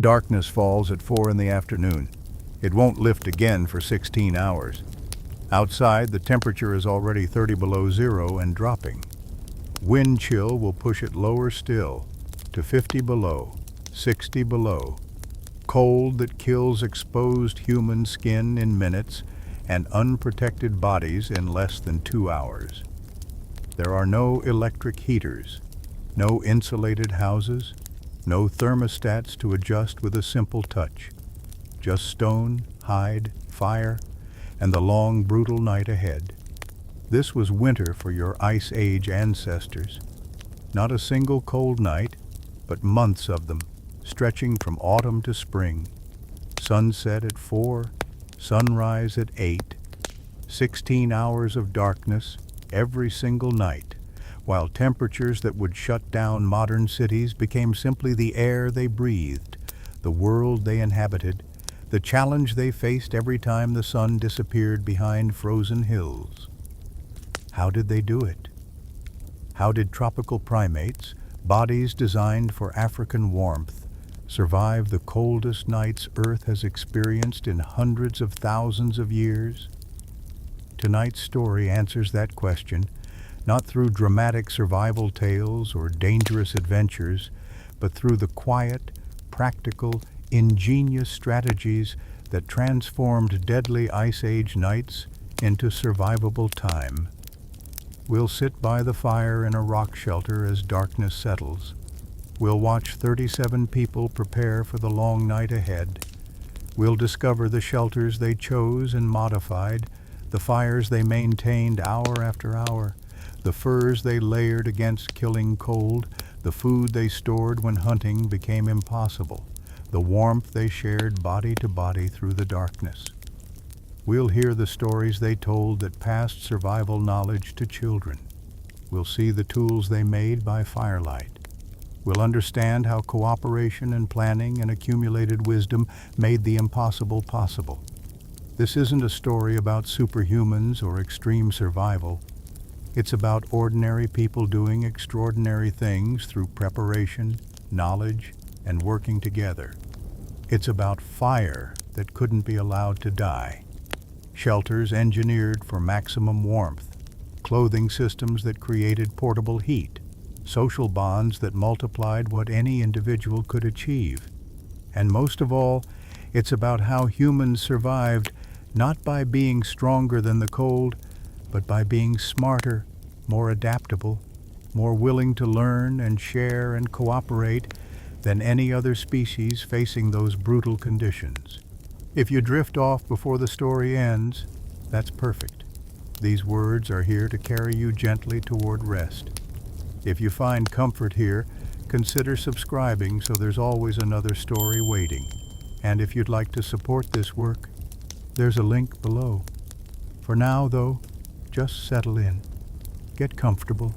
darkness falls at 4 in the afternoon. It won't lift again for 16 hours. Outside, the temperature is already 30 below zero and dropping. Wind chill will push it lower still, to 50 below, 60 below. Cold that kills exposed human skin in minutes and unprotected bodies in less than 2 hours. There are no electric heaters, no insulated houses, no thermostats to adjust with a simple touch. Just stone, hide, fire, and the long, brutal night ahead. This was winter for your Ice Age ancestors. Not a single cold night, but months of them, stretching from autumn to spring. Sunset at 4, sunrise at 8, 16 hours of darkness every single night, while temperatures that would shut down modern cities became simply the air they breathed, the world they inhabited, the challenge they faced every time the sun disappeared behind frozen hills. How did they do it? How did tropical primates, bodies designed for African warmth, survive the coldest nights Earth has experienced in hundreds of thousands of years? Tonight's story answers that question, not through dramatic survival tales or dangerous adventures, but through the quiet, practical, ingenious strategies that transformed deadly Ice Age nights into survivable time. We'll sit by the fire in a rock shelter as darkness settles. We'll watch 37 people prepare for the long night ahead. We'll discover the shelters they chose and modified, the fires they maintained hour after hour, the furs they layered against killing cold, the food they stored when hunting became impossible, the warmth they shared body to body through the darkness. We'll hear the stories they told that passed survival knowledge to children. We'll see the tools they made by firelight. We'll understand how cooperation and planning and accumulated wisdom made the impossible possible. This isn't a story about superhumans or extreme survival. It's about ordinary people doing extraordinary things through preparation, knowledge, and working together. It's about fire that couldn't be allowed to die, shelters engineered for maximum warmth, clothing systems that created portable heat, social bonds that multiplied what any individual could achieve. And most of all, it's about how humans survived not by being stronger than the cold, but by being smarter, more adaptable, more willing to learn and share and cooperate than any other species facing those brutal conditions. If you drift off before the story ends, that's perfect. These words are here to carry you gently toward rest. If you find comfort here, consider subscribing so there's always another story waiting. And if you'd like to support this work, there's a link below. For now, though, just settle in. Get comfortable.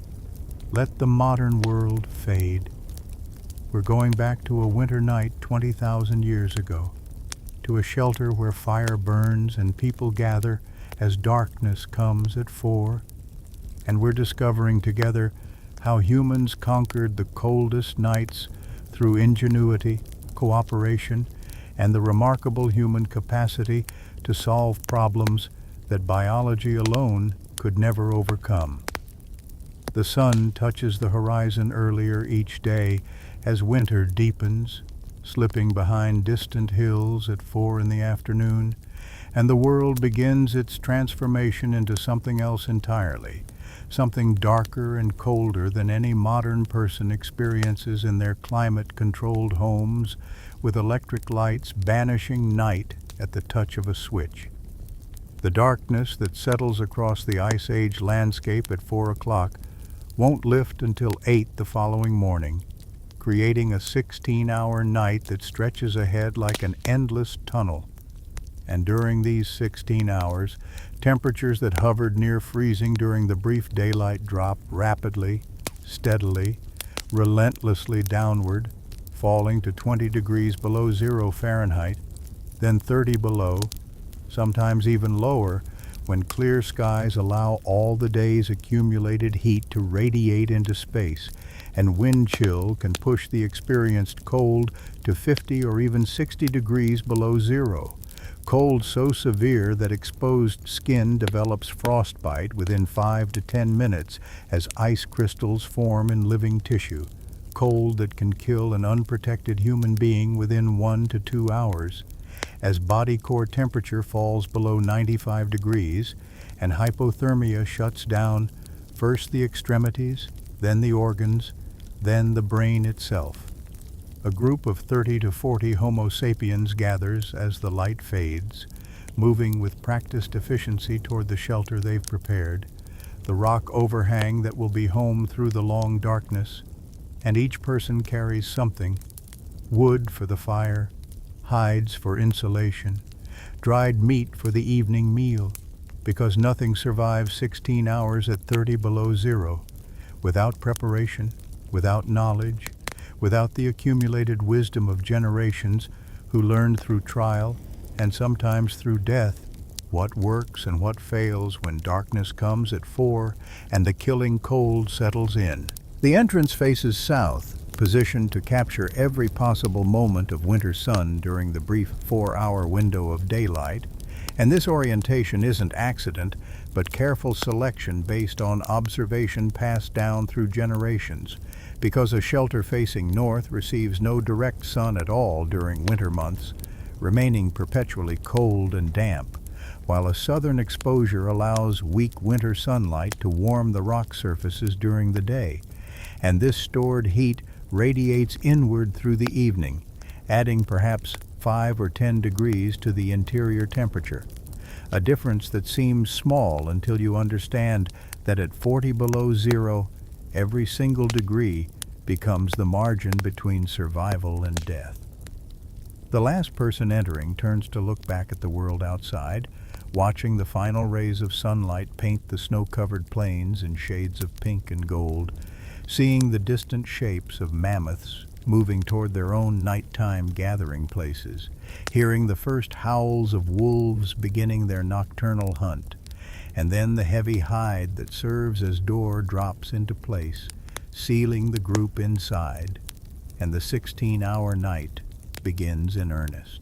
Let the modern world fade. We're going back to a winter night 20,000 years ago, to a shelter where fire burns and people gather as darkness comes at 4. And we're discovering together how humans conquered the coldest nights through ingenuity, cooperation, and the remarkable human capacity to solve problems that biology alone could never overcome. The sun touches the horizon earlier each day as winter deepens, slipping behind distant hills at 4 in the afternoon, and the world begins its transformation into something else entirely, something darker and colder than any modern person experiences in their climate-controlled homes, with electric lights banishing night at the touch of a switch. The darkness that settles across the Ice Age landscape at 4 o'clock won't lift until 8 the following morning, creating a 16-hour night that stretches ahead like an endless tunnel. And during these 16 hours, temperatures that hovered near freezing during the brief daylight drop rapidly, steadily, relentlessly downward, falling to 20 degrees below 0 Fahrenheit, then 30 below, sometimes even lower, when clear skies allow all the day's accumulated heat to radiate into space, and wind chill can push the experienced cold to 50 or even 60 degrees below zero. Cold so severe that exposed skin develops frostbite within 5 to 10 minutes as ice crystals form in living tissue. Cold that can kill an unprotected human being within 1 to 2 hours. As body core temperature falls below 95 degrees and hypothermia shuts down first the extremities, then the organs, then the brain itself. A group of 30 to 40 Homo sapiens gathers as the light fades, moving with practiced efficiency toward the shelter they've prepared, the rock overhang that will be home through the long darkness, and each person carries something: wood for the fire, hides for insulation, dried meat for the evening meal, because nothing survives 16 hours at 30 below zero, without preparation, without knowledge, without the accumulated wisdom of generations who learned through trial and sometimes through death what works and what fails when darkness comes at 4 and the killing cold settles in. The entrance faces south, positioned to capture every possible moment of winter sun during the brief 4-hour window of daylight, and this orientation isn't accident, but careful selection based on observation passed down through generations, because a shelter facing north receives no direct sun at all during winter months, remaining perpetually cold and damp, while a southern exposure allows weak winter sunlight to warm the rock surfaces during the day, and this stored heat radiates inward through the evening, adding perhaps 5 or 10 degrees to the interior temperature, a difference that seems small until you understand that at 40 below zero, every single degree becomes the margin between survival and death. The last person entering turns to look back at the world outside, watching the final rays of sunlight paint the snow-covered plains in shades of pink and gold, seeing the distant shapes of mammoths moving toward their own nighttime gathering places, hearing the first howls of wolves beginning their nocturnal hunt, and then the heavy hide that serves as door drops into place, sealing the group inside, and the 16-hour night begins in earnest.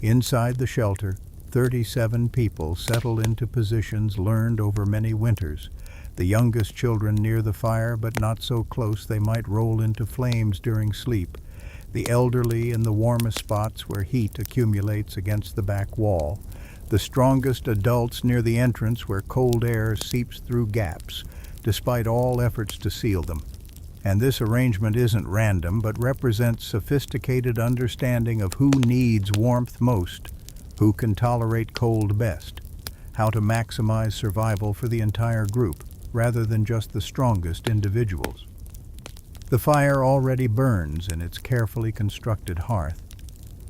Inside the shelter, 37 people settle into positions learned over many winters, the youngest children near the fire but not so close they might roll into flames during sleep, the elderly in the warmest spots where heat accumulates against the back wall, the strongest adults near the entrance where cold air seeps through gaps, despite all efforts to seal them. And this arrangement isn't random, but represents sophisticated understanding of who needs warmth most, who can tolerate cold best, how to maximize survival for the entire group, rather than just the strongest individuals. The fire already burns in its carefully constructed hearth,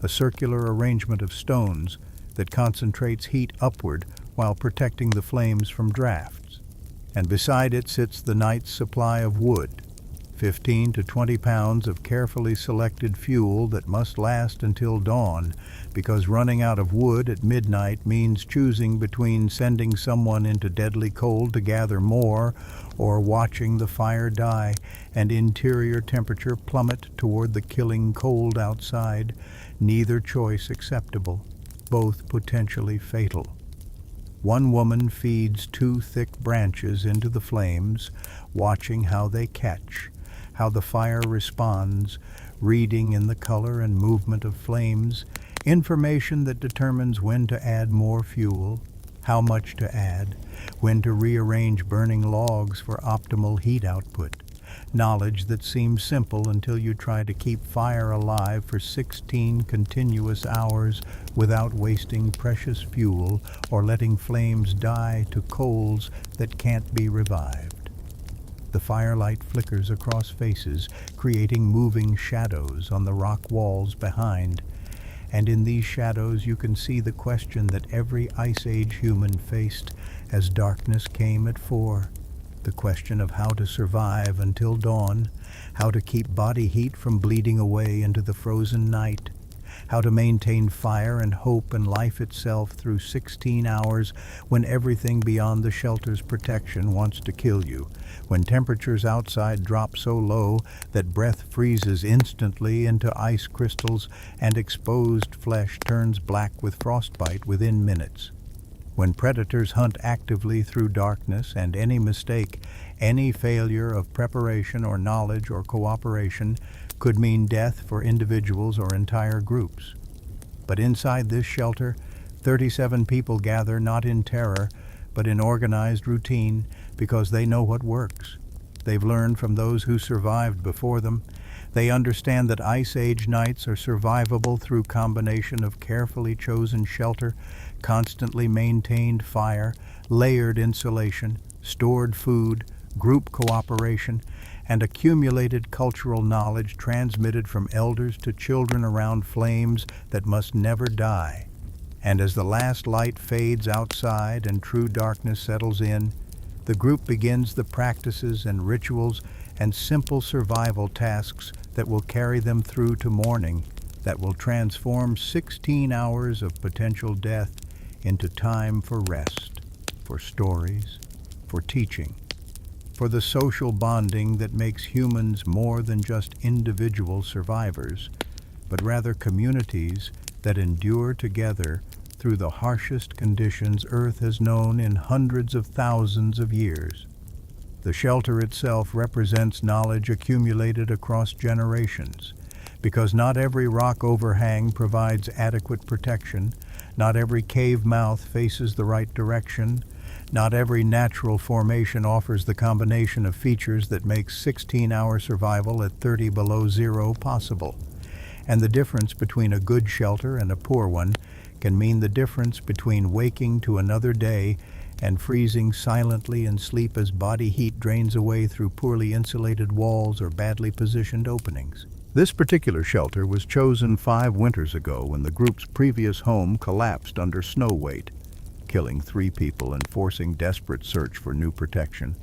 a circular arrangement of stones that concentrates heat upward while protecting the flames from drafts. And beside it sits the night's supply of wood, 15 to 20 pounds of carefully selected fuel that must last until dawn, because running out of wood at midnight means choosing between sending someone into deadly cold to gather more or watching the fire die and interior temperature plummet toward the killing cold outside, neither choice acceptable, both potentially fatal. One woman feeds 2 thick branches into the flames, watching how they catch, how the fire responds, reading in the color and movement of flames, information that determines when to add more fuel, how much to add, when to rearrange burning logs for optimal heat output. Knowledge that seems simple until you try to keep fire alive for 16 continuous hours without wasting precious fuel or letting flames die to coals that can't be revived. The firelight flickers across faces, creating moving shadows on the rock walls behind. And in these shadows you can see the question that every Ice Age human faced as darkness came at 4. The question of how to survive until dawn, how to keep body heat from bleeding away into the frozen night, how to maintain fire and hope and life itself through 16 hours when everything beyond the shelter's protection wants to kill you, when temperatures outside drop so low that breath freezes instantly into ice crystals and exposed flesh turns black with frostbite within minutes. When predators hunt actively through darkness and any mistake, any failure of preparation or knowledge or cooperation could mean death for individuals or entire groups. But inside this shelter, 37 people gather not in terror, but in organized routine because they know what works. They've learned from those who survived before them. They understand that Ice Age nights are survivable through combination of carefully chosen shelter, constantly maintained fire, layered insulation, stored food, group cooperation, and accumulated cultural knowledge transmitted from elders to children around flames that must never die. And as the last light fades outside and true darkness settles in, the group begins the practices and rituals and simple survival tasks that will carry them through to morning, that will transform 16 hours of potential death into time for rest, for stories, for teaching, for the social bonding that makes humans more than just individual survivors, but rather communities that endure together through the harshest conditions Earth has known in hundreds of thousands of years. The shelter itself represents knowledge accumulated across generations, because not every rock overhang provides adequate protection, not every cave mouth faces the right direction, not every natural formation offers the combination of features that makes 16-hour survival at 30 below zero possible. And the difference between a good shelter and a poor one can mean the difference between waking to another day and freezing silently in sleep as body heat drains away through poorly insulated walls or badly positioned openings. This particular shelter was chosen 5 winters ago when the group's previous home collapsed under snow weight, killing 3 people and forcing desperate search for new protection.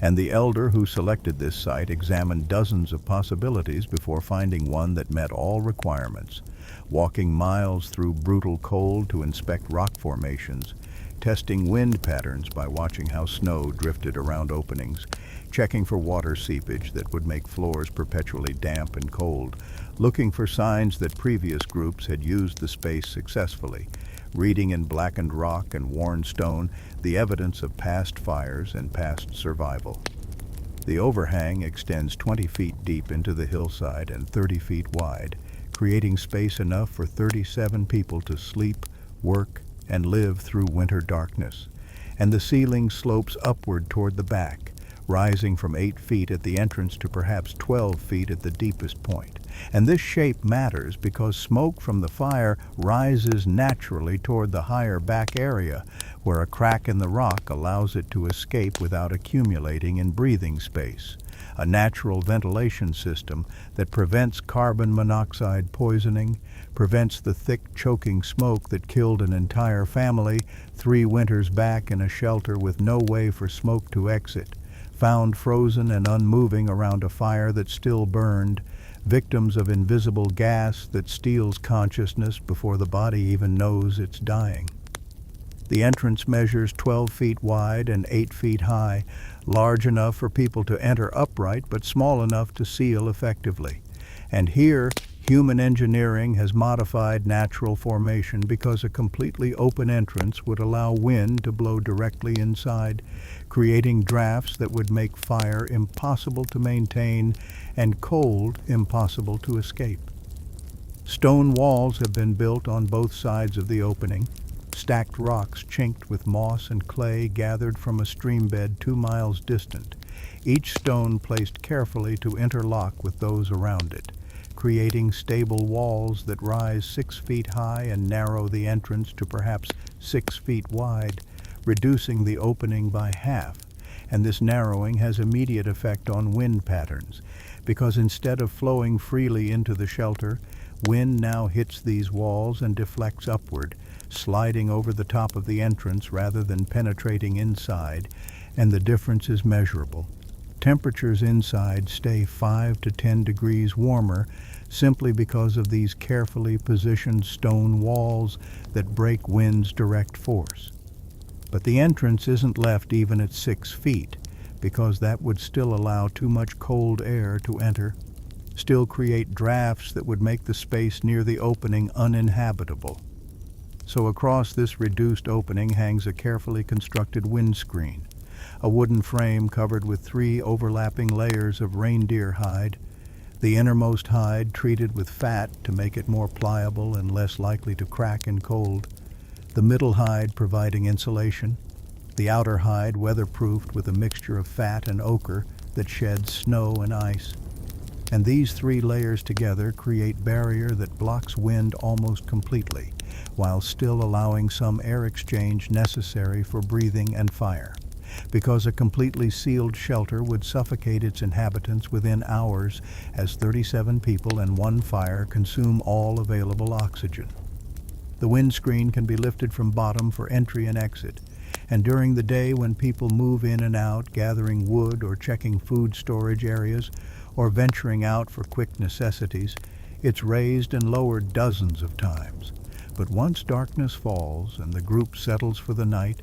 And the elder who selected this site examined dozens of possibilities before finding one that met all requirements, walking miles through brutal cold to inspect rock formations, testing wind patterns by watching how snow drifted around openings, checking for water seepage that would make floors perpetually damp and cold, looking for signs that previous groups had used the space successfully, reading in blackened rock and worn stone the evidence of past fires and past survival. The overhang extends 20 feet deep into the hillside and 30 feet wide, creating space enough for 37 people to sleep, work, and live through winter darkness. And the ceiling slopes upward toward the back, rising from 8 feet at the entrance to perhaps 12 feet at the deepest point. And this shape matters because smoke from the fire rises naturally toward the higher back area, where a crack in the rock allows it to escape without accumulating in breathing space. A natural ventilation system that prevents carbon monoxide poisoning, prevents the thick, choking smoke that killed an entire family 3 winters back in a shelter with no way for smoke to exit, found frozen and unmoving around a fire that still burned, victims of invisible gas that steals consciousness before the body even knows it's dying. The entrance measures 12 feet wide and 8 feet high, large enough for people to enter upright but small enough to seal effectively. And here, human engineering has modified natural formation because a completely open entrance would allow wind to blow directly inside, creating drafts that would make fire impossible to maintain and cold impossible to escape. Stone walls have been built on both sides of the opening, stacked rocks chinked with moss and clay gathered from a stream bed 2 miles distant, each stone placed carefully to interlock with those around it, creating stable walls that rise 6 feet high and narrow the entrance to perhaps 6 feet wide, reducing the opening by half. And this narrowing has immediate effect on wind patterns, because instead of flowing freely into the shelter, wind now hits these walls and deflects upward, sliding over the top of the entrance rather than penetrating inside, and the difference is measurable. Temperatures inside stay 5 to 10 degrees warmer simply because of these carefully positioned stone walls that break wind's direct force. But the entrance isn't left even at 6 feet, because that would still allow too much cold air to enter, still create drafts that would make the space near the opening uninhabitable. So across this reduced opening hangs a carefully constructed windscreen, a wooden frame covered with 3 overlapping layers of reindeer hide, the innermost hide treated with fat to make it more pliable and less likely to crack in cold, the middle hide providing insulation, the outer hide weatherproofed with a mixture of fat and ochre that sheds snow and ice. And these 3 layers together create barrier that blocks wind almost completely, while still allowing some air exchange necessary for breathing and fire, because a completely sealed shelter would suffocate its inhabitants within hours as 37 people and 1 fire consume all available oxygen. The windscreen can be lifted from bottom for entry and exit, and during the day when people move in and out, gathering wood or checking food storage areas, or venturing out for quick necessities, it's raised and lowered dozens of times. But once darkness falls and the group settles for the night,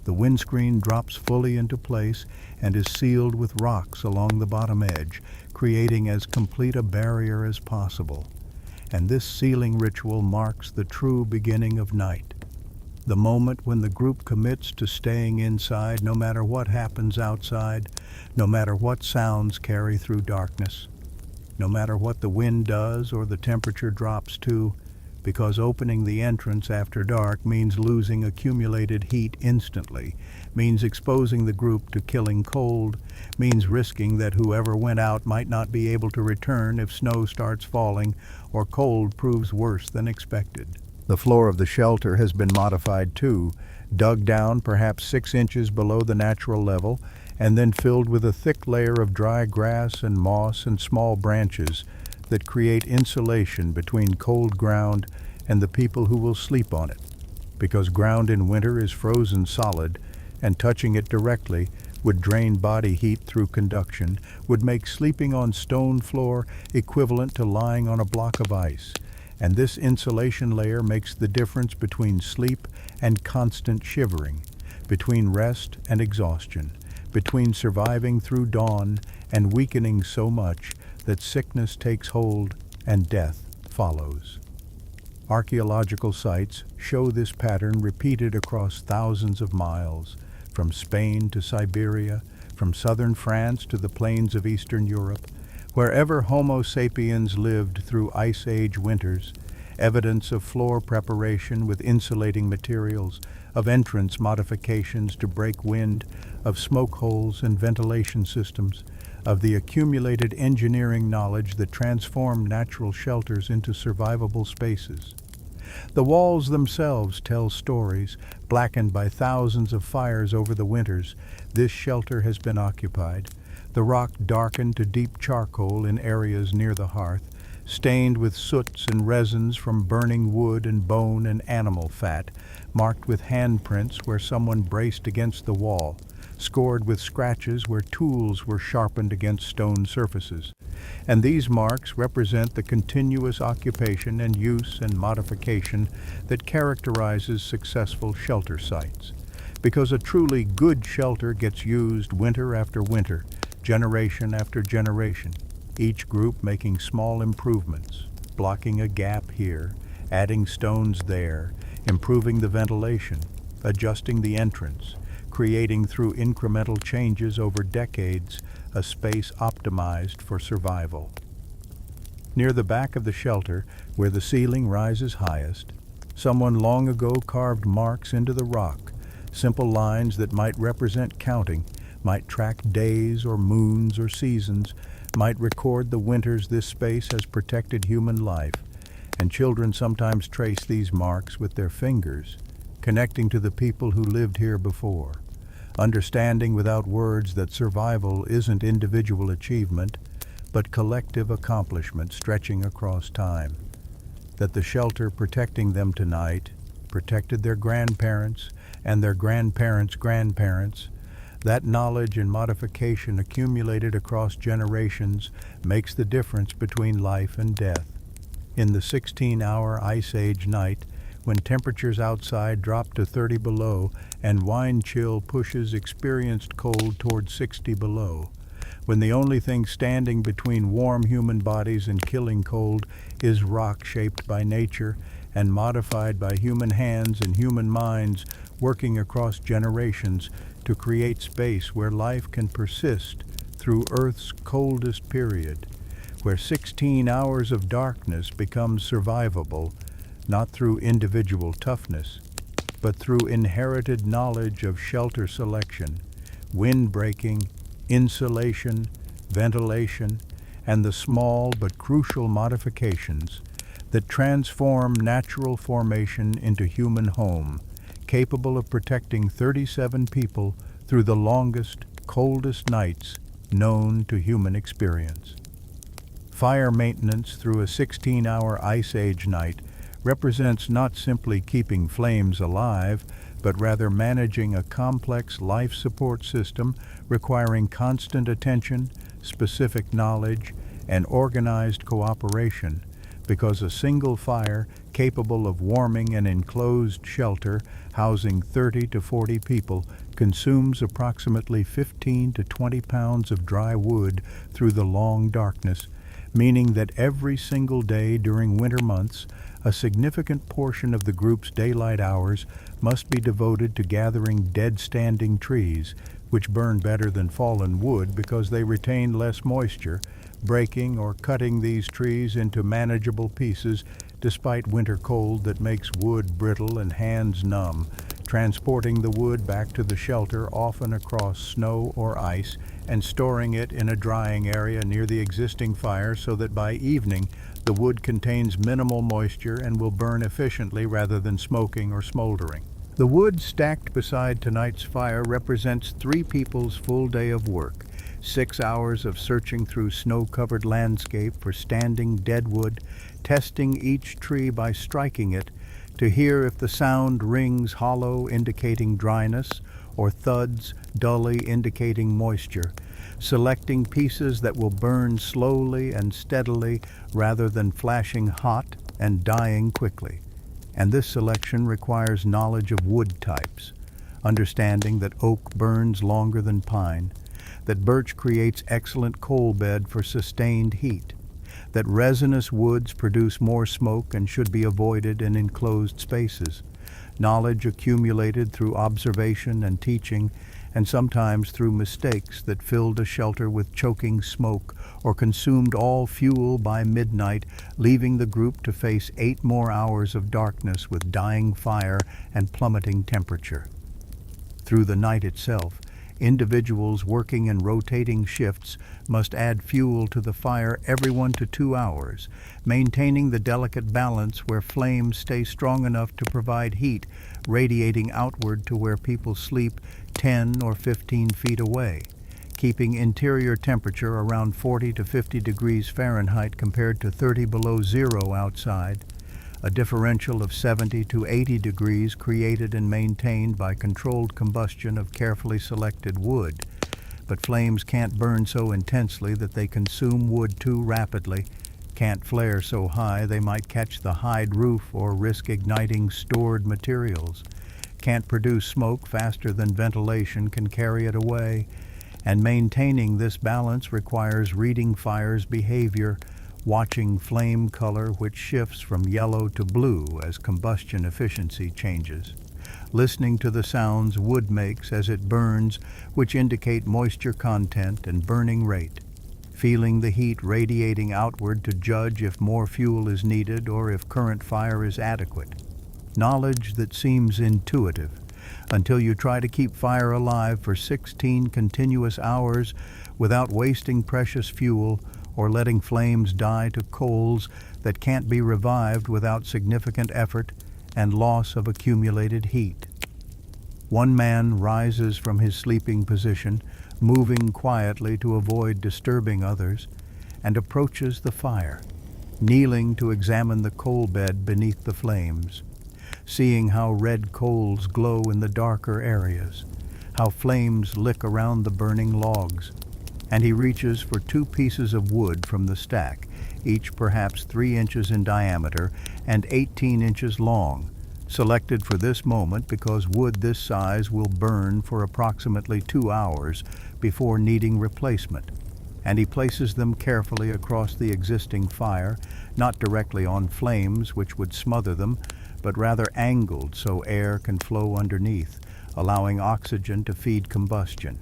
the windscreen drops fully into place and is sealed with rocks along the bottom edge, creating as complete a barrier as possible. And this sealing ritual marks the true beginning of night, the moment when the group commits to staying inside no matter what happens outside, no matter what sounds carry through darkness, no matter what the wind does or the temperature drops to, because opening the entrance after dark means losing accumulated heat instantly, means exposing the group to killing cold, means risking that whoever went out might not be able to return if snow starts falling or cold proves worse than expected. The floor of the shelter has been modified too, dug down perhaps 6 inches below the natural level, and then filled with a thick layer of dry grass and moss and small branches that create insulation between cold ground and the people who will sleep on it, because ground in winter is frozen solid, and touching it directly would drain body heat through conduction, would make sleeping on stone floor equivalent to lying on a block of ice. And this insulation layer makes the difference between sleep and constant shivering, between rest and exhaustion, between surviving through dawn and weakening so much that sickness takes hold and death follows. Archaeological sites show this pattern repeated across thousands of miles, from Spain to Siberia, from southern France to the plains of Eastern Europe. Wherever Homo sapiens lived through Ice Age winters, evidence of floor preparation with insulating materials, of entrance modifications to break wind, of smoke holes and ventilation systems, of the accumulated engineering knowledge that transformed natural shelters into survivable spaces. The walls themselves tell stories, blackened by thousands of fires over the winters. This shelter has been occupied. The rock darkened to deep charcoal in areas near the hearth, stained with soots and resins from burning wood and bone and animal fat, marked with handprints where someone braced against the wall, scored with scratches where tools were sharpened against stone surfaces. And these marks represent the continuous occupation and use and modification that characterizes successful shelter sites. Because a truly good shelter gets used winter after winter, generation after generation, each group making small improvements, blocking a gap here, adding stones there, improving the ventilation, adjusting the entrance, creating through incremental changes over decades a space optimized for survival. Near the back of the shelter, where the ceiling rises highest, someone long ago carved marks into the rock, simple lines that might represent counting, might track days or moons or seasons, might record the winters this space has protected human life, and children sometimes trace these marks with their fingers, connecting to the people who lived here before, understanding without words that survival isn't individual achievement, but collective accomplishment stretching across time, that the shelter protecting them tonight protected their grandparents and their grandparents' grandparents. That knowledge and modification accumulated across generations makes the difference between life and death. In the 16-hour Ice Age night, when temperatures outside drop to 30 below and wind chill pushes experienced cold toward 60 below, when the only thing standing between warm human bodies and killing cold is rock shaped by nature and modified by human hands and human minds working across generations to create space where life can persist through Earth's coldest period, where 16 hours of darkness becomes survivable, not through individual toughness, but through inherited knowledge of shelter selection, wind breaking, insulation, ventilation, and the small but crucial modifications that transform natural formation into human home, capable of protecting 37 people through the longest, coldest nights known to human experience. Fire maintenance through a 16-hour Ice Age night represents not simply keeping flames alive, but rather managing a complex life support system requiring constant attention, specific knowledge, and organized cooperation, because a single fire capable of warming an enclosed shelter housing 30 to 40 people consumes approximately 15 to 20 pounds of dry wood through the long darkness, meaning that every single day during winter months, a significant portion of the group's daylight hours must be devoted to gathering dead standing trees, which burn better than fallen wood because they retain less moisture, breaking or cutting these trees into manageable pieces despite winter cold that makes wood brittle and hands numb, transporting the wood back to the shelter often across snow or ice and storing it in a drying area near the existing fire so that by evening the wood contains minimal moisture and will burn efficiently rather than smoking or smoldering. The wood stacked beside tonight's fire represents 3 people's full day of work, 6 hours of searching through snow-covered landscape for standing dead wood, testing each tree by striking it to hear if the sound rings hollow indicating dryness or thuds dully indicating moisture, selecting pieces that will burn slowly and steadily rather than flashing hot and dying quickly. And this selection requires knowledge of wood types, understanding that oak burns longer than pine, that birch creates excellent coal bed for sustained heat, that resinous woods produce more smoke and should be avoided in enclosed spaces, knowledge accumulated through observation and teaching, and sometimes through mistakes that filled a shelter with choking smoke or consumed all fuel by midnight, leaving the group to face 8 more hours of darkness with dying fire and plummeting temperature. Through the night itself, individuals working in rotating shifts must add fuel to the fire every 1 to 2 hours, maintaining the delicate balance where flames stay strong enough to provide heat, radiating outward to where people sleep 10 or 15 feet away, keeping interior temperature around 40 to 50 degrees Fahrenheit compared to 30 below zero outside, a differential of 70 to 80 degrees created and maintained by controlled combustion of carefully selected wood. But flames can't burn so intensely that they consume wood too rapidly, can't flare so high they might catch the hide roof or risk igniting stored materials, can't produce smoke faster than ventilation can carry it away, and maintaining this balance requires reading fire's behavior, watching flame color which shifts from yellow to blue as combustion efficiency changes, listening to the sounds wood makes as it burns, which indicate moisture content and burning rate, feeling the heat radiating outward to judge if more fuel is needed or if current fire is adequate. Knowledge that seems intuitive until you try to keep fire alive for 16 continuous hours without wasting precious fuel or letting flames die to coals that can't be revived without significant effort and loss of accumulated heat. One man rises from his sleeping position, moving quietly to avoid disturbing others, and approaches the fire, kneeling to examine the coal bed beneath the flames, seeing how red coals glow in the darker areas, how flames lick around the burning logs, and he reaches for 2 pieces of wood from the stack, each perhaps 3 inches in diameter and 18 inches long, selected for this moment because wood this size will burn for approximately 2 hours before needing replacement, and he places them carefully across the existing fire, not directly on flames which would smother them, but rather angled so air can flow underneath, allowing oxygen to feed combustion.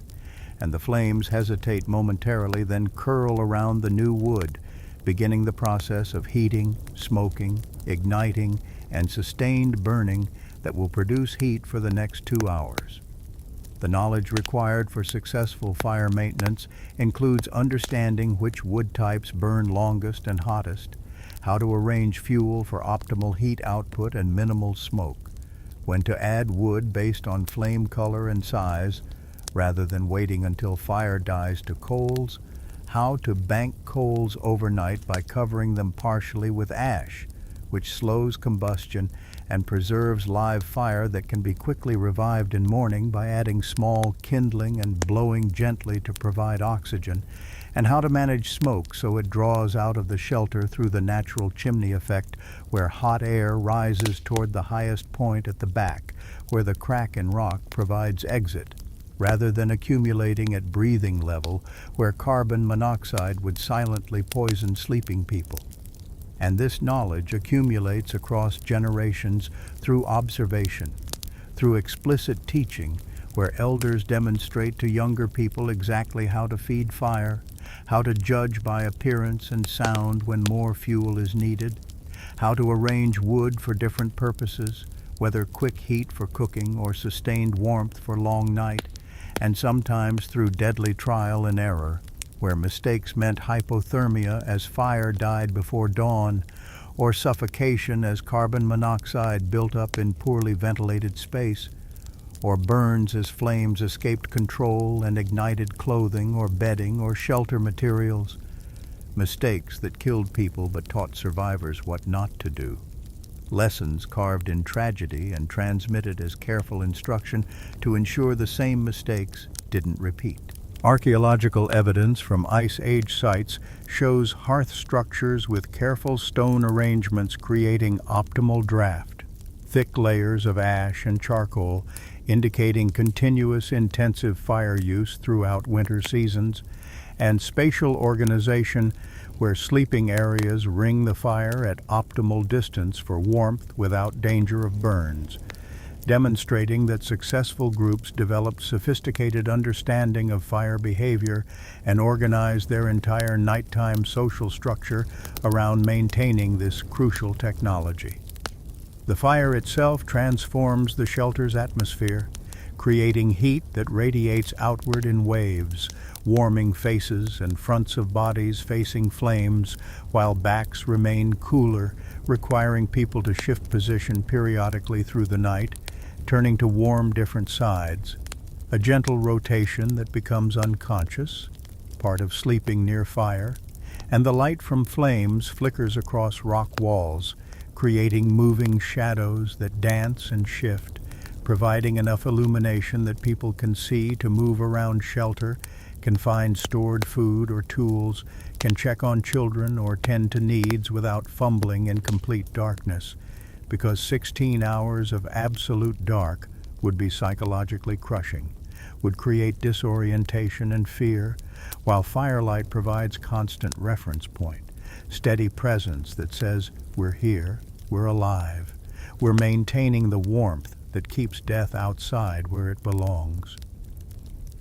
And the flames hesitate momentarily, then curl around the new wood, beginning the process of heating, smoking, igniting, and sustained burning that will produce heat for the next 2 hours. The knowledge required for successful fire maintenance includes understanding which wood types burn longest and hottest, how to arrange fuel for optimal heat output and minimal smoke, when to add wood based on flame color and size, rather than waiting until fire dies to coals, how to bank coals overnight by covering them partially with ash, which slows combustion and preserves live fire that can be quickly revived in morning by adding small kindling and blowing gently to provide oxygen, and how to manage smoke so it draws out of the shelter through the natural chimney effect where hot air rises toward the highest point at the back, where the crack in rock provides exit, rather than accumulating at breathing level where carbon monoxide would silently poison sleeping people. And this knowledge accumulates across generations through observation, through explicit teaching, where elders demonstrate to younger people exactly how to feed fire, how to judge by appearance and sound when more fuel is needed, how to arrange wood for different purposes, whether quick heat for cooking or sustained warmth for long night, and sometimes through deadly trial and error, where mistakes meant hypothermia as fire died before dawn, or suffocation as carbon monoxide built up in poorly ventilated space, or burns as flames escaped control and ignited clothing or bedding or shelter materials, mistakes that killed people but taught survivors what not to do, lessons carved in tragedy and transmitted as careful instruction to ensure the same mistakes didn't repeat. Archaeological evidence from Ice Age sites shows hearth structures with careful stone arrangements creating optimal draft, thick layers of ash and charcoal indicating continuous intensive fire use throughout winter seasons, and spatial organization where sleeping areas ring the fire at optimal distance for warmth without danger of burns, demonstrating that successful groups developed sophisticated understanding of fire behavior and organized their entire nighttime social structure around maintaining this crucial technology. The fire itself transforms the shelter's atmosphere, creating heat that radiates outward in waves, warming faces and fronts of bodies facing flames, while backs remain cooler, requiring people to shift position periodically through the night, turning to warm different sides, a gentle rotation that becomes unconscious, part of sleeping near fire, and the light from flames flickers across rock walls, creating moving shadows that dance and shift, providing enough illumination that people can see to move around shelter, can find stored food or tools, can check on children or tend to needs without fumbling in complete darkness, because 16 hours of absolute dark would be psychologically crushing, would create disorientation and fear, while firelight provides constant reference point, steady presence that says, we're here, we're alive, we're maintaining the warmth that keeps death outside where it belongs.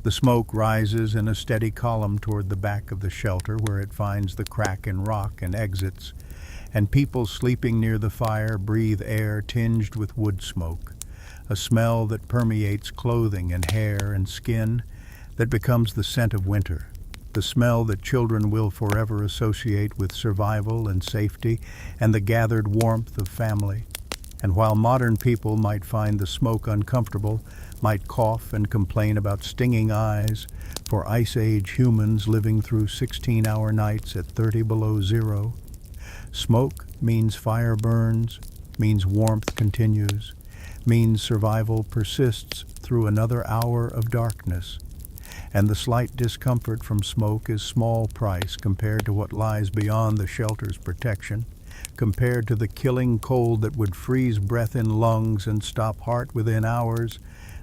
The smoke rises in a steady column toward the back of the shelter where it finds the crack in rock and exits, and people sleeping near the fire breathe air tinged with wood smoke, a smell that permeates clothing and hair and skin, that becomes the scent of winter, the smell that children will forever associate with survival and safety and the gathered warmth of family. And while modern people might find the smoke uncomfortable, might cough and complain about stinging eyes, for Ice Age humans living through 16-hour nights at 30 below zero, smoke means fire burns, means warmth continues, means survival persists through another hour of darkness. and the slight discomfort from smoke is small price compared to what lies beyond the shelter's protection, compared to the killing cold that would freeze breath in lungs and stop heart within hours,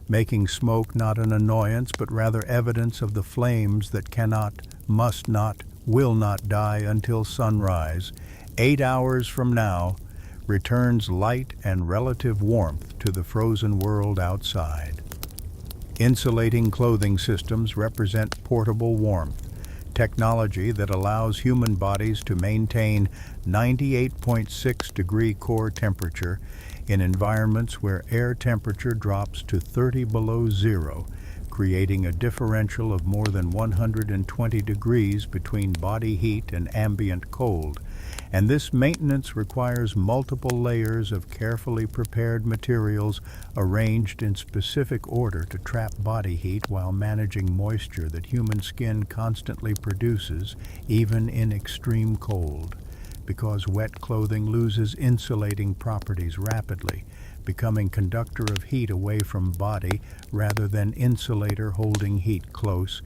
making smoke not an annoyance but rather evidence of the flames that cannot, must not, will not die until sunrise. 8 hours from now returns light and relative warmth to the frozen world outside. Insulating clothing systems represent portable warmth, technology that allows human bodies to maintain 98.6 degree core temperature in environments where air temperature drops to 30 below zero, creating a differential of more than 120 degrees between body heat and ambient cold. And this maintenance requires multiple layers of carefully prepared materials arranged in specific order to trap body heat while managing moisture that human skin constantly produces, even in extreme cold. Because wet clothing loses insulating properties rapidly, becoming conductor of heat away from body rather than insulator holding heat close,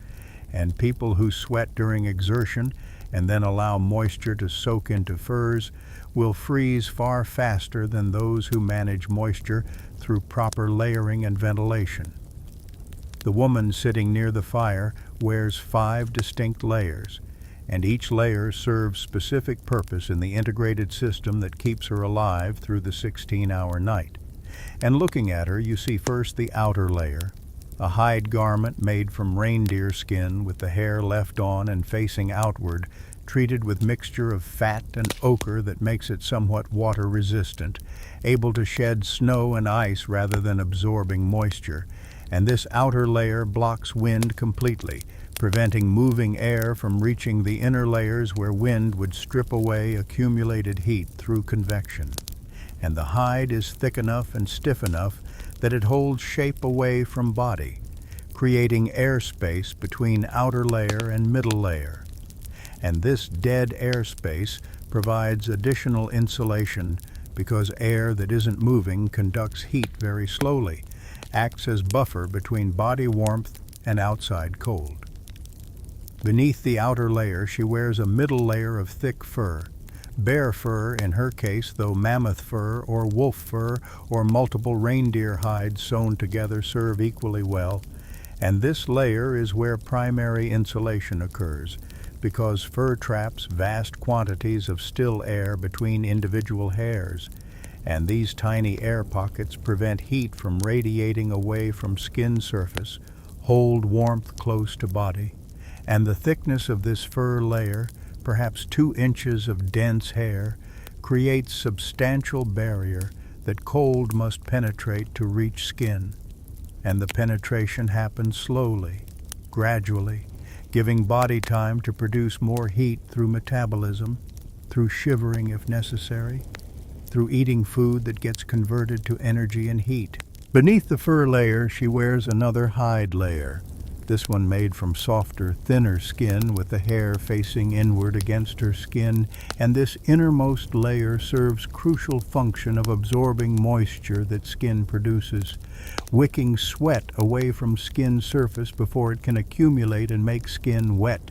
and people who sweat during exertion and then allow moisture to soak into furs will freeze far faster than those who manage moisture through proper layering and ventilation. The woman sitting near the fire wears 5 distinct layers, and each layer serves specific purpose in the integrated system that keeps her alive through the 16-hour night. And looking at her, you see first the outer layer, a hide garment made from reindeer skin with the hair left on and facing outward, treated with mixture of fat and ochre that makes it somewhat water resistant, able to shed snow and ice rather than absorbing moisture. And this outer layer blocks wind completely, preventing moving air from reaching the inner layers where wind would strip away accumulated heat through convection. And the hide is thick enough and stiff enough that it holds shape away from body, creating airspace between outer layer and middle layer. And this dead airspace provides additional insulation because air that isn't moving conducts heat very slowly, acts as buffer between body warmth and outside cold. Beneath the outer layer, she wears a middle layer of thick fur. Bear fur in her case, though mammoth fur or wolf fur or multiple reindeer hides sewn together serve equally well. And this layer is where primary insulation occurs, because fur traps vast quantities of still air between individual hairs, and these tiny air pockets prevent heat from radiating away from skin surface, hold warmth close to body. And the thickness of this fur layer, perhaps 2 inches of dense hair, creates substantial barrier that cold must penetrate to reach skin. And the penetration happens slowly, gradually, giving body time to produce more heat through metabolism, through shivering if necessary, through eating food that gets converted to energy and heat. Beneath the fur layer, she wears another hide layer, this one made from softer, thinner skin with the hair facing inward against her skin, and this innermost layer serves crucial function of absorbing moisture that skin produces, wicking sweat away from skin surface before it can accumulate and make skin wet.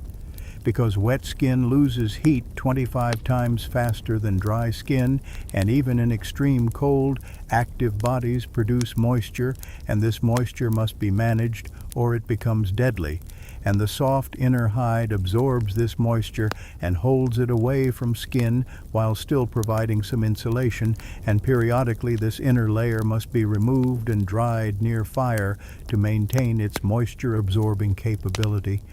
Because wet skin loses heat 25 times faster than dry skin, and even in extreme cold, active bodies produce moisture, and this moisture must be managed or it becomes deadly. And the soft inner hide absorbs this moisture and holds it away from skin while still providing some insulation, and periodically this inner layer must be removed and dried near fire to maintain its moisture-absorbing capability,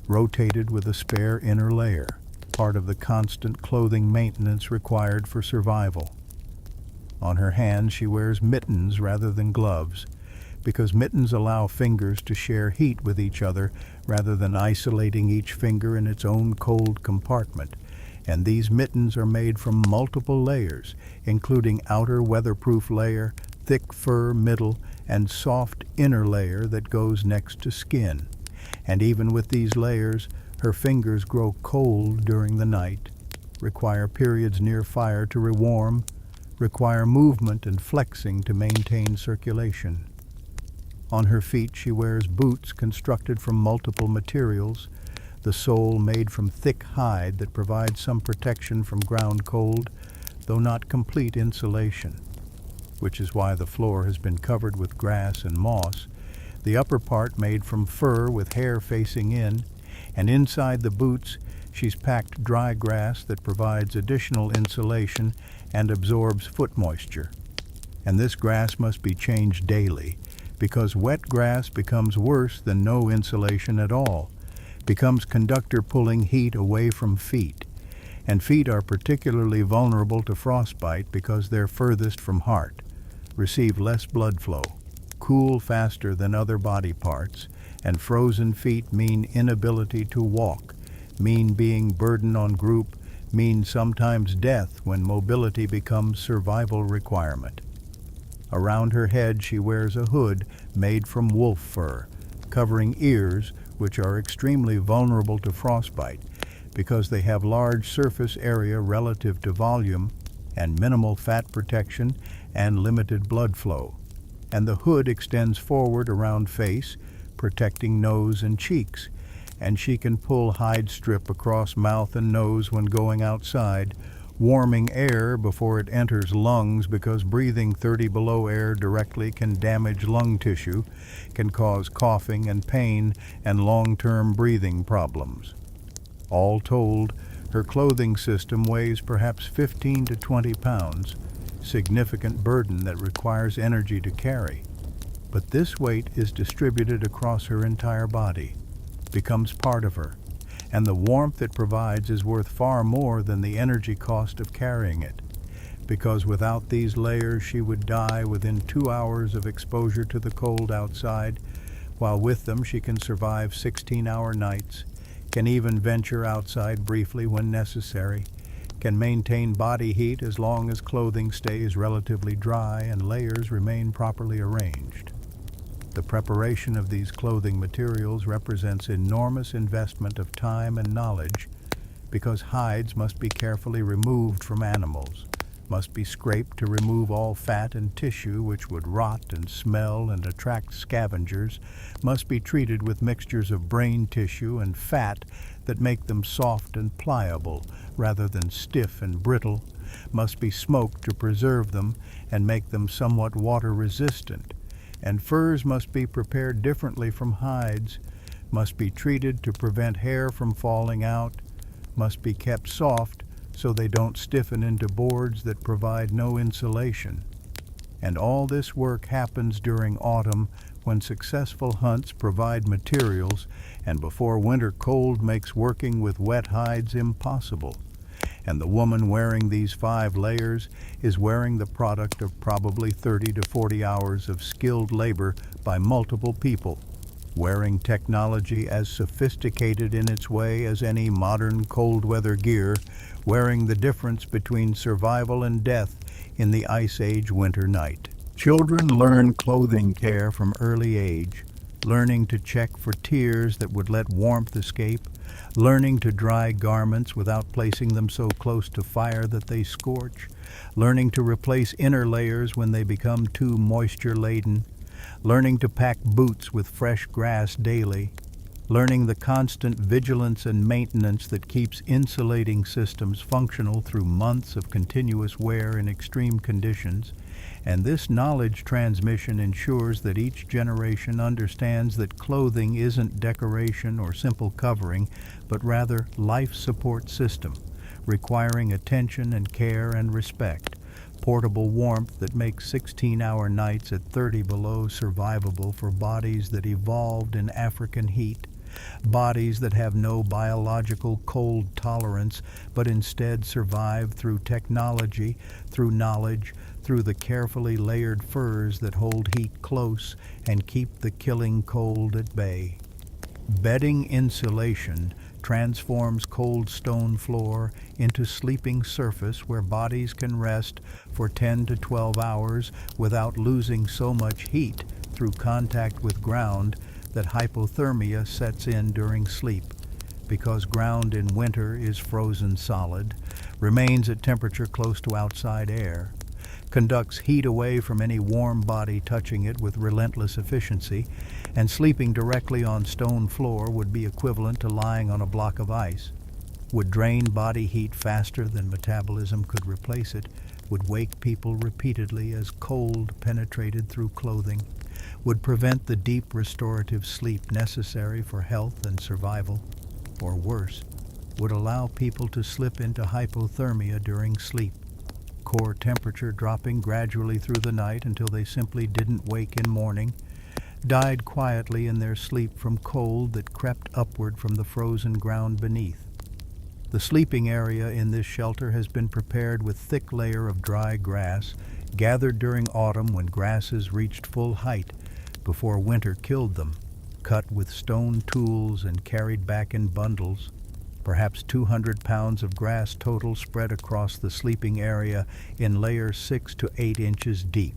rotated with a spare inner layer, part of the constant clothing maintenance required for survival. On her hands she wears mittens rather than gloves, because mittens allow fingers to share heat with each other rather than isolating each finger in its own cold compartment. And these mittens are made from multiple layers, including outer weatherproof layer, thick fur middle, and soft inner layer that goes next to skin. And even with these layers, her fingers grow cold during the night, require periods near fire to rewarm, require movement and flexing to maintain circulation. On her feet she wears boots constructed from multiple materials, the sole made from thick hide that provides some protection from ground cold, though not complete insulation, which is why the floor has been covered with grass and moss, the upper part made from fur with hair facing in, and inside the boots she's packed dry grass that provides additional insulation and absorbs foot moisture. And this grass must be changed daily, because wet grass becomes worse than no insulation at all, becomes conductor pulling heat away from feet. And feet are particularly vulnerable to frostbite because they're furthest from heart, receive less blood flow, cool faster than other body parts, and frozen feet mean inability to walk, mean being burden on group, mean sometimes death when mobility becomes survival requirement. Around her head she wears a hood made from wolf fur, covering ears, which are extremely vulnerable to frostbite because they have large surface area relative to volume and minimal fat protection and limited blood flow. And the hood extends forward around face, protecting nose and cheeks, and she can pull hide strip across mouth and nose when going outside, warming air before it enters lungs because breathing 30 below air directly can damage lung tissue, can cause coughing and pain and long-term breathing problems. All told, her clothing system weighs perhaps 15 to 20 pounds, significant burden that requires energy to carry. But this weight is distributed across her entire body, becomes part of her, and the warmth it provides is worth far more than the energy cost of carrying it, because without these layers she would die within 2 hours of exposure to the cold outside, while with them she can survive 16-hour nights, can even venture outside briefly when necessary, can maintain body heat as long as clothing stays relatively dry and layers remain properly arranged. The preparation of these clothing materials represents enormous investment of time and knowledge because hides must be carefully removed from animals, must be scraped to remove all fat and tissue which would rot and smell and attract scavengers, must be treated with mixtures of brain tissue and fat that make them soft and pliable rather than stiff and brittle, must be smoked to preserve them and make them somewhat water resistant, and furs must be prepared differently from hides, must be treated to prevent hair from falling out, must be kept soft so they don't stiffen into boards that provide no insulation. And all this work happens during autumn when successful hunts provide materials and before winter cold makes working with wet hides impossible. And the woman wearing these 5 layers is wearing the product of probably 30 to 40 hours of skilled labor by multiple people, wearing technology as sophisticated in its way as any modern cold weather gear, wearing the difference between survival and death in the Ice Age winter night. Children learn clothing care from early age, learning to check for tears that would let warmth escape, learning to dry garments without placing them so close to fire that they scorch, learning to replace inner layers when they become too moisture-laden, learning to pack boots with fresh grass daily, learning the constant vigilance and maintenance that keeps insulating systems functional through months of continuous wear in extreme conditions, and this knowledge transmission ensures that each generation understands that clothing isn't decoration or simple covering, but rather life support system, requiring attention and care and respect, portable warmth that makes 16-hour nights at 30 below survivable for bodies that evolved in African heat, bodies that have no biological cold tolerance, but instead survive through technology, through knowledge, through the carefully layered furs that hold heat close and keep the killing cold at bay. Bedding insulation transforms cold stone floor into sleeping surface where bodies can rest for 10 to 12 hours without losing so much heat through contact with ground that hypothermia sets in during sleep, because ground in winter is frozen solid, remains at temperature close to outside air, conducts heat away from any warm body touching it with relentless efficiency, and sleeping directly on stone floor would be equivalent to lying on a block of ice, would drain body heat faster than metabolism could replace it, would wake people repeatedly as cold penetrated through clothing, would prevent the deep restorative sleep necessary for health and survival, or worse, would allow people to slip into hypothermia during sleep, core temperature dropping gradually through the night until they simply didn't wake in morning, died quietly in their sleep from cold that crept upward from the frozen ground beneath. The sleeping area in this shelter has been prepared with thick layer of dry grass, gathered during autumn when grasses reached full height, before winter killed them, cut with stone tools and carried back in bundles. Perhaps 200 pounds of grass total spread across the sleeping area in layers 6 to 8 inches deep,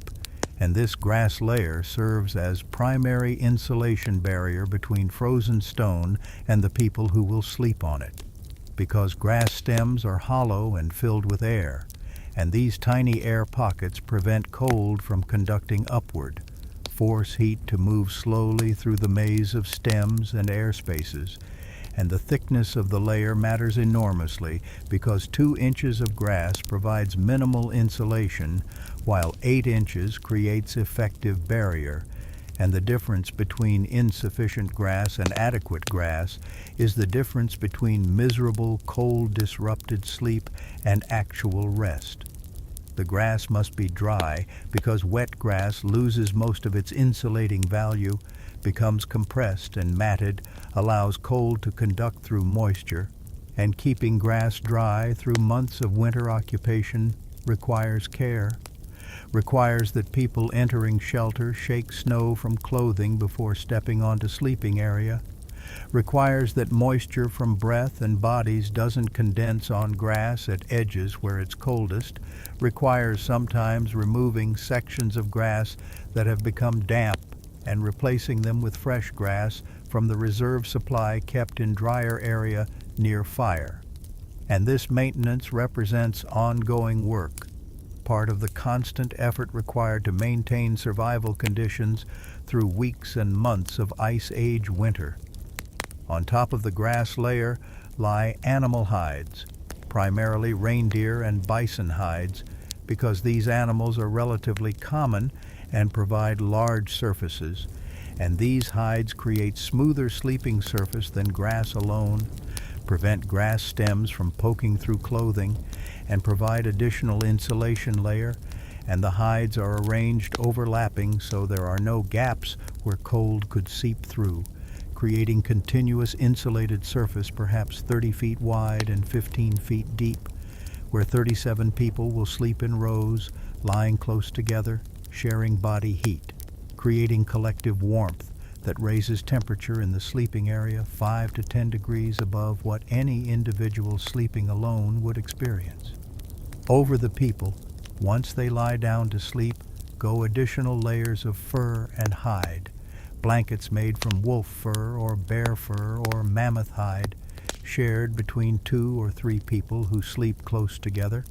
and this grass layer serves as primary insulation barrier between frozen stone and the people who will sleep on it, because grass stems are hollow and filled with air, and these tiny air pockets prevent cold from conducting upward, force heat to move slowly through the maze of stems and air spaces, and the thickness of the layer matters enormously because 2 inches of grass provides minimal insulation while 8 inches creates effective barrier, and the difference between insufficient grass and adequate grass is the difference between miserable, cold-disrupted sleep and actual rest. The grass must be dry because wet grass loses most of its insulating value, becomes compressed and matted, allows cold to conduct through moisture, and keeping grass dry through months of winter occupation requires care, requires that people entering shelter shake snow from clothing before stepping onto sleeping area, requires that moisture from breath and bodies doesn't condense on grass at edges where it's coldest, requires sometimes removing sections of grass that have become damp and replacing them with fresh grass from the reserve supply kept in drier area near fire. And this maintenance represents ongoing work, part of the constant effort required to maintain survival conditions through weeks and months of ice age winter. On top of the grass layer lie animal hides, primarily reindeer and bison hides, because these animals are relatively common and provide large surfaces, and these hides create smoother sleeping surface than grass alone, prevent grass stems from poking through clothing, and provide additional insulation layer, and the hides are arranged overlapping so there are no gaps where cold could seep through, creating continuous insulated surface perhaps 30 feet wide and 15 feet deep, where 37 people will sleep in rows, lying close together, sharing body heat, creating collective warmth that raises temperature in the sleeping area 5 to 10 degrees above what any individual sleeping alone would experience. Over the people, once they lie down to sleep, go additional layers of fur and hide, blankets made from wolf fur or bear fur or mammoth hide, shared between 2 or 3 people who sleep close together.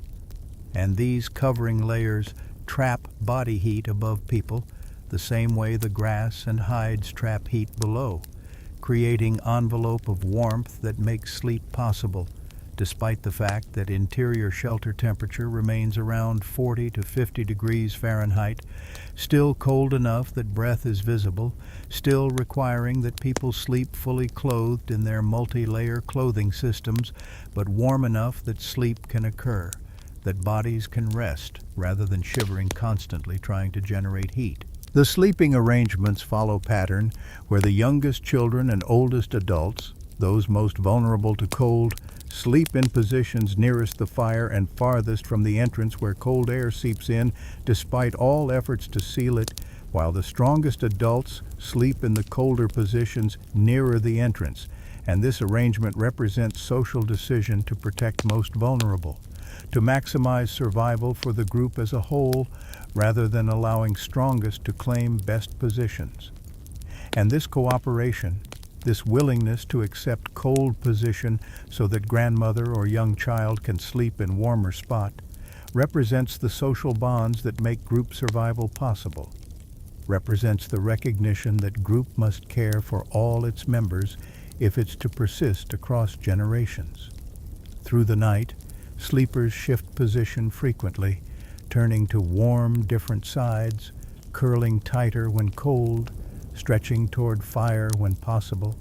And these covering layers trap body heat above people the same way the grass and hides trap heat below, creating envelope of warmth that makes sleep possible, despite the fact that interior shelter temperature remains around 40 to 50 degrees Fahrenheit, still cold enough that breath is visible, still requiring that people sleep fully clothed in their multi-layer clothing systems, but warm enough that sleep can occur, that bodies can rest rather than shivering constantly trying to generate heat. The sleeping arrangements follow pattern where the youngest children and oldest adults, those most vulnerable to cold, sleep in positions nearest the fire and farthest from the entrance where cold air seeps in despite all efforts to seal it, while the strongest adults sleep in the colder positions nearer the entrance, and this arrangement represents social decision to protect most vulnerable, to maximize survival for the group as a whole rather than allowing strongest to claim best positions. And this cooperation, this willingness to accept cold position so that grandmother or young child can sleep in warmer spot, represents the social bonds that make group survival possible, represents the recognition that group must care for all its members if it's to persist across generations. Through the night, sleepers shift position frequently, turning to warm different sides, curling tighter when cold, stretching toward fire when possible.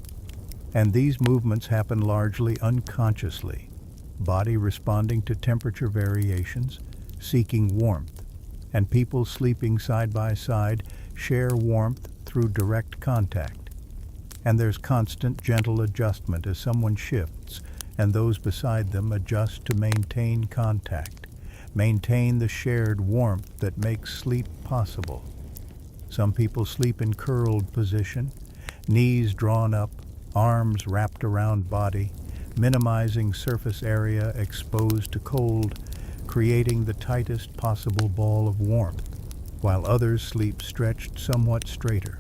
And these movements happen largely unconsciously, body responding to temperature variations, seeking warmth, and people sleeping side by side share warmth through direct contact. And there's constant gentle adjustment as someone shifts and those beside them adjust to maintain contact, maintain the shared warmth that makes sleep possible. Some people sleep in curled position, knees drawn up, arms wrapped around body, minimizing surface area exposed to cold, creating the tightest possible ball of warmth, while others sleep stretched somewhat straighter.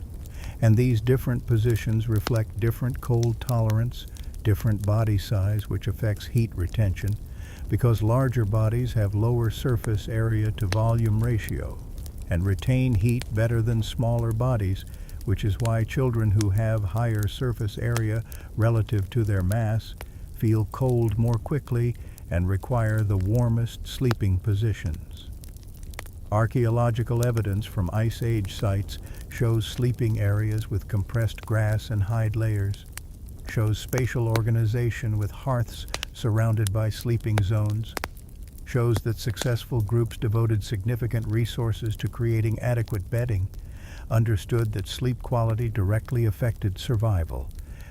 And these different positions reflect different cold tolerance, different body size, which affects heat retention, because larger bodies have lower surface area to volume ratio and retain heat better than smaller bodies, which is why children who have higher surface area relative to their mass feel cold more quickly and require the warmest sleeping positions. Archaeological evidence from Ice Age sites shows sleeping areas with compressed grass and hide layers, shows spatial organization with hearths surrounded by sleeping zones, shows that successful groups devoted significant resources to creating adequate bedding, understood that sleep quality directly affected survival,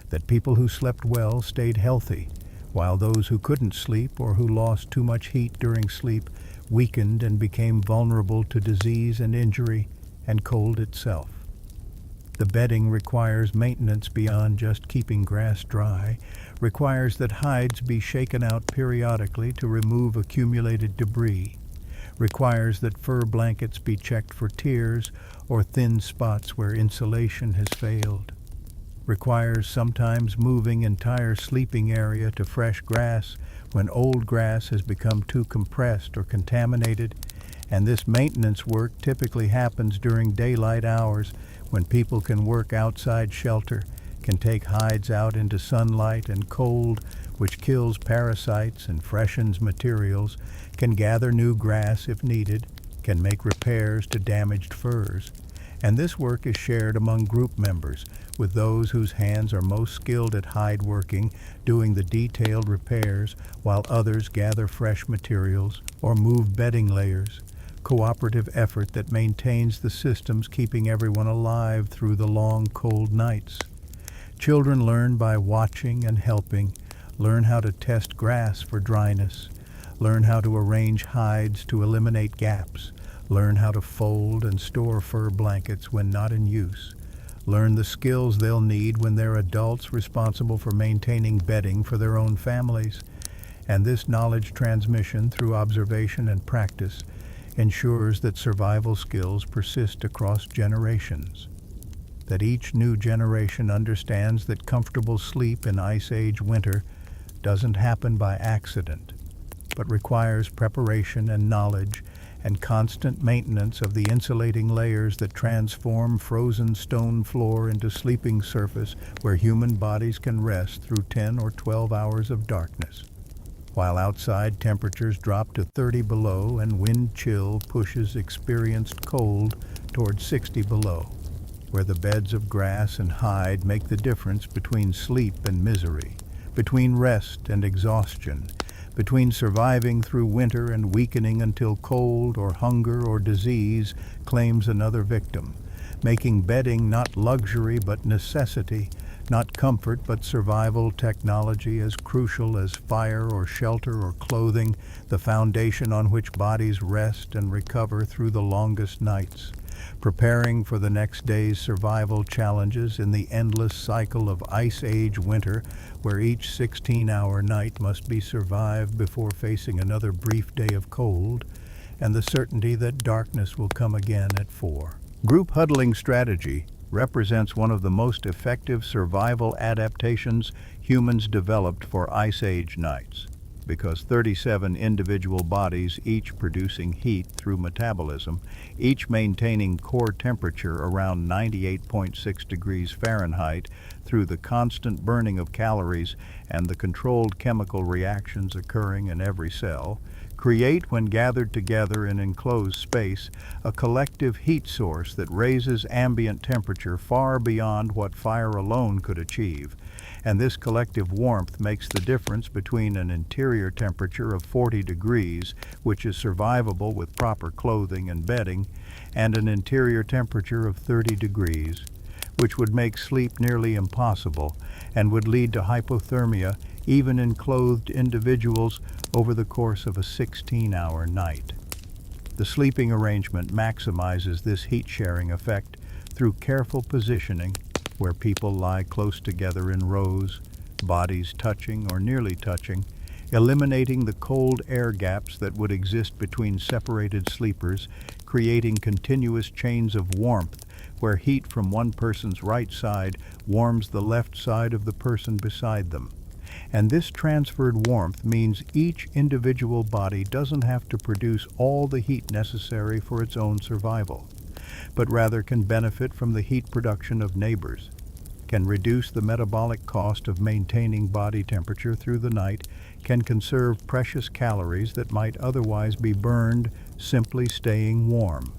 that people who slept well stayed healthy, while those who couldn't sleep or who lost too much heat during sleep weakened and became vulnerable to disease and injury and cold itself. The bedding requires maintenance beyond just keeping grass dry, requires that hides be shaken out periodically to remove accumulated debris, requires that fur blankets be checked for tears or thin spots where insulation has failed, requires sometimes moving entire sleeping area to fresh grass when old grass has become too compressed or contaminated, and this maintenance work typically happens during daylight hours when people can work outside shelter, can take hides out into sunlight and cold, which kills parasites and freshens materials, can gather new grass if needed, can make repairs to damaged furs. And this work is shared among group members, with those whose hands are most skilled at hide working doing the detailed repairs, while others gather fresh materials or move bedding layers. Cooperative effort that maintains the systems keeping everyone alive through the long, cold nights. Children learn by watching and helping, learn how to test grass for dryness, learn how to arrange hides to eliminate gaps, learn how to fold and store fur blankets when not in use, learn the skills they'll need when they're adults responsible for maintaining bedding for their own families. And this knowledge transmission through observation and practice ensures that survival skills persist across generations, that each new generation understands that comfortable sleep in Ice Age winter doesn't happen by accident, but requires preparation and knowledge and constant maintenance of the insulating layers that transform frozen stone floor into sleeping surface where human bodies can rest through 10 or 12 hours of darkness. While outside temperatures drop to 30 below and wind chill pushes experienced cold toward 60 below, where the beds of grass and hide make the difference between sleep and misery, between rest and exhaustion, between surviving through winter and weakening until cold or hunger or disease claims another victim, making bedding not luxury but necessity, not comfort but survival technology as crucial as fire or shelter or clothing, the foundation on which bodies rest and recover through the longest nights, preparing for the next day's survival challenges in the endless cycle of Ice Age winter, where each 16-hour night must be survived before facing another brief day of cold, and the certainty that darkness will come again at 4. Group huddling strategy represents one of the most effective survival adaptations humans developed for Ice Age nights. because 37 individual bodies, each producing heat through metabolism, each maintaining core temperature around 98.6 degrees Fahrenheit through the constant burning of calories and the controlled chemical reactions occurring in every cell, create, when gathered together in enclosed space, a collective heat source that raises ambient temperature far beyond what fire alone could achieve. And this collective warmth makes the difference between an interior temperature of 40 degrees, which is survivable with proper clothing and bedding, and an interior temperature of 30 degrees, which would make sleep nearly impossible and would lead to hypothermia even in clothed individuals over the course of a 16-hour night. The sleeping arrangement maximizes this heat-sharing effect through careful positioning, where people lie close together in rows, bodies touching or nearly touching, eliminating the cold air gaps that would exist between separated sleepers, creating continuous chains of warmth where heat from one person's right side warms the left side of the person beside them. And this transferred warmth means each individual body doesn't have to produce all the heat necessary for its own survival, but rather can benefit from the heat production of neighbors, can reduce the metabolic cost of maintaining body temperature through the night, can conserve precious calories that might otherwise be burned simply staying warm.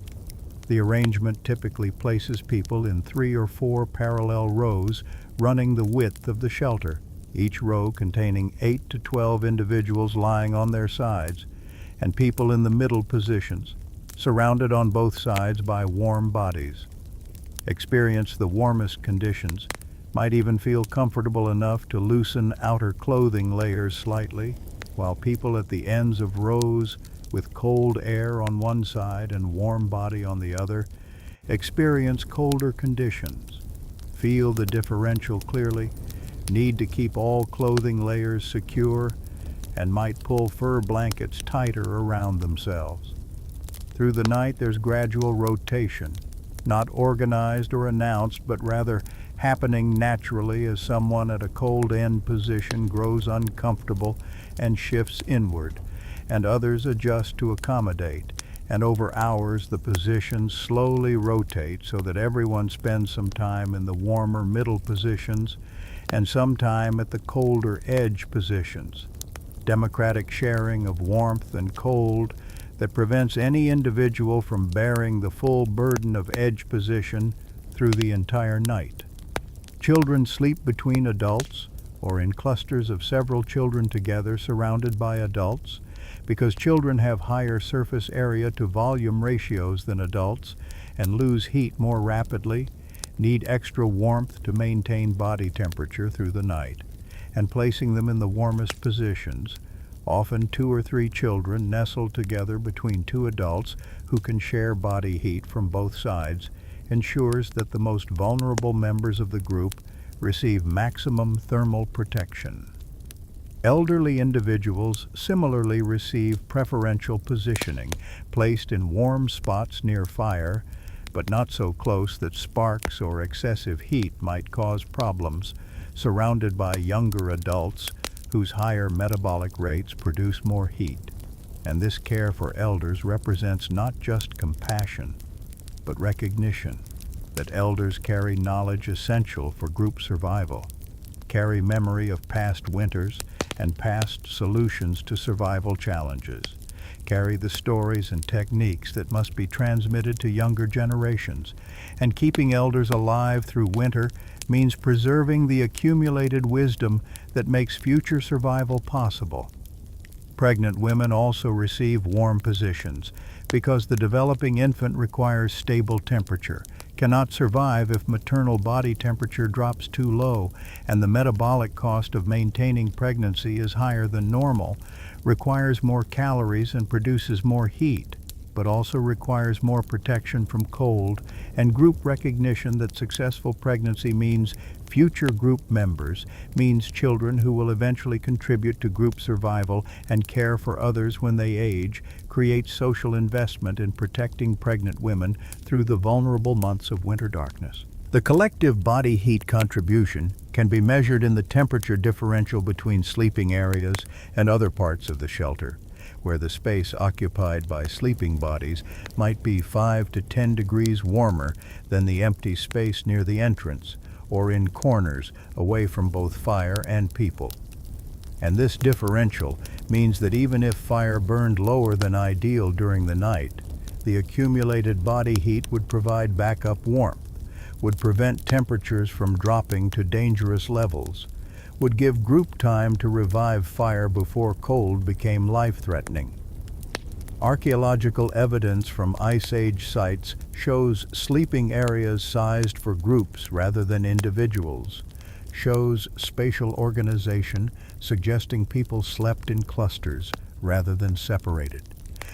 The arrangement typically places people in 3 or 4 parallel rows running the width of the shelter, each row containing 8 to 12 individuals lying on their sides, and people in the middle positions, surrounded on both sides by warm bodies. Experience the warmest conditions, might even feel comfortable enough to loosen outer clothing layers slightly, while people at the ends of rows with cold air on one side and warm body on the other experience colder conditions, feel the differential clearly, need to keep all clothing layers secure, and might pull fur blankets tighter around themselves. Through the night there's gradual rotation, not organized or announced, but rather happening naturally as someone at a cold end position grows uncomfortable and shifts inward, and others adjust to accommodate, and over hours the positions slowly rotate so that everyone spends some time in the warmer middle positions and some time at the colder edge positions. Democratic sharing of warmth and cold that prevents any individual from bearing the full burden of edge position through the entire night. Children sleep between adults or in clusters of several children together surrounded by adults, because children have higher surface area to volume ratios than adults and lose heat more rapidly, need extra warmth to maintain body temperature through the night, and placing them in the warmest positions, often 2 or 3 children nestled together between 2 adults who can share body heat from both sides, ensures that the most vulnerable members of the group receive maximum thermal protection. Elderly individuals similarly receive preferential positioning, placed in warm spots near fire, but not so close that sparks or excessive heat might cause problems, surrounded by younger adults whose higher metabolic rates produce more heat. And this care for elders represents not just compassion, but recognition that elders carry knowledge essential for group survival, carry memory of past winters and past solutions to survival challenges, carry the stories and techniques that must be transmitted to younger generations, and keeping elders alive through winter means preserving the accumulated wisdom that makes future survival possible. Pregnant women also receive warm positions because the developing infant requires stable temperature, cannot survive if maternal body temperature drops too low, and the metabolic cost of maintaining pregnancy is higher than normal, requires more calories and produces more heat, but also requires more protection from cold, and group recognition that successful pregnancy means future group members, means children who will eventually contribute to group survival and care for others when they age, creates social investment in protecting pregnant women through the vulnerable months of winter darkness. The collective body heat contribution can be measured in the temperature differential between sleeping areas and other parts of the shelter, where the space occupied by sleeping bodies might be 5 to 10 degrees warmer than the empty space near the entrance or in corners away from both fire and people. And this differential means that even if fire burned lower than ideal during the night, the accumulated body heat would provide backup warmth, would prevent temperatures from dropping to dangerous levels, would give group time to revive fire before cold became life-threatening. Archaeological evidence from Ice Age sites shows sleeping areas sized for groups rather than individuals, shows spatial organization suggesting people slept in clusters rather than separated,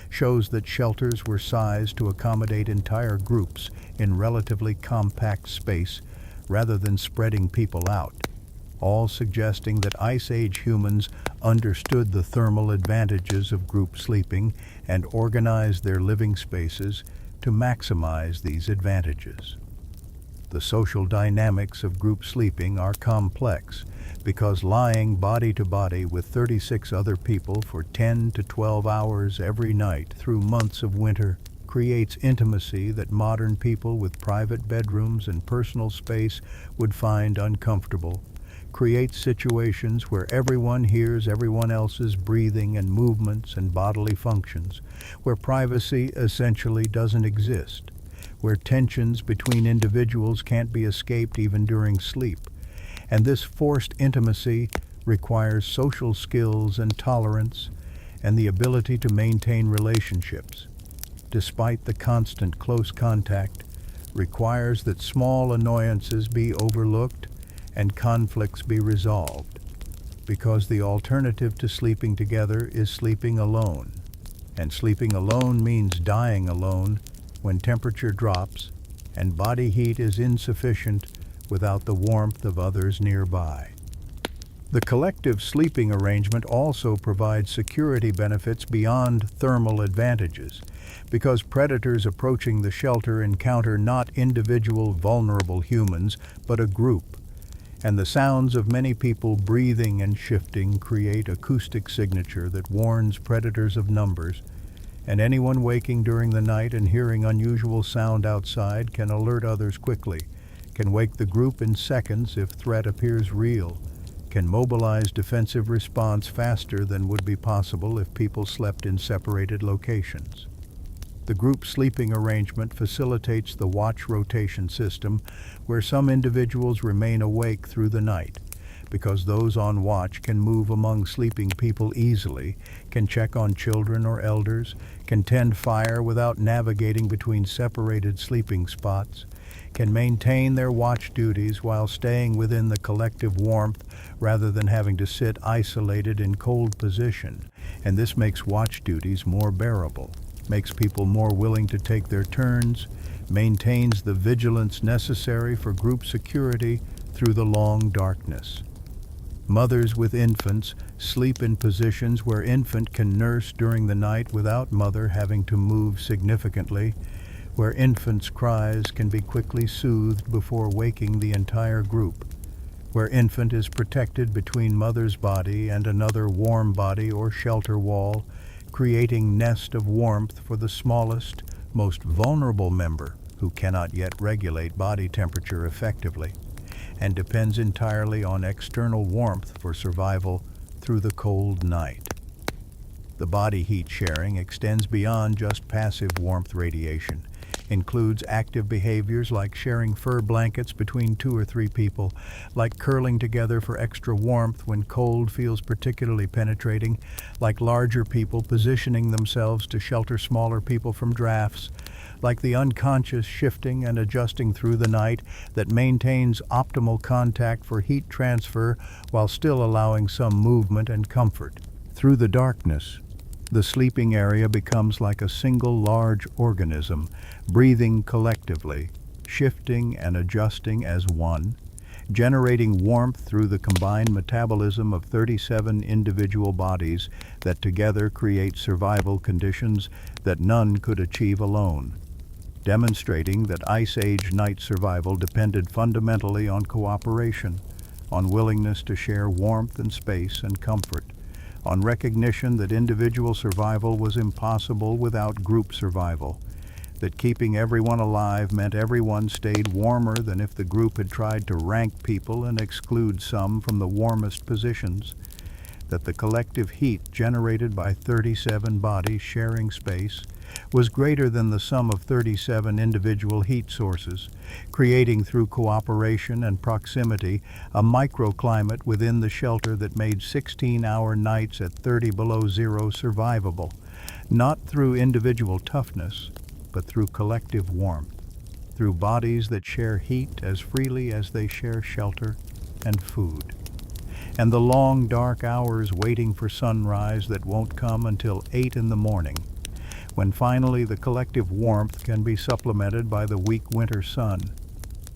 shows that shelters were sized to accommodate entire groups in relatively compact space rather than spreading people out, all suggesting that Ice Age humans understood the thermal advantages of group sleeping and organized their living spaces to maximize these advantages. The social dynamics of group sleeping are complex because lying body to body with 36 other people for 10 to 12 hours every night through months of winter creates intimacy that modern people with private bedrooms and personal space would find uncomfortable, creates situations where everyone hears everyone else's breathing and movements and bodily functions, where privacy essentially doesn't exist, where tensions between individuals can't be escaped even during sleep. And this forced intimacy requires social skills and tolerance and the ability to maintain relationships, despite the constant close contact, requires that small annoyances be overlooked and conflicts be resolved, because the alternative to sleeping together is sleeping alone. And sleeping alone means dying alone when temperature drops and body heat is insufficient without the warmth of others nearby. The collective sleeping arrangement also provides security benefits beyond thermal advantages, because predators approaching the shelter encounter not individual vulnerable humans, but a group. And the sounds of many people breathing and shifting create acoustic signature that warns predators of numbers, and anyone waking during the night and hearing unusual sound outside can alert others quickly, can wake the group in seconds if threat appears real, can mobilize defensive response faster than would be possible if people slept in separated locations. The group sleeping arrangement facilitates the watch rotation system, where some individuals remain awake through the night, because those on watch can move among sleeping people easily, can check on children or elders, can tend fire without navigating between separated sleeping spots, can maintain their watch duties while staying within the collective warmth rather than having to sit isolated in cold position, and this makes watch duties more bearable, makes people more willing to take their turns, maintains the vigilance necessary for group security through the long darkness. Mothers with infants sleep in positions where infant can nurse during the night without mother having to move significantly, where infant's cries can be quickly soothed before waking the entire group, where infant is protected between mother's body and another warm body or shelter wall, creating nest of warmth for the smallest, most vulnerable member who cannot yet regulate body temperature effectively, and depends entirely on external warmth for survival through the cold night. The body heat sharing extends beyond just passive warmth radiation, includes active behaviors like sharing fur blankets between 2 or 3 people, like curling together for extra warmth when cold feels particularly penetrating, like larger people positioning themselves to shelter smaller people from drafts, like the unconscious shifting and adjusting through the night that maintains optimal contact for heat transfer while still allowing some movement and comfort. Through the darkness, the sleeping area becomes like a single large organism, breathing collectively, shifting and adjusting as one, generating warmth through the combined metabolism of 37 individual bodies that together create survival conditions that none could achieve alone. demonstrating that Ice Age night survival depended fundamentally on cooperation, on willingness to share warmth and space and comfort, on recognition that individual survival was impossible without group survival, that keeping everyone alive meant everyone stayed warmer than if the group had tried to rank people and exclude some from the warmest positions, that the collective heat generated by 37 bodies sharing space was greater than the sum of 37 individual heat sources, creating through cooperation and proximity a microclimate within the shelter that made 16-hour nights at 30 below zero survivable, not through individual toughness, but through collective warmth, through bodies that share heat as freely as they share shelter and food. And the long dark hours waiting for sunrise that won't come until 8 in the morning, when finally the collective warmth can be supplemented by the weak winter sun,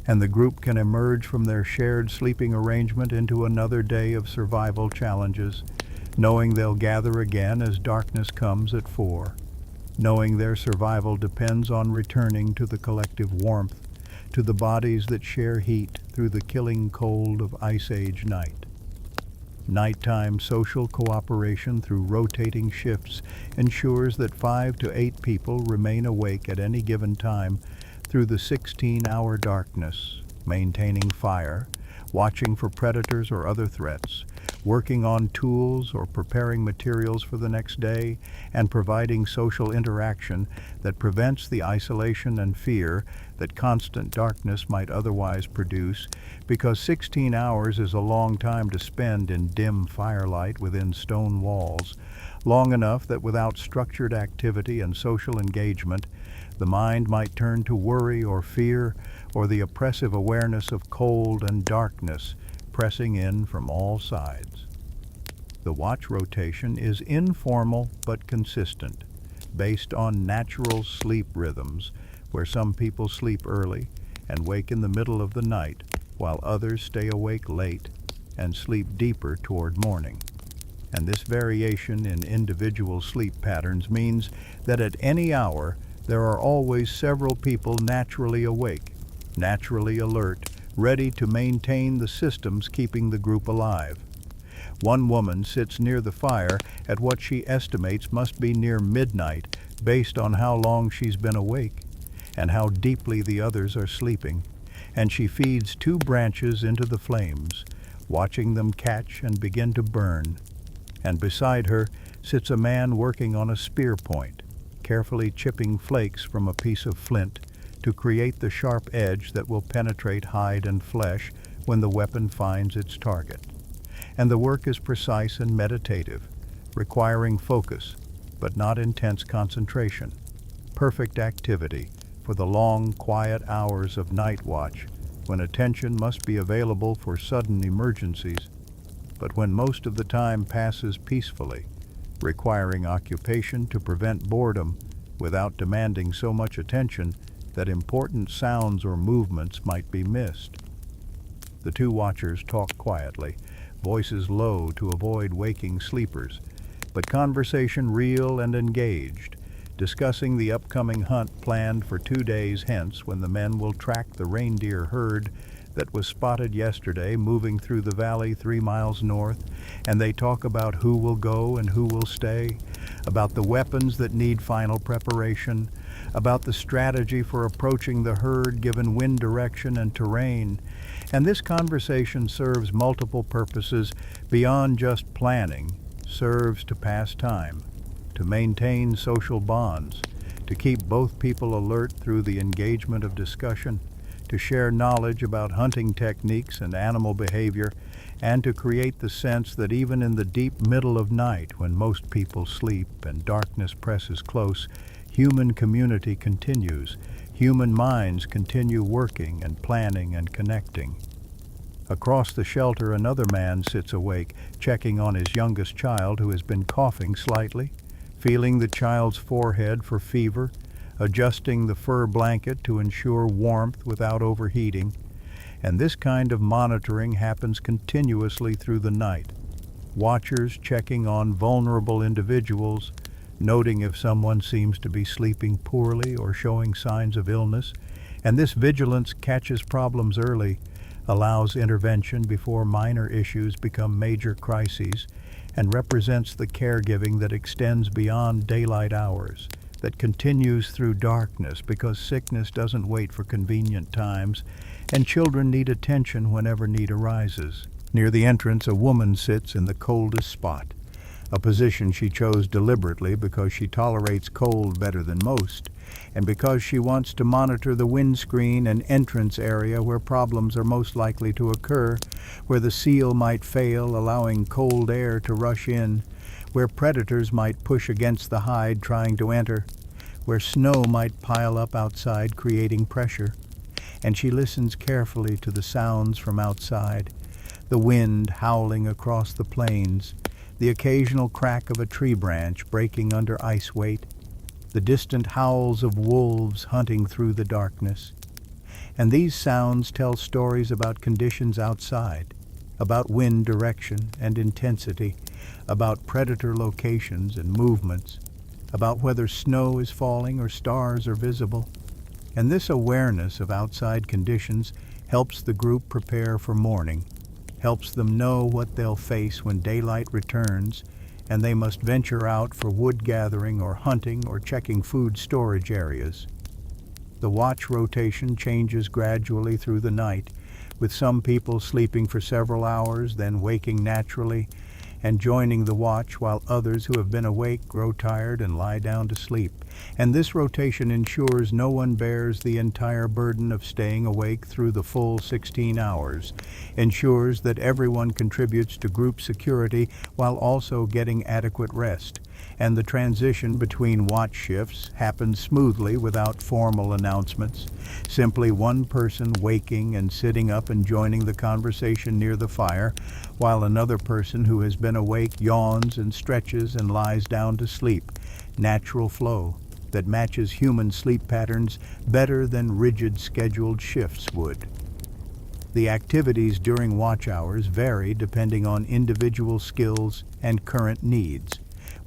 and the group can emerge from their shared sleeping arrangement into another day of survival challenges, knowing they'll gather again as darkness comes at 4, knowing their survival depends on returning to the collective warmth, to the bodies that share heat through the killing cold of Ice Age night. Nighttime social cooperation through rotating shifts ensures that 5 to 8 people remain awake at any given time through the 16-hour darkness, maintaining fire, watching for predators or other threats, working on tools or preparing materials for the next day, and providing social interaction that prevents the isolation and fear that constant darkness might otherwise produce, because 16 hours is a long time to spend in dim firelight within stone walls, long enough that without structured activity and social engagement, the mind might turn to worry or fear or the oppressive awareness of cold and darkness pressing in from all sides. The watch rotation is informal but consistent, based on natural sleep rhythms, where some people sleep early and wake in the middle of the night, while others stay awake late and sleep deeper toward morning. And this variation in individual sleep patterns means that at any hour there are always several people naturally awake, naturally alert, ready to maintain the systems keeping the group alive. One woman sits near the fire at what she estimates must be near midnight based on how long she's been awake and how deeply the others are sleeping, and she feeds 2 branches into the flames, watching them catch and begin to burn. And beside her sits a man working on a spear point, carefully chipping flakes from a piece of flint to create the sharp edge that will penetrate hide and flesh when the weapon finds its target. And the work is precise and meditative, requiring focus, but not intense concentration. Perfect activity for the long, quiet hours of night watch, when attention must be available for sudden emergencies, but when most of the time passes peacefully, requiring occupation to prevent boredom without demanding so much attention that important sounds or movements might be missed. The 2 watchers talk quietly, voices low to avoid waking sleepers, but conversation real and engaged, discussing the upcoming hunt planned for 2 days hence, when the men will track the reindeer herd that was spotted yesterday moving through the valley 3 miles north, and they talk about who will go and who will stay, about the weapons that need final preparation, about the strategy for approaching the herd given wind direction and terrain. And this conversation serves multiple purposes beyond just planning, serves to pass time, to maintain social bonds, to keep both people alert through the engagement of discussion, to share knowledge about hunting techniques and animal behavior, and to create the sense that even in the deep middle of night, when most people sleep and darkness presses close, human community continues, human minds continue working and planning and connecting. Across the shelter, another man sits awake, checking on his youngest child who has been coughing slightly, feeling the child's forehead for fever, adjusting the fur blanket to ensure warmth without overheating. And this kind of monitoring happens continuously through the night. Watchers checking on vulnerable individuals, noting if someone seems to be sleeping poorly or showing signs of illness, and this vigilance catches problems early, allows intervention before minor issues become major crises, and represents the caregiving that extends beyond daylight hours, that continues through darkness because sickness doesn't wait for convenient times, and children need attention whenever need arises. Near the entrance, a woman sits in the coldest spot, a position she chose deliberately because she tolerates cold better than most, and because she wants to monitor the windscreen and entrance area where problems are most likely to occur, where the seal might fail, allowing cold air to rush in, where predators might push against the hide trying to enter, where snow might pile up outside creating pressure. And she listens carefully to the sounds from outside, the wind howling across the plains, the occasional crack of a tree branch breaking under ice weight, the distant howls of wolves hunting through the darkness. And these sounds tell stories about conditions outside, about wind direction and intensity, about predator locations and movements, about whether snow is falling or stars are visible. And this awareness of outside conditions helps the group prepare for morning, helps them know what they'll face when daylight returns, and they must venture out for wood gathering or hunting or checking food storage areas. The watch rotation changes gradually through the night, with some people sleeping for several hours, then waking naturally and joining the watch, while others who have been awake grow tired and lie down to sleep. And this rotation ensures no one bears the entire burden of staying awake through the full 16 hours, ensures that everyone contributes to group security while also getting adequate rest, and the transition between watch shifts happens smoothly without formal announcements, simply one person waking and sitting up and joining the conversation near the fire, while another person who has been awake yawns and stretches and lies down to sleep. Natural flow that matches human sleep patterns better than rigid scheduled shifts would. The activities during watch hours vary depending on individual skills and current needs,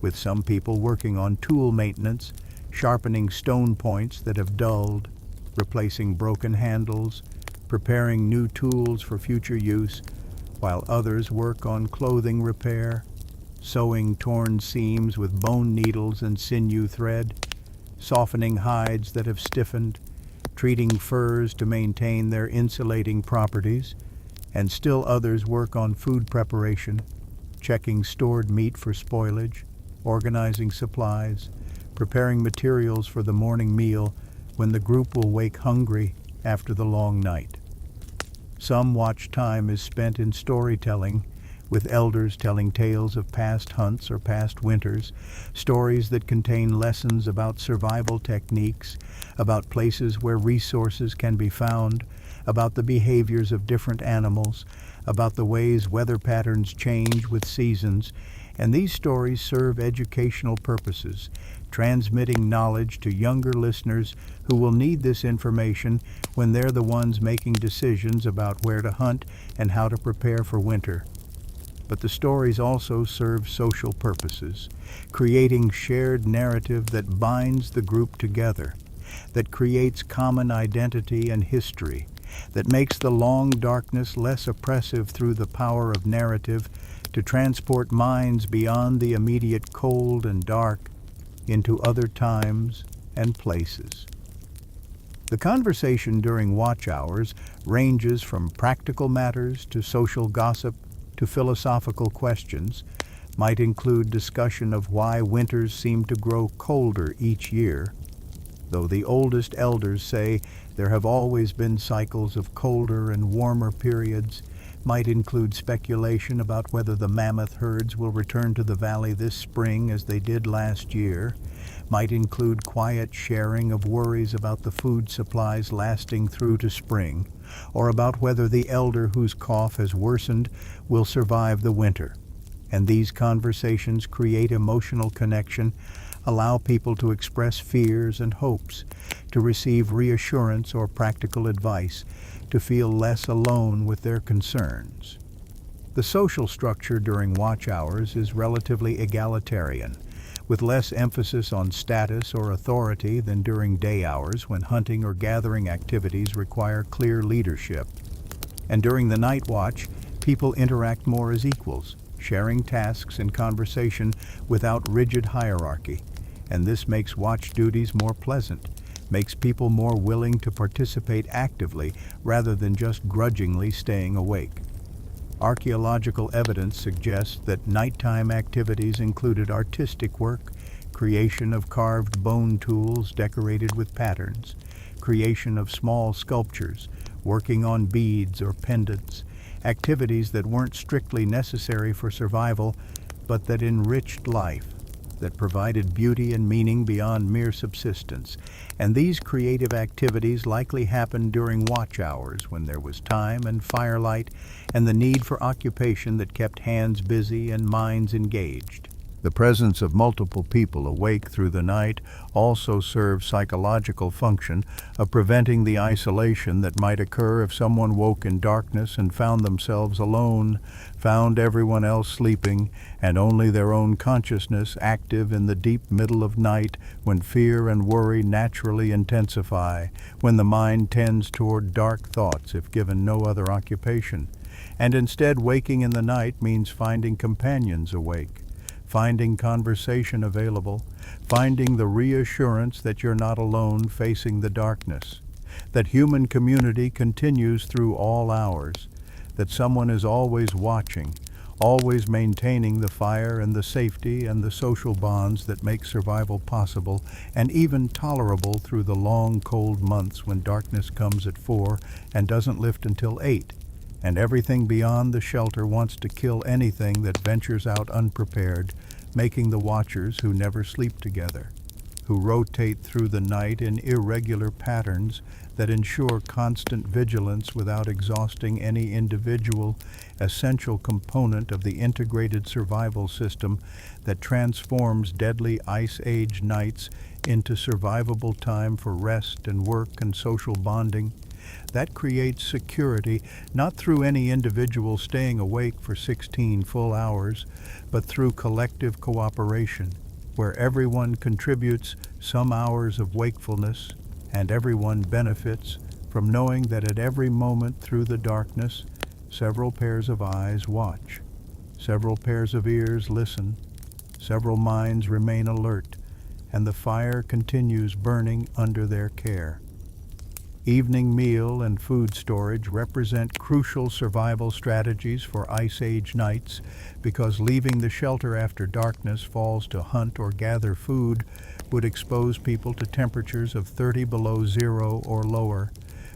with some people working on tool maintenance, sharpening stone points that have dulled, replacing broken handles, preparing new tools for future use, while others work on clothing repair, sewing torn seams with bone needles and sinew thread, softening hides that have stiffened, treating furs to maintain their insulating properties, and still others work on food preparation, checking stored meat for spoilage, organizing supplies, preparing materials for the morning meal when the group will wake hungry after the long night. Some watch time is spent in storytelling, with elders telling tales of past hunts or past winters, stories that contain lessons about survival techniques, about places where resources can be found, about the behaviors of different animals, about the ways weather patterns change with seasons, and these stories serve educational purposes, transmitting knowledge to younger listeners who will need this information when they're the ones making decisions about where to hunt and how to prepare for winter. But the stories also serve social purposes, creating shared narrative that binds the group together, that creates common identity and history, that makes the long darkness less oppressive through the power of narrative to transport minds beyond the immediate cold and dark into other times and places. The conversation during watch hours ranges from practical matters to social gossip to philosophical questions, might include discussion of why winters seem to grow colder each year, though the oldest elders say there have always been cycles of colder and warmer periods, might include speculation about whether the mammoth herds will return to the valley this spring as they did last year, might include quiet sharing of worries about the food supplies lasting through to spring, or about whether the elder whose cough has worsened will survive the winter. And these conversations create emotional connection, allow people to express fears and hopes, to receive reassurance or practical advice, to feel less alone with their concerns. The social structure during watch hours is relatively egalitarian, with less emphasis on status or authority than during day hours when hunting or gathering activities require clear leadership. And during the night watch, people interact more as equals, sharing tasks and conversation without rigid hierarchy. And this makes watch duties more pleasant, makes people more willing to participate actively rather than just grudgingly staying awake. Archaeological evidence suggests that nighttime activities included artistic work, creation of carved bone tools decorated with patterns, creation of small sculptures, working on beads or pendants, activities that weren't strictly necessary for survival, but that enriched life, that provided beauty and meaning beyond mere subsistence. And these creative activities likely happened during watch hours when there was time and firelight and the need for occupation that kept hands busy and minds engaged. The presence of multiple people awake through the night also serves psychological function of preventing the isolation that might occur if someone woke in darkness and found themselves alone, found everyone else sleeping, and only their own consciousness active in the deep middle of night when fear and worry naturally intensify, when the mind tends toward dark thoughts if given no other occupation. And instead, waking in the night means finding companions awake, finding conversation available, finding the reassurance that you're not alone facing the darkness, that human community continues through all hours, that someone is always watching, always maintaining the fire and the safety and the social bonds that make survival possible and even tolerable through the long, cold months when darkness comes at 4 and doesn't lift until 8. And everything beyond the shelter wants to kill anything that ventures out unprepared, making the watchers who never sleep together, who rotate through the night in irregular patterns that ensure constant vigilance without exhausting any individual, essential component of the integrated survival system that transforms deadly Ice Age nights into survivable time for rest and work and social bonding. That creates security, not through any individual staying awake for 16 full hours, but through collective cooperation, where everyone contributes some hours of wakefulness, and everyone benefits from knowing that at every moment through the darkness, several pairs of eyes watch, several pairs of ears listen, several minds remain alert, and the fire continues burning under their care. Evening meal and food storage represent crucial survival strategies for Ice Age nights because leaving the shelter after darkness falls to hunt or gather food would expose people to temperatures of 30 below zero or lower,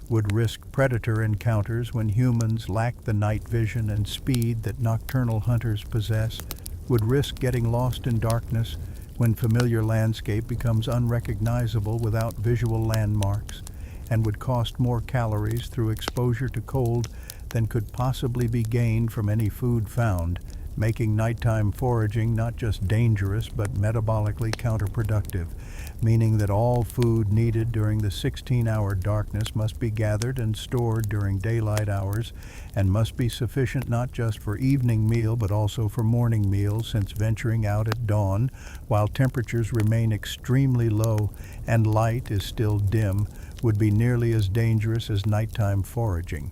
would risk predator encounters when humans lack the night vision and speed that nocturnal hunters possess, would risk getting lost in darkness when familiar landscape becomes unrecognizable without visual landmarks, and would cost more calories through exposure to cold than could possibly be gained from any food found, making nighttime foraging not just dangerous but metabolically counterproductive, meaning that all food needed during the 16-hour darkness must be gathered and stored during daylight hours and must be sufficient not just for evening meal but also for morning meals, since venturing out at dawn while temperatures remain extremely low and light is still dim would be nearly as dangerous as nighttime foraging.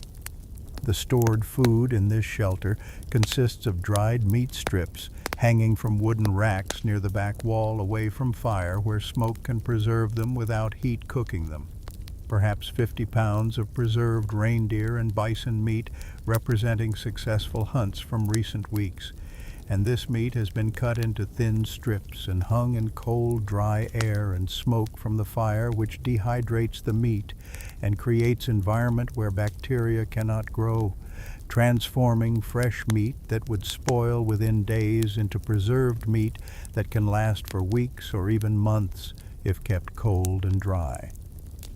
The stored food in this shelter consists of dried meat strips hanging from wooden racks near the back wall away from fire where smoke can preserve them without heat cooking them. Perhaps 50 pounds of preserved reindeer and bison meat representing successful hunts from recent weeks. And this meat has been cut into thin strips and hung in cold, dry air and smoke from the fire, which dehydrates the meat and creates environment where bacteria cannot grow, transforming fresh meat that would spoil within days into preserved meat that can last for weeks or even months if kept cold and dry.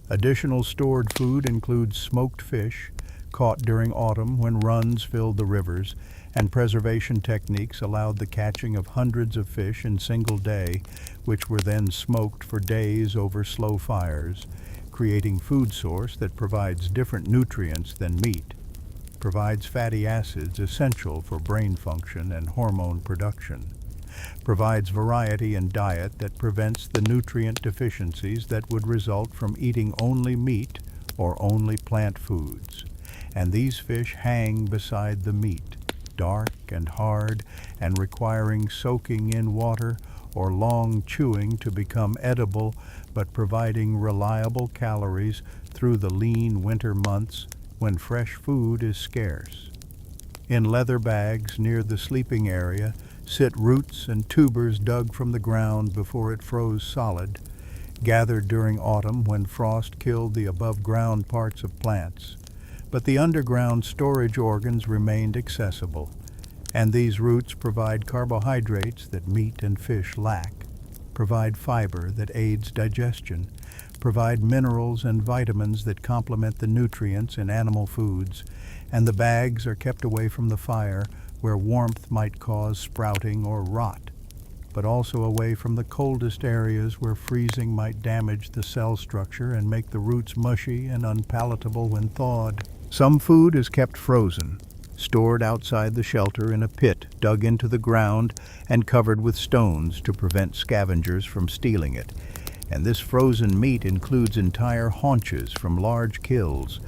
Additional stored food includes smoked fish, caught during autumn when runs filled the rivers, and preservation techniques allowed the catching of hundreds of fish in a single day, which were then smoked for days over slow fires, creating food source that provides different nutrients than meat, provides fatty acids essential for brain function and hormone production, provides variety in diet that prevents the nutrient deficiencies that would result from eating only meat or only plant foods. And these fish hang beside the meat, dark and hard and requiring soaking in water or long chewing to become edible, but providing reliable calories through the lean winter months when fresh food is scarce. In leather bags near the sleeping area sit roots and tubers dug from the ground before it froze solid, gathered during autumn when frost killed the above-ground parts of plants. But the underground storage organs remained accessible, and these roots provide carbohydrates that meat and fish lack, provide fiber that aids digestion, provide minerals and vitamins that complement the nutrients in animal foods, and the bags are kept away from the fire where warmth might cause sprouting or rot, but also away from the coldest areas where freezing might damage the cell structure and make the roots mushy and unpalatable when thawed. Some food is kept frozen, stored outside the shelter in a pit dug into the ground and covered with stones to prevent scavengers from stealing it. And this frozen meat includes entire haunches from large kills,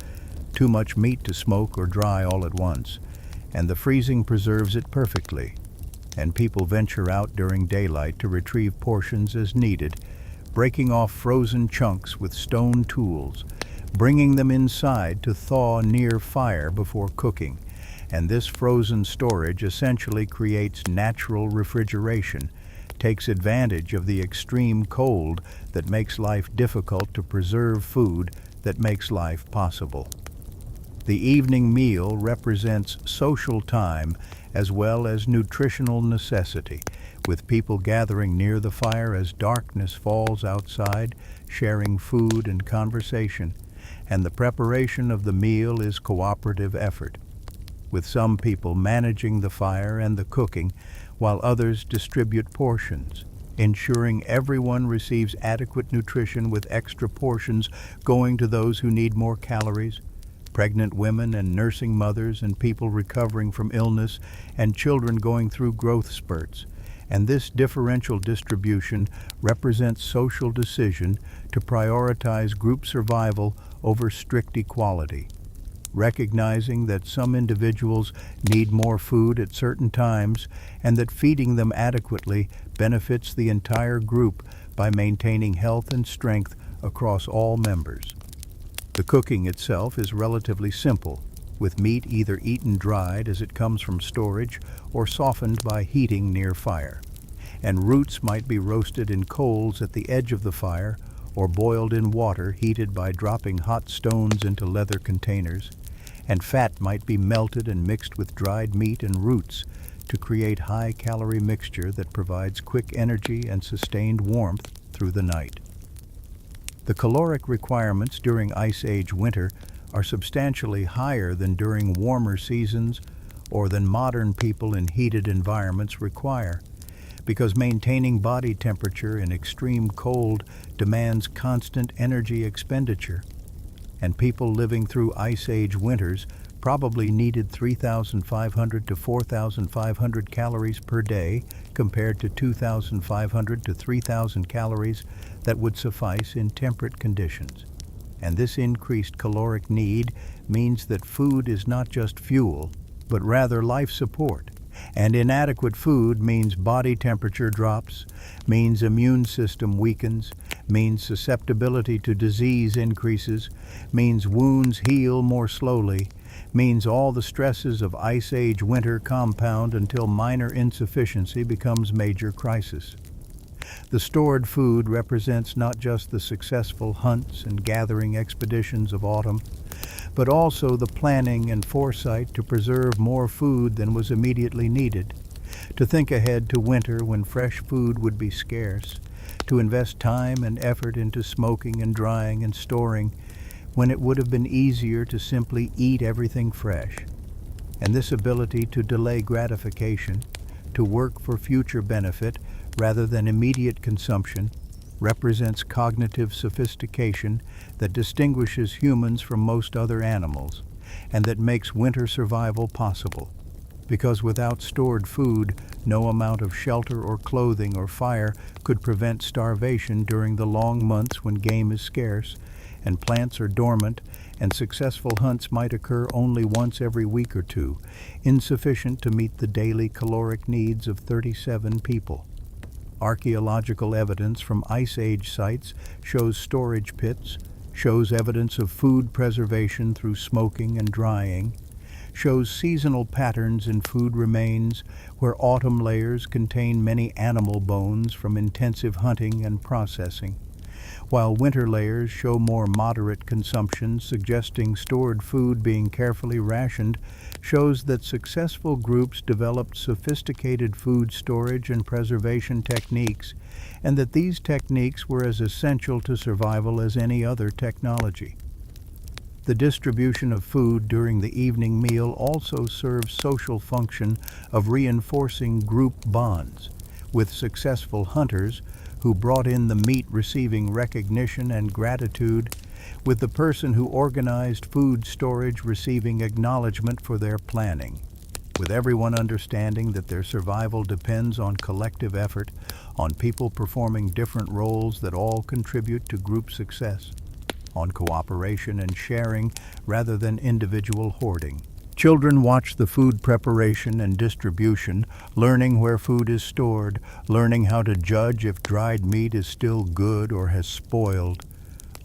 too much meat to smoke or dry all at once, and the freezing preserves it perfectly. And people venture out during daylight to retrieve portions as needed, breaking off frozen chunks with stone tools, bringing them inside to thaw near fire before cooking. And this frozen storage essentially creates natural refrigeration, takes advantage of the extreme cold that makes life difficult to preserve food that makes life possible. The evening meal represents social time as well as nutritional necessity, with people gathering near the fire as darkness falls outside, sharing food and conversation, and the preparation of the meal is cooperative effort, with some people managing the fire and the cooking, while others distribute portions, ensuring everyone receives adequate nutrition with extra portions going to those who need more calories, pregnant women and nursing mothers and people recovering from illness and children going through growth spurts. And this differential distribution represents social decision to prioritize group survival over strict equality, recognizing that some individuals need more food at certain times and that feeding them adequately benefits the entire group by maintaining health and strength across all members. The cooking itself is relatively simple, with meat either eaten dried as it comes from storage or softened by heating near fire. And roots might be roasted in coals at the edge of the fire or boiled in water heated by dropping hot stones into leather containers. And fat might be melted and mixed with dried meat and roots to create high-calorie mixture that provides quick energy and sustained warmth through the night. The caloric requirements during Ice Age winter are substantially higher than during warmer seasons or than modern people in heated environments require, because maintaining body temperature in extreme cold demands constant energy expenditure, and people living through Ice Age winters probably needed 3,500 to 4,500 calories per day compared to 2,500 to 3,000 calories that would suffice in temperate conditions. And this increased caloric need means that food is not just fuel, but rather life support. And inadequate food means body temperature drops, means immune system weakens, means susceptibility to disease increases, means wounds heal more slowly, means all the stresses of Ice Age winter compound until minor insufficiency becomes major crisis. The stored food represents not just the successful hunts and gathering expeditions of autumn, but also the planning and foresight to preserve more food than was immediately needed, to think ahead to winter when fresh food would be scarce, to invest time and effort into smoking and drying and storing when it would have been easier to simply eat everything fresh. And this ability to delay gratification, to work for future benefit rather than immediate consumption, represents cognitive sophistication that distinguishes humans from most other animals, and that makes winter survival possible. because without stored food, no amount of shelter or clothing or fire could prevent starvation during the long months when game is scarce and plants are dormant, and successful hunts might occur only once every week or two, insufficient to meet the daily caloric needs of 37 people. Archaeological evidence from Ice Age sites shows storage pits, shows evidence of food preservation through smoking and drying, shows seasonal patterns in food remains where autumn layers contain many animal bones from intensive hunting and processing, while winter layers show more moderate consumption, suggesting stored food being carefully rationed, shows that successful groups developed sophisticated food storage and preservation techniques, and that these techniques were as essential to survival as any other technology. The distribution of food during the evening meal also serves social function of reinforcing group bonds, with successful hunters who brought in the meat receiving recognition and gratitude, with the person who organized food storage receiving acknowledgement for their planning, with everyone understanding that their survival depends on collective effort, on people performing different roles that all contribute to group success, on cooperation and sharing rather than individual hoarding. Children watch the food preparation and distribution, learning where food is stored, learning how to judge if dried meat is still good or has spoiled,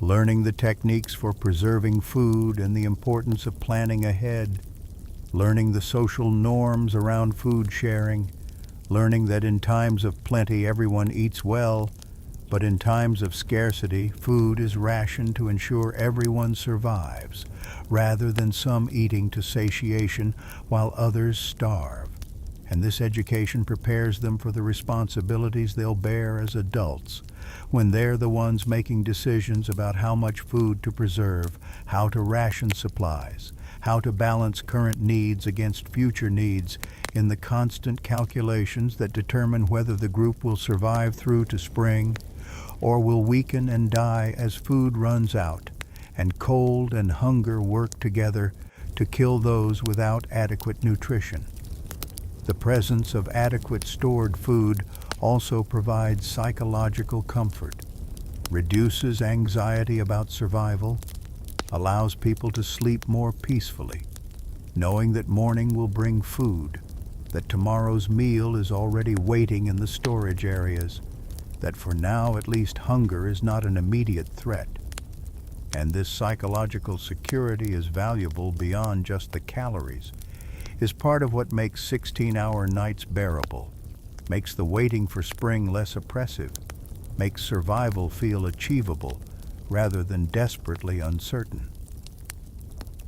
learning the techniques for preserving food and the importance of planning ahead, learning the social norms around food sharing, learning that in times of plenty everyone eats well, but in times of scarcity, food is rationed to ensure everyone survives, rather than some eating to satiation while others starve. And this education prepares them for the responsibilities they'll bear as adults, when they're the ones making decisions about how much food to preserve, how to ration supplies, how to balance current needs against future needs in the constant calculations that determine whether the group will survive through to spring, or will weaken and die as food runs out, and cold and hunger work together to kill those without adequate nutrition. The presence of adequate stored food also provides psychological comfort, reduces anxiety about survival, allows people to sleep more peacefully, knowing that morning will bring food, that tomorrow's meal is already waiting in the storage areas, that for now at least hunger is not an immediate threat. And this psychological security is valuable beyond just the calories, is part of what makes 16-hour nights bearable, makes the waiting for spring less oppressive, makes survival feel achievable rather than desperately uncertain.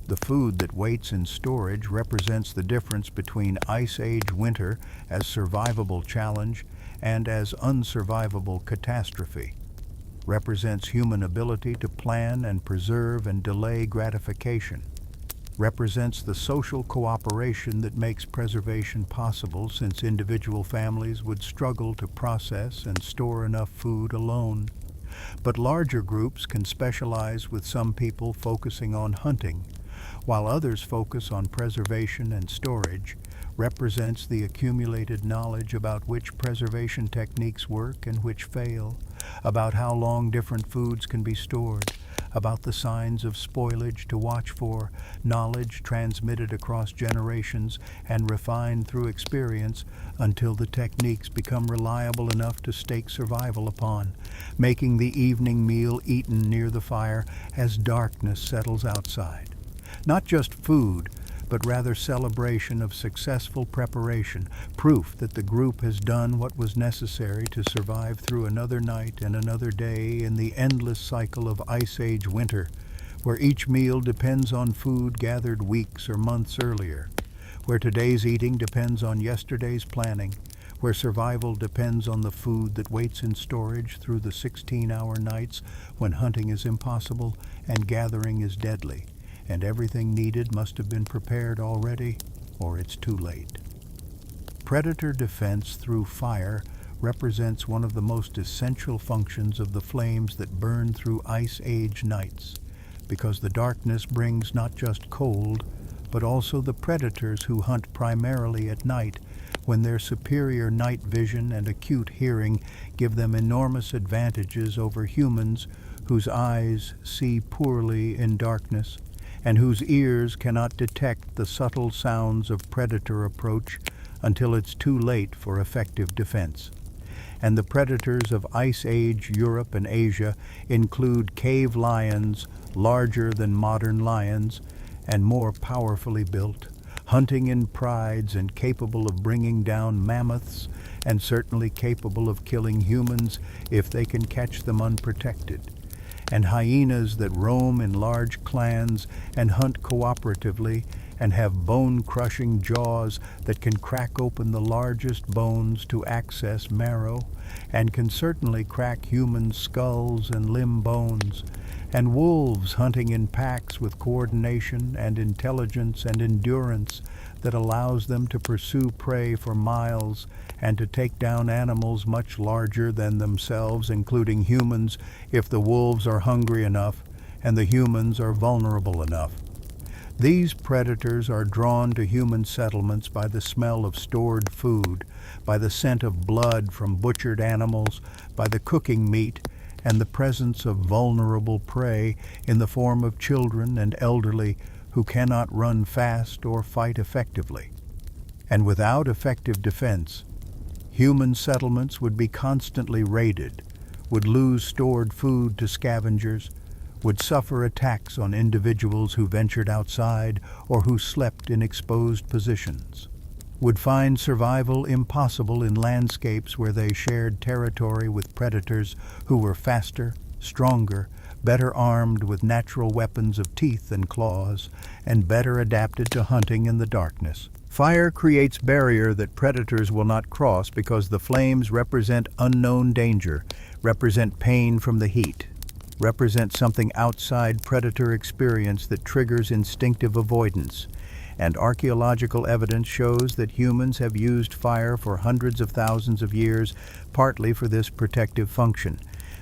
The food that waits in storage represents the difference between Ice Age winter as survivable challenge and as unsurvivable catastrophe, represents human ability to plan and preserve and delay gratification, represents the social cooperation that makes preservation possible since individual families would struggle to process and store enough food alone. But larger groups can specialize, with some people focusing on hunting, while others focus on preservation and storage, represents the accumulated knowledge about which preservation techniques work and which fail, about how long different foods can be stored, about the signs of spoilage to watch for, knowledge transmitted across generations and refined through experience until the techniques become reliable enough to stake survival upon, making the evening meal eaten near the fire as darkness settles outside. Not just food, but rather celebration of successful preparation, proof that the group has done what was necessary to survive through another night and another day in the endless cycle of Ice Age winter, where each meal depends on food gathered weeks or months earlier, where today's eating depends on yesterday's planning, where survival depends on the food that waits in storage through the 16-hour nights when hunting is impossible and gathering is deadly, and everything needed must have been prepared already, or it's too late. Predator defense through fire represents one of the most essential functions of the flames that burn through Ice Age nights, because the darkness brings not just cold, but also the predators who hunt primarily at night, when their superior night vision and acute hearing give them enormous advantages over humans whose eyes see poorly in darkness and whose ears cannot detect the subtle sounds of predator approach until it's too late for effective defense. And the predators of Ice Age Europe and Asia include cave lions, larger than modern lions and more powerfully built, hunting in prides and capable of bringing down mammoths, and certainly capable of killing humans if they can catch them unprotected. And hyenas that roam in large clans and hunt cooperatively and have bone-crushing jaws that can crack open the largest bones to access marrow, and can certainly crack human skulls and limb bones. And wolves hunting in packs with coordination and intelligence and endurance that allows them to pursue prey for miles and to take down animals much larger than themselves, including humans, if the wolves are hungry enough and the humans are vulnerable enough. These predators are drawn to human settlements by the smell of stored food, by the scent of blood from butchered animals, by the cooking meat, and the presence of vulnerable prey in the form of children and elderly who cannot run fast or fight effectively. And without effective defense, human settlements would be constantly raided, would lose stored food to scavengers, would suffer attacks on individuals who ventured outside or who slept in exposed positions, would find survival impossible in landscapes where they shared territory with predators who were faster, stronger, better armed with natural weapons of teeth and claws, and better adapted to hunting in the darkness. Fire creates barrier that predators will not cross because the flames represent unknown danger, represent pain from the heat, represent something outside predator experience that triggers instinctive avoidance. And archaeological evidence shows that humans have used fire for hundreds of thousands of years, partly for this protective function.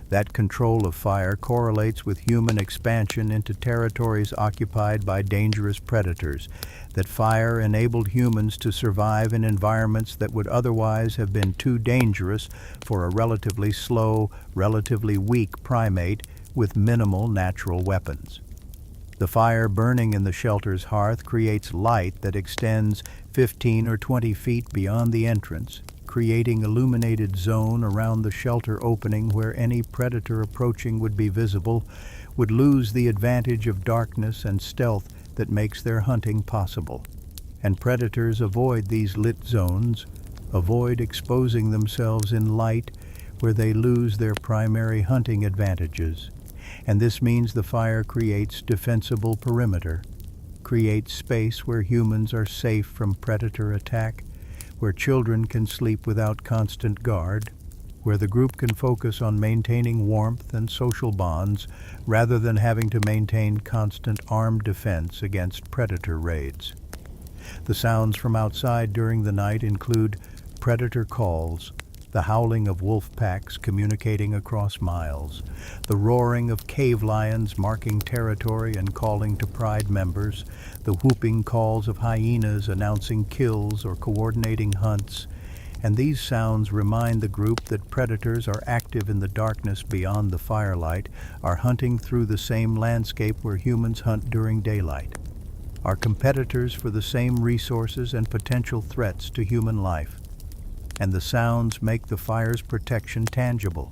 That control of fire correlates with human expansion into territories occupied by dangerous predators, that fire enabled humans to survive in environments that would otherwise have been too dangerous for a relatively slow, relatively weak primate with minimal natural weapons. The fire burning in the shelter's hearth creates light that extends 15 or 20 feet beyond the entrance, creating illuminated zone around the shelter opening where any predator approaching would be visible, would lose the advantage of darkness and stealth that makes their hunting possible. And predators avoid these lit zones, avoid exposing themselves in light where they lose their primary hunting advantages. And this means the fire creates defensible perimeter, creates space where humans are safe from predator attack, where children can sleep without constant guard, where the group can focus on maintaining warmth and social bonds rather than having to maintain constant armed defense against predator raids. The sounds from outside during the night include predator calls, the howling of wolf packs communicating across miles, the roaring of cave lions marking territory and calling to pride members, the whooping calls of hyenas announcing kills or coordinating hunts, and these sounds remind the group that predators are active in the darkness beyond the firelight, are hunting through the same landscape where humans hunt during daylight, are competitors for the same resources and potential threats to human life. And the sounds make the fire's protection tangible,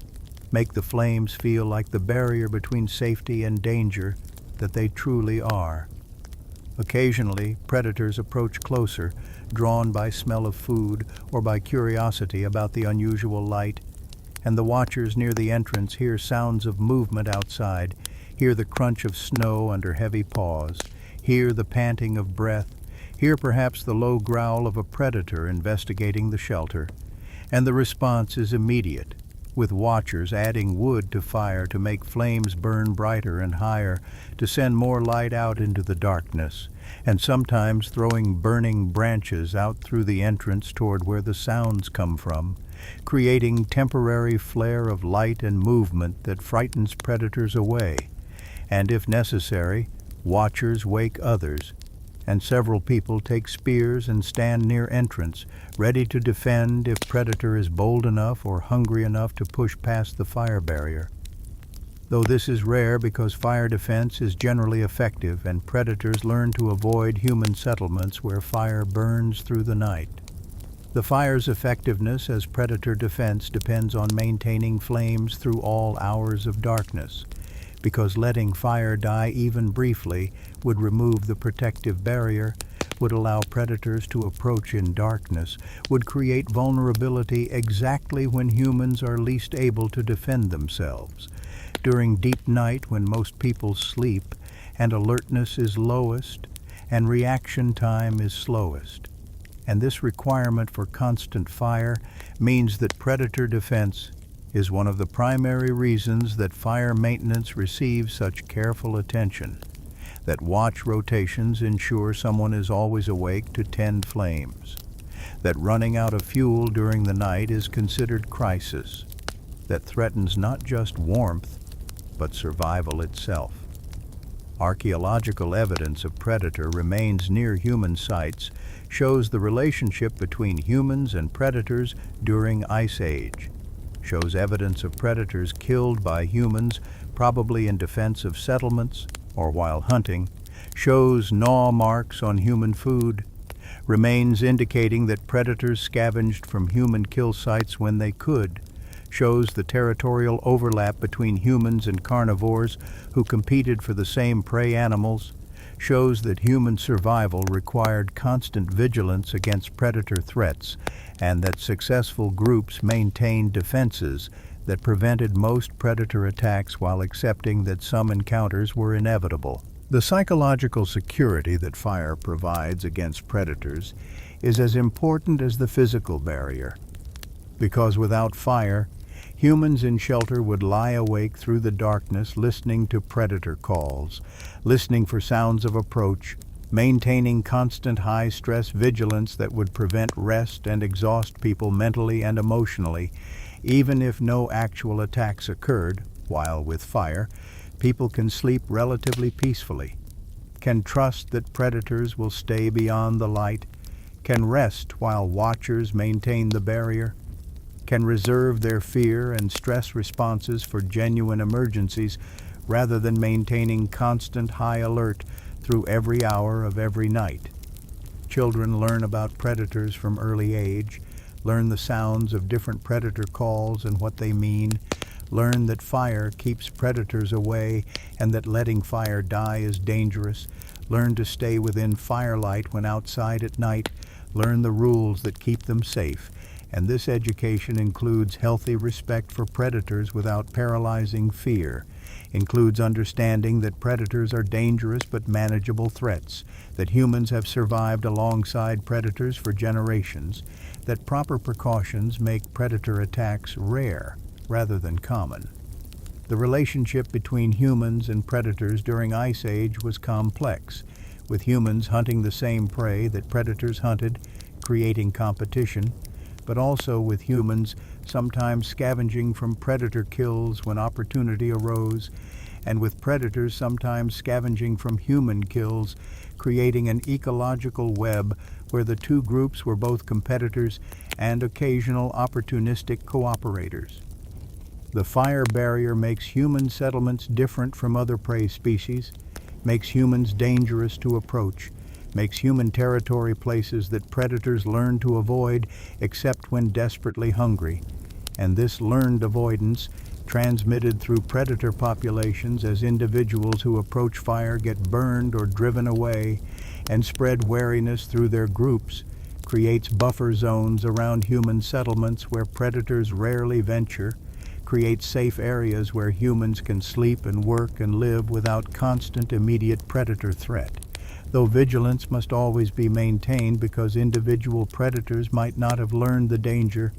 make the flames feel like the barrier between safety and danger that they truly are. Occasionally, predators approach closer, drawn by smell of food or by curiosity about the unusual light, and the watchers near the entrance hear sounds of movement outside, hear the crunch of snow under heavy paws, hear the panting of breath, hear perhaps the low growl of a predator investigating the shelter, and the response is immediate, with watchers adding wood to fire to make flames burn brighter and higher, to send more light out into the darkness, and sometimes throwing burning branches out through the entrance toward where the sounds come from, creating temporary flare of light and movement that frightens predators away, and if necessary, watchers wake others, and several people take spears and stand near entrance, ready to defend if predator is bold enough or hungry enough to push past the fire barrier. Though this is rare because fire defense is generally effective and predators learn to avoid human settlements where fire burns through the night. The fire's effectiveness as predator defense depends on maintaining flames through all hours of darkness, because letting fire die even briefly would remove the protective barrier, would allow predators to approach in darkness, would create vulnerability exactly when humans are least able to defend themselves, during deep night when most people sleep and alertness is lowest and reaction time is slowest. And this requirement for constant fire means that predator defense is one of the primary reasons that fire maintenance receives such careful attention, that watch rotations ensure someone is always awake to tend flames, that running out of fuel during the night is considered crisis, that threatens not just warmth, but survival itself. Archaeological evidence of predator remains near human sites shows the relationship between humans and predators during Ice Age, shows evidence of predators killed by humans, probably in defense of settlements or while hunting, shows gnaw marks on human food, remains indicating that predators scavenged from human kill sites when they could, shows the territorial overlap between humans and carnivores who competed for the same prey animals, shows that human survival required constant vigilance against predator threats and that successful groups maintained defenses that prevented most predator attacks while accepting that some encounters were inevitable. The psychological security that fire provides against predators is as important as the physical barrier, because without fire, humans in shelter would lie awake through the darkness listening to predator calls, listening for sounds of approach, maintaining constant high-stress vigilance that would prevent rest and exhaust people mentally and emotionally, even if no actual attacks occurred, while with fire, people can sleep relatively peacefully, can trust that predators will stay beyond the light, can rest while watchers maintain the barrier, can reserve their fear and stress responses for genuine emergencies rather than maintaining constant high alert through every hour of every night. Children learn about predators from early age, learn the sounds of different predator calls and what they mean, learn that fire keeps predators away and that letting fire die is dangerous, learn to stay within firelight when outside at night, learn the rules that keep them safe. And this education includes healthy respect for predators without paralyzing fear, includes understanding that predators are dangerous but manageable threats, that humans have survived alongside predators for generations, that proper precautions make predator attacks rare rather than common. The relationship between humans and predators during Ice Age was complex, with humans hunting the same prey that predators hunted, creating competition, but also with humans sometimes scavenging from predator kills when opportunity arose, and with predators sometimes scavenging from human kills, creating an ecological web where the two groups were both competitors and occasional opportunistic cooperators. The fire barrier makes human settlements different from other prey species, makes humans dangerous to approach, makes human territory places that predators learn to avoid except when desperately hungry, and this learned avoidance, transmitted through predator populations as individuals who approach fire get burned or driven away, and spread wariness through their groups, creates buffer zones around human settlements where predators rarely venture, creates safe areas where humans can sleep and work and live without constant immediate predator threat, though vigilance must always be maintained because individual predators might not have learned the danger,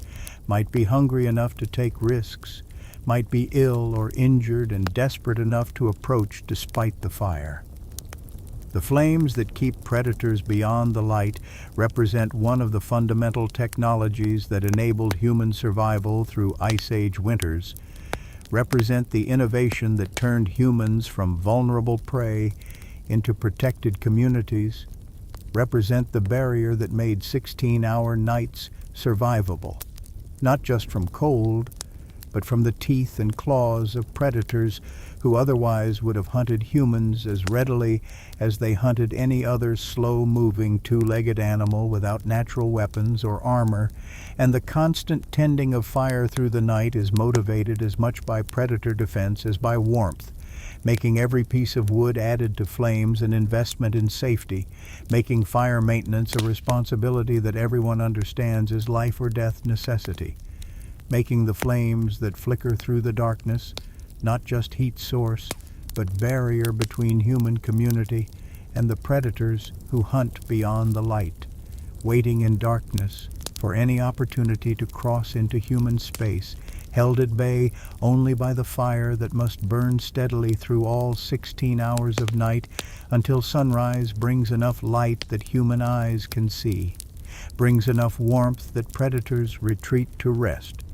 might be hungry enough to take risks, might be ill or injured and desperate enough to approach despite the fire. The flames that keep predators beyond the light represent one of the fundamental technologies that enabled human survival through Ice Age winters, represent the innovation that turned humans from vulnerable prey into protected communities, represent the barrier that made 16-hour nights survivable, not just from cold, but from the teeth and claws of predators who otherwise would have hunted humans as readily as they hunted any other slow-moving two-legged animal without natural weapons or armor, and the constant tending of fire through the night is motivated as much by predator defense as by warmth, making every piece of wood added to flames an investment in safety, making fire maintenance a responsibility that everyone understands is life or death necessity, making the flames that flicker through the darkness not just heat source, but barrier between human community and the predators who hunt beyond the light, waiting in darkness for any opportunity to cross into human space, held at bay only by the fire that must burn steadily through all 16 hours of night until sunrise brings enough light that human eyes can see, brings enough warmth that predators retreat to rest,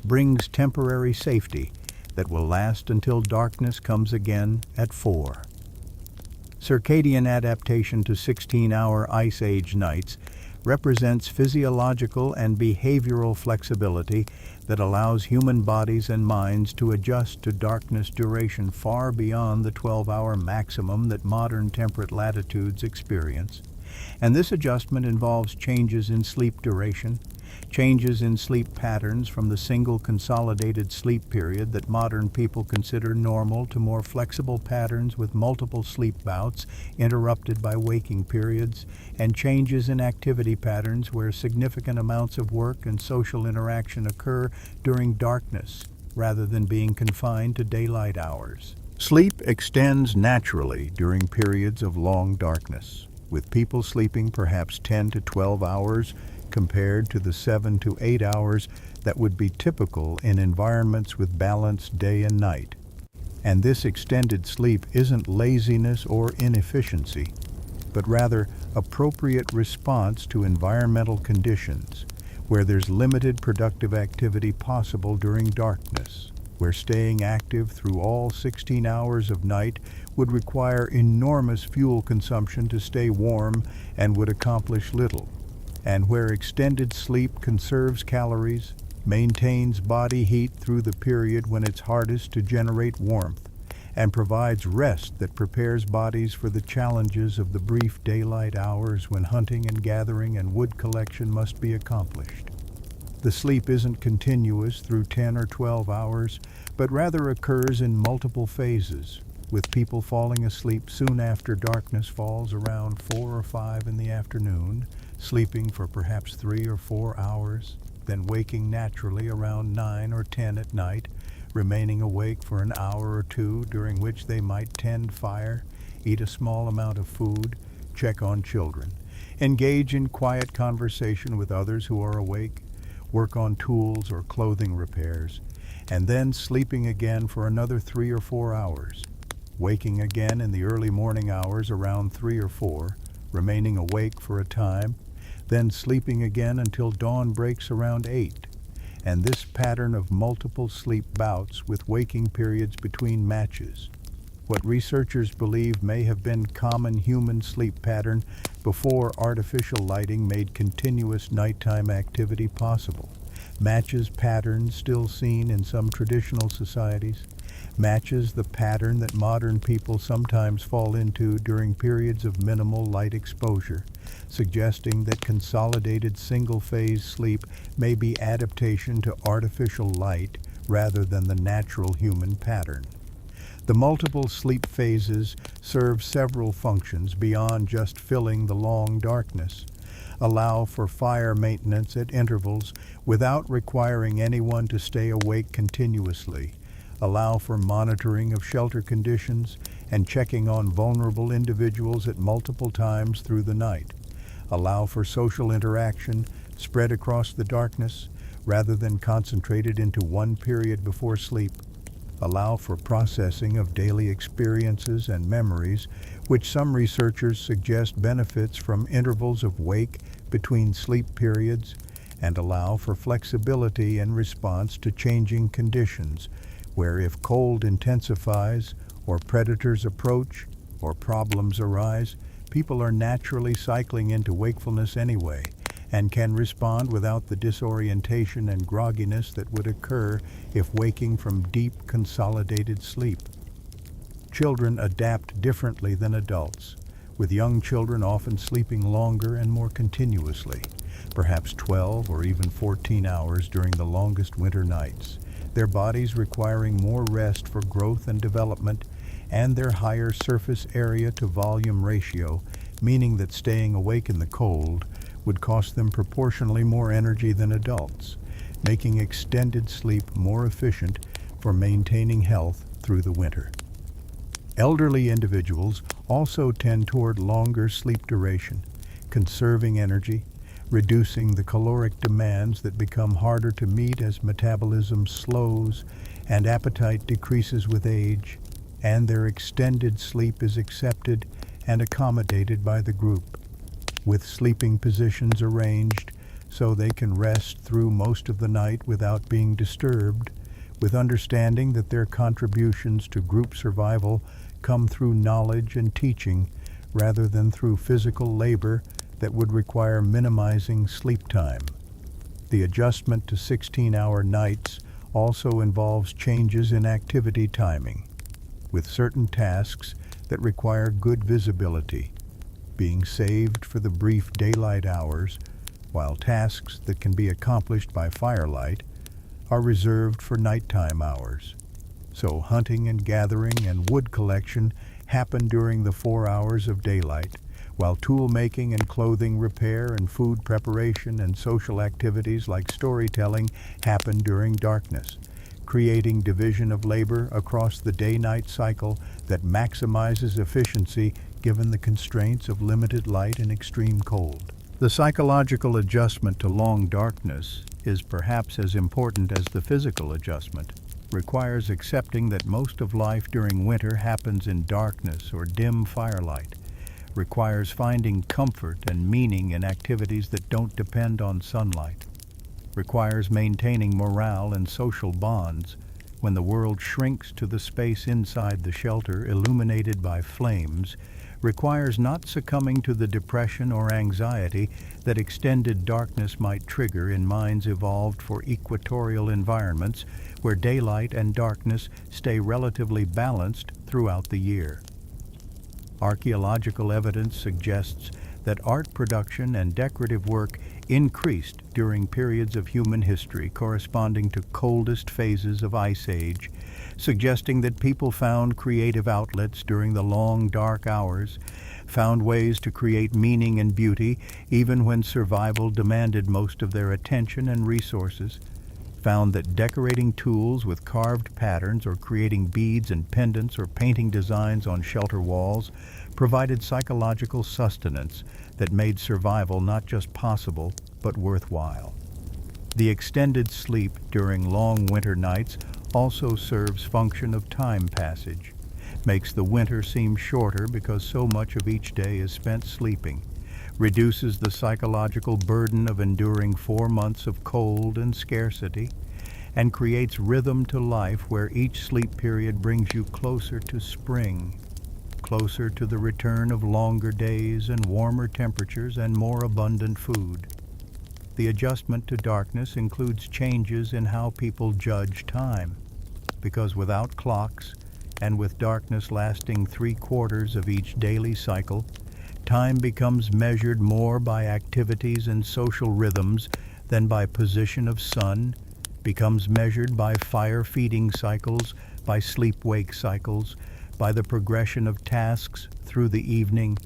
brings temporary safety that will last until darkness comes again at 4. Circadian adaptation to 16-hour Ice Age nights represents physiological and behavioral flexibility that allows human bodies and minds to adjust to darkness duration far beyond the 12-hour maximum that modern temperate latitudes experience. And this adjustment involves changes in sleep duration, changes in sleep patterns from the single consolidated sleep period that modern people consider normal to more flexible patterns with multiple sleep bouts interrupted by waking periods, and changes in activity patterns where significant amounts of work and social interaction occur during darkness rather than being confined to daylight hours. Sleep extends naturally during periods of long darkness, with people sleeping perhaps 10 to 12 hours compared to the 7 to 8 hours that would be typical in environments with balanced day and night. And this extended sleep isn't laziness or inefficiency, but rather appropriate response to environmental conditions where there's limited productive activity possible during darkness, where staying active through all 16 hours of night would require enormous fuel consumption to stay warm and would accomplish little, and where extended sleep conserves calories, maintains body heat through the period when it's hardest to generate warmth, and provides rest that prepares bodies for the challenges of the brief daylight hours when hunting and gathering and wood collection must be accomplished. The sleep isn't continuous through 10 or 12 hours, but rather occurs in multiple phases, with people falling asleep soon after darkness falls around 4 or 5 in the afternoon, sleeping for perhaps 3 or 4 hours, then waking naturally around 9 or 10 at night, remaining awake for an hour or two during which they might tend fire, eat a small amount of food, check on children, engage in quiet conversation with others who are awake, work on tools or clothing repairs, and then sleeping again for another 3 or 4 hours, waking again in the early morning hours around 3 or 4, remaining awake for a time, then sleeping again until dawn breaks around 8. And this pattern of multiple sleep bouts with waking periods between matches, what researchers believe may have been common human sleep pattern before artificial lighting made continuous nighttime activity possible, matches patterns still seen in some traditional societies, matches the pattern that modern people sometimes fall into during periods of minimal light exposure, suggesting that consolidated single-phase sleep may be adaptation to artificial light rather than the natural human pattern. The multiple sleep phases serve several functions beyond just filling the long darkness, allow for fire maintenance at intervals without requiring anyone to stay awake continuously, allow for monitoring of shelter conditions and checking on vulnerable individuals at multiple times through the night, allow for social interaction spread across the darkness rather than concentrated into one period before sleep, allow for processing of daily experiences and memories, which some researchers suggest benefits from intervals of wake between sleep periods, and allow for flexibility in response to changing conditions, where if cold intensifies, or predators approach, or problems arise, People are naturally cycling into wakefulness anyway, and can respond without the disorientation and grogginess that would occur if waking from deep, consolidated sleep. Children adapt differently than adults, with young children often sleeping longer and more continuously, perhaps 12 or even 14 hours during the longest winter nights, their bodies requiring more rest for growth and development, and their higher surface area to volume ratio, meaning that staying awake in the cold would cost them proportionally more energy than adults, making extended sleep more efficient for maintaining health through the winter. Elderly individuals also tend toward longer sleep duration, conserving energy, reducing the caloric demands that become harder to meet as metabolism slows and appetite decreases with age, and their extended sleep is accepted and accommodated by the group, with sleeping positions arranged so they can rest through most of the night without being disturbed, with understanding that their contributions to group survival come through knowledge and teaching rather than through physical labor that would require minimizing sleep time. The adjustment to 16-hour nights also involves changes in activity timing, with certain tasks that require good visibility being saved for the brief daylight hours, while tasks that can be accomplished by firelight are reserved for nighttime hours. So hunting and gathering and wood collection happen during the 4 hours of daylight, while tool making and clothing repair and food preparation and social activities like storytelling happen during darkness, creating division of labor across the day-night cycle that maximizes efficiency given the constraints of limited light and extreme cold. The psychological adjustment to long darkness is perhaps as important as the physical adjustment. Requires accepting that most of life during winter happens in darkness or dim firelight. Requires finding comfort and meaning in activities that don't depend on sunlight. Requires maintaining morale and social bonds when the world shrinks to the space inside the shelter illuminated by flames. Requires not succumbing to the depression or anxiety that extended darkness might trigger in minds evolved for equatorial environments where daylight and darkness stay relatively balanced throughout the year. Archaeological evidence suggests that art production and decorative work increased during periods of human history corresponding to coldest phases of Ice Age, suggesting that people found creative outlets during the long, dark hours, found ways to create meaning and beauty even when survival demanded most of their attention and resources, found that decorating tools with carved patterns or creating beads and pendants or painting designs on shelter walls provided psychological sustenance that made survival not just possible, but worthwhile. The extended sleep during long winter nights also serves function of time passage, makes the winter seem shorter because so much of each day is spent sleeping, reduces the psychological burden of enduring 4 months of cold and scarcity, and creates rhythm to life where each sleep period brings you closer to spring, closer to the return of longer days and warmer temperatures and more abundant food. The adjustment to darkness includes changes in how people judge time, because without clocks and with darkness lasting 3/4 of each daily cycle, time becomes measured more by activities and social rhythms than by position of sun, becomes measured by fire feeding cycles, by sleep-wake cycles, by the progression of tasks through the evening,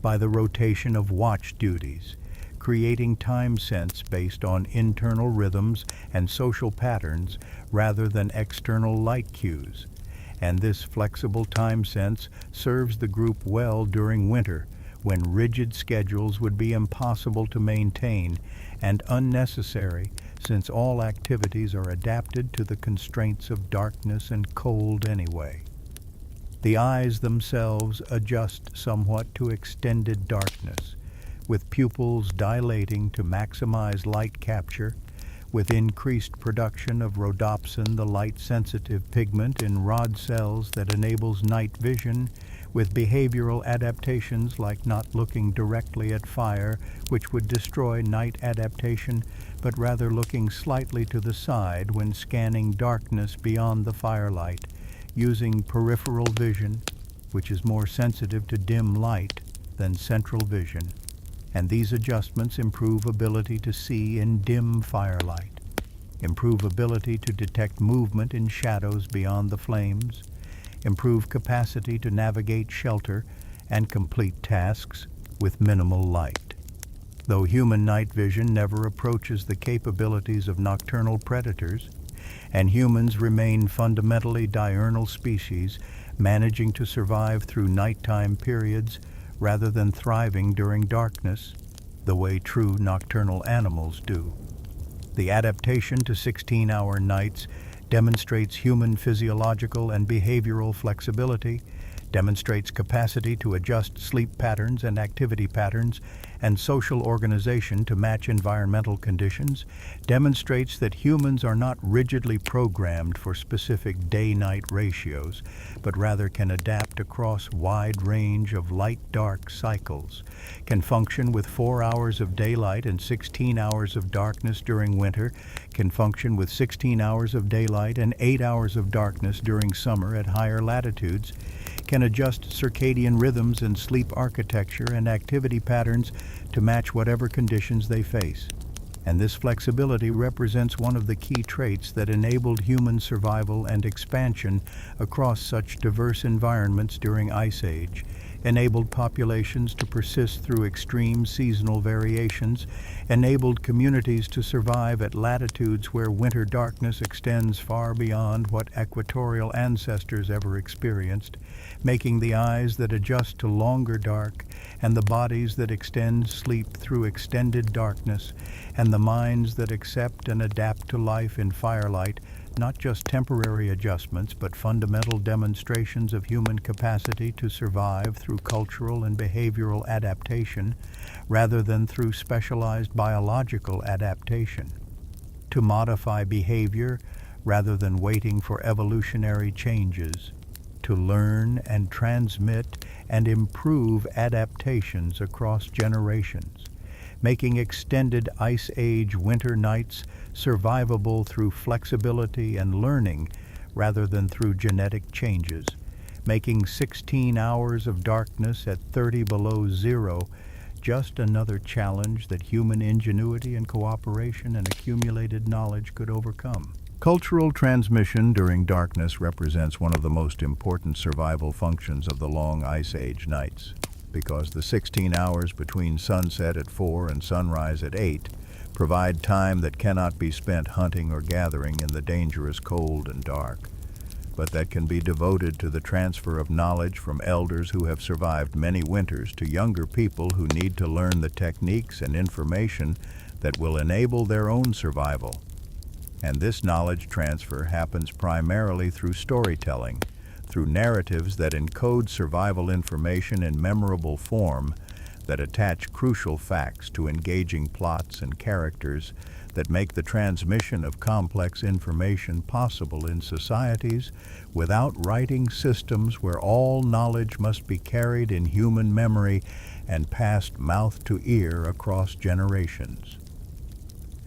by the rotation of watch duties, creating time sense based on internal rhythms and social patterns rather than external light cues. And this flexible time sense serves the group well during winter, when rigid schedules would be impossible to maintain and unnecessary, since all activities are adapted to the constraints of darkness and cold anyway. The eyes themselves adjust somewhat to extended darkness, with pupils dilating to maximize light capture, with increased production of rhodopsin, the light-sensitive pigment in rod cells that enables night vision, with behavioral adaptations like not looking directly at fire, which would destroy night adaptation, but rather looking slightly to the side when scanning darkness beyond the firelight, using peripheral vision, which is more sensitive to dim light than central vision, and these adjustments improve ability to see in dim firelight, improve ability to detect movement in shadows beyond the flames, improve capacity to navigate shelter and complete tasks with minimal light. Though human night vision never approaches the capabilities of nocturnal predators, and humans remain fundamentally diurnal species, managing to survive through nighttime periods rather than thriving during darkness, the way true nocturnal animals do. The adaptation to 16-hour nights demonstrates human physiological and behavioral flexibility, demonstrates capacity to adjust sleep patterns and activity patterns and social organization to match environmental conditions, demonstrates that humans are not rigidly programmed for specific day-night ratios, but rather can adapt across wide range of light-dark cycles, can function with 4 hours of daylight and 16 hours of darkness during winter, can function with 16 hours of daylight and 8 hours of darkness during summer at higher latitudes, can adjust circadian rhythms and sleep architecture and activity patterns to match whatever conditions they face. And this flexibility represents one of the key traits that enabled human survival and expansion across such diverse environments during Ice Age, enabled populations to persist through extreme seasonal variations, enabled communities to survive at latitudes where winter darkness extends far beyond what equatorial ancestors ever experienced, making the eyes that adjust to longer dark and the bodies that extend sleep through extended darkness, and the minds that accept and adapt to life in firelight, not just temporary adjustments, but fundamental demonstrations of human capacity to survive through cultural and behavioral adaptation, rather than through specialized biological adaptation. To modify behavior, rather than waiting for evolutionary changes. To learn and transmit and improve adaptations across generations, making extended Ice Age winter nights survivable through flexibility and learning rather than through genetic changes, making 16 hours of darkness at 30 below zero just another challenge that human ingenuity and cooperation and accumulated knowledge could overcome. Cultural transmission during darkness represents one of the most important survival functions of the long Ice Age nights, because the 16 hours between sunset at 4 and sunrise at 8 provide time that cannot be spent hunting or gathering in the dangerous cold and dark, but that can be devoted to the transfer of knowledge from elders who have survived many winters to younger people who need to learn the techniques and information that will enable their own survival. And this knowledge transfer happens primarily through storytelling, through narratives that encode survival information in memorable form, that attach crucial facts to engaging plots and characters, that make the transmission of complex information possible in societies without writing systems where all knowledge must be carried in human memory and passed mouth to ear across generations.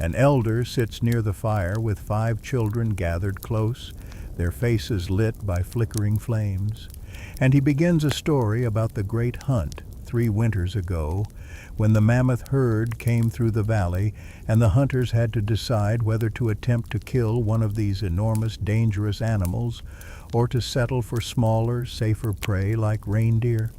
An elder sits near the fire with 5 children gathered close, their faces lit by flickering flames, and he begins a story about the great hunt 3 winters ago, when the mammoth herd came through the valley and the hunters had to decide whether to attempt to kill one of these enormous, dangerous animals or to settle for smaller, safer prey like reindeer.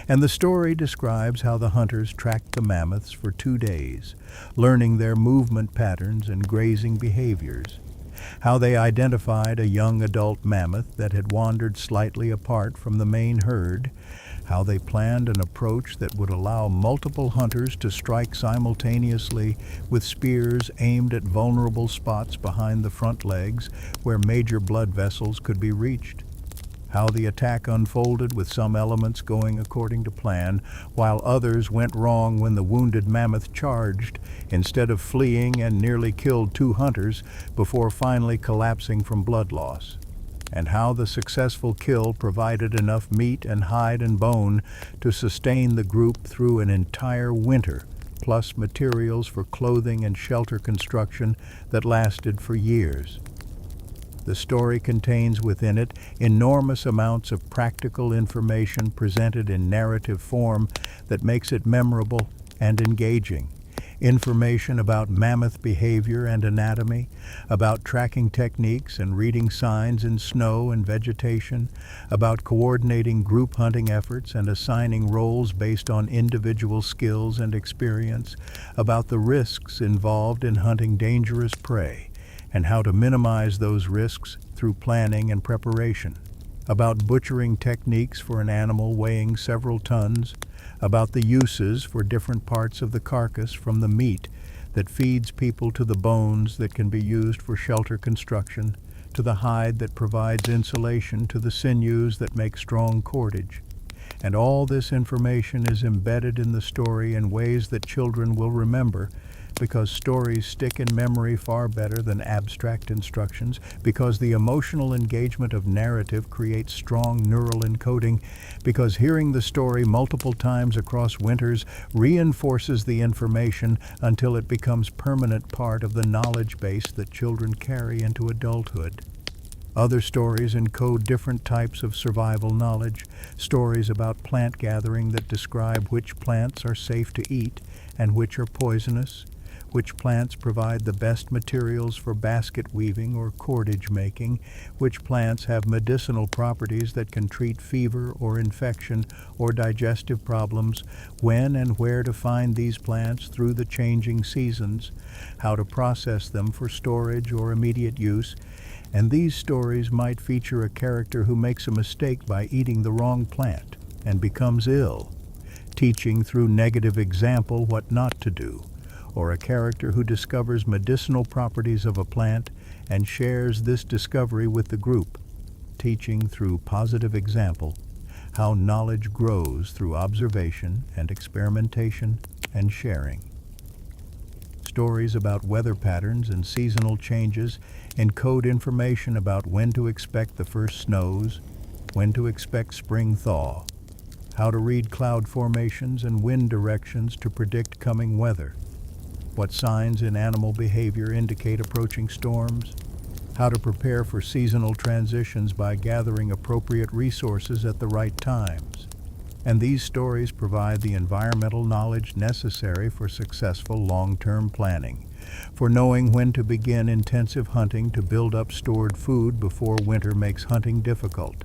And the story describes how the hunters tracked the mammoths for 2 days, learning their movement patterns and grazing behaviors, how they identified a young adult mammoth that had wandered slightly apart from the main herd, how they planned an approach that would allow multiple hunters to strike simultaneously with spears aimed at vulnerable spots behind the front legs where major blood vessels could be reached, how the attack unfolded with some elements going according to plan, while others went wrong when the wounded mammoth charged, instead of fleeing and nearly killed 2 hunters before finally collapsing from blood loss. and how the successful kill provided enough meat and hide and bone to sustain the group through an entire winter, plus materials for clothing and shelter construction that lasted for years. The story contains within it enormous amounts of practical information presented in narrative form that makes it memorable and engaging. Information about mammoth behavior and anatomy, about tracking techniques and reading signs in snow and vegetation, about coordinating group hunting efforts and assigning roles based on individual skills and experience, about the risks involved in hunting dangerous prey, and how to minimize those risks through planning and preparation, about butchering techniques for an animal weighing several tons, about the uses for different parts of the carcass, from the meat that feeds people to the bones that can be used for shelter construction, to the hide that provides insulation, to the sinews that make strong cordage. And all this information is embedded in the story in ways that children will remember, because stories stick in memory far better than abstract instructions, because the emotional engagement of narrative creates strong neural encoding, because hearing the story multiple times across winters reinforces the information until it becomes permanent part of the knowledge base that children carry into adulthood. Other stories encode different types of survival knowledge, stories about plant gathering that describe which plants are safe to eat and which are poisonous, which plants provide the best materials for basket weaving or cordage making, which plants have medicinal properties that can treat fever or infection or digestive problems, when and where to find these plants through the changing seasons, how to process them for storage or immediate use. And these stories might feature a character who makes a mistake by eating the wrong plant and becomes ill, teaching through negative example what not to do, or a character who discovers medicinal properties of a plant and shares this discovery with the group, teaching through positive example how knowledge grows through observation and experimentation and sharing. Stories about weather patterns and seasonal changes encode information about when to expect the first snows, when to expect spring thaw, how to read cloud formations and wind directions to predict coming weather, what signs in animal behavior indicate approaching storms, how to prepare for seasonal transitions by gathering appropriate resources at the right times. And these stories provide the environmental knowledge necessary for successful long-term planning, for knowing when to begin intensive hunting to build up stored food before winter makes hunting difficult,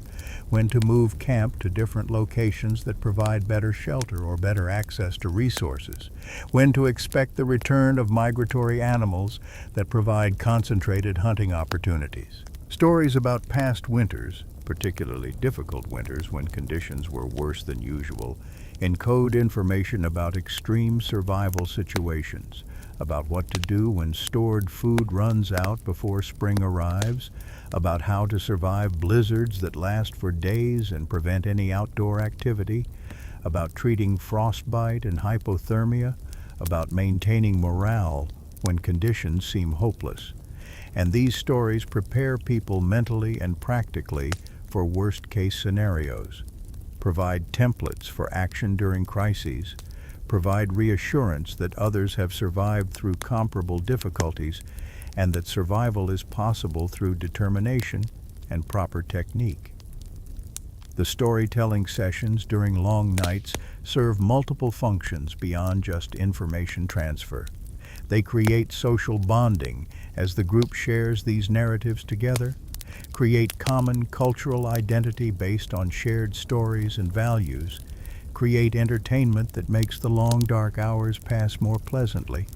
when to move camp to different locations that provide better shelter or better access to resources, when to expect the return of migratory animals that provide concentrated hunting opportunities. Stories about past winters, particularly difficult winters when conditions were worse than usual, encode information about extreme survival situations, about what to do when stored food runs out before spring arrives, about how to survive blizzards that last for days and prevent any outdoor activity, about treating frostbite and hypothermia, about maintaining morale when conditions seem hopeless. And these stories prepare people mentally and practically for worst-case scenarios, provide templates for action during crises, provide reassurance that others have survived through comparable difficulties, and that survival is possible through determination and proper technique. The storytelling sessions during long nights serve multiple functions beyond just information transfer. They create social bonding as the group shares these narratives together, create common cultural identity based on shared stories and values, create entertainment that makes the long dark hours pass more pleasantly,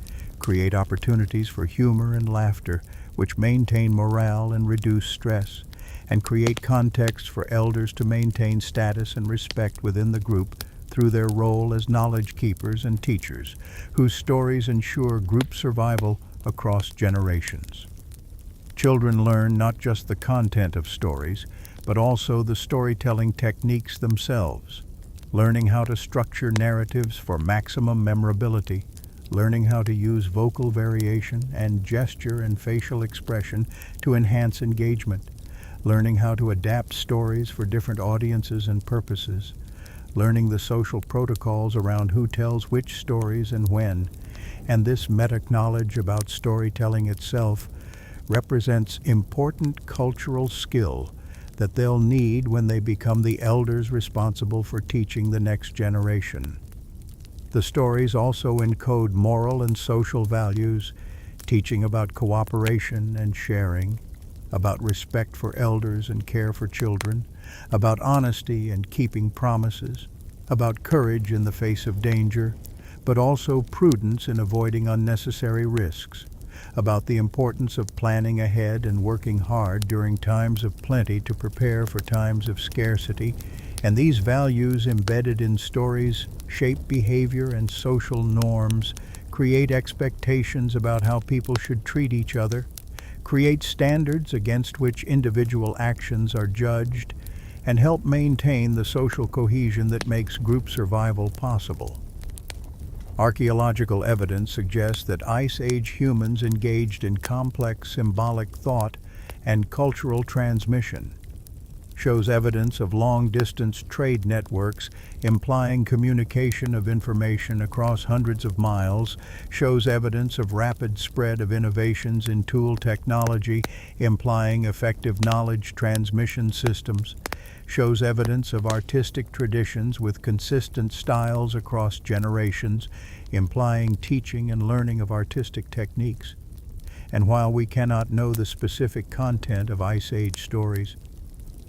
create opportunities for humor and laughter which maintain morale and reduce stress, and create context for elders to maintain status and respect within the group through their role as knowledge keepers and teachers, whose stories ensure group survival across generations. Children learn not just the content of stories, but also the storytelling techniques themselves, learning how to structure narratives for maximum memorability, learning how to use vocal variation and gesture and facial expression to enhance engagement, learning how to adapt stories for different audiences and purposes, learning the social protocols around who tells which stories and when, and this meta-knowledge about storytelling itself represents important cultural skill that they'll need when they become the elders responsible for teaching the next generation. The stories also encode moral and social values, teaching about cooperation and sharing, about respect for elders and care for children, about honesty and keeping promises, about courage in the face of danger, but also prudence in avoiding unnecessary risks, about the importance of planning ahead and working hard during times of plenty to prepare for times of scarcity, and these values embedded in stories shape behavior and social norms, create expectations about how people should treat each other, create standards against which individual actions are judged, and help maintain the social cohesion that makes group survival possible. Archaeological evidence suggests that Ice Age humans engaged in complex symbolic thought and cultural transmission, shows evidence of long-distance trade networks implying communication of information across hundreds of miles, shows evidence of rapid spread of innovations in tool technology implying effective knowledge transmission systems, shows evidence of artistic traditions with consistent styles across generations, implying teaching and learning of artistic techniques. And while we cannot know the specific content of Ice Age stories,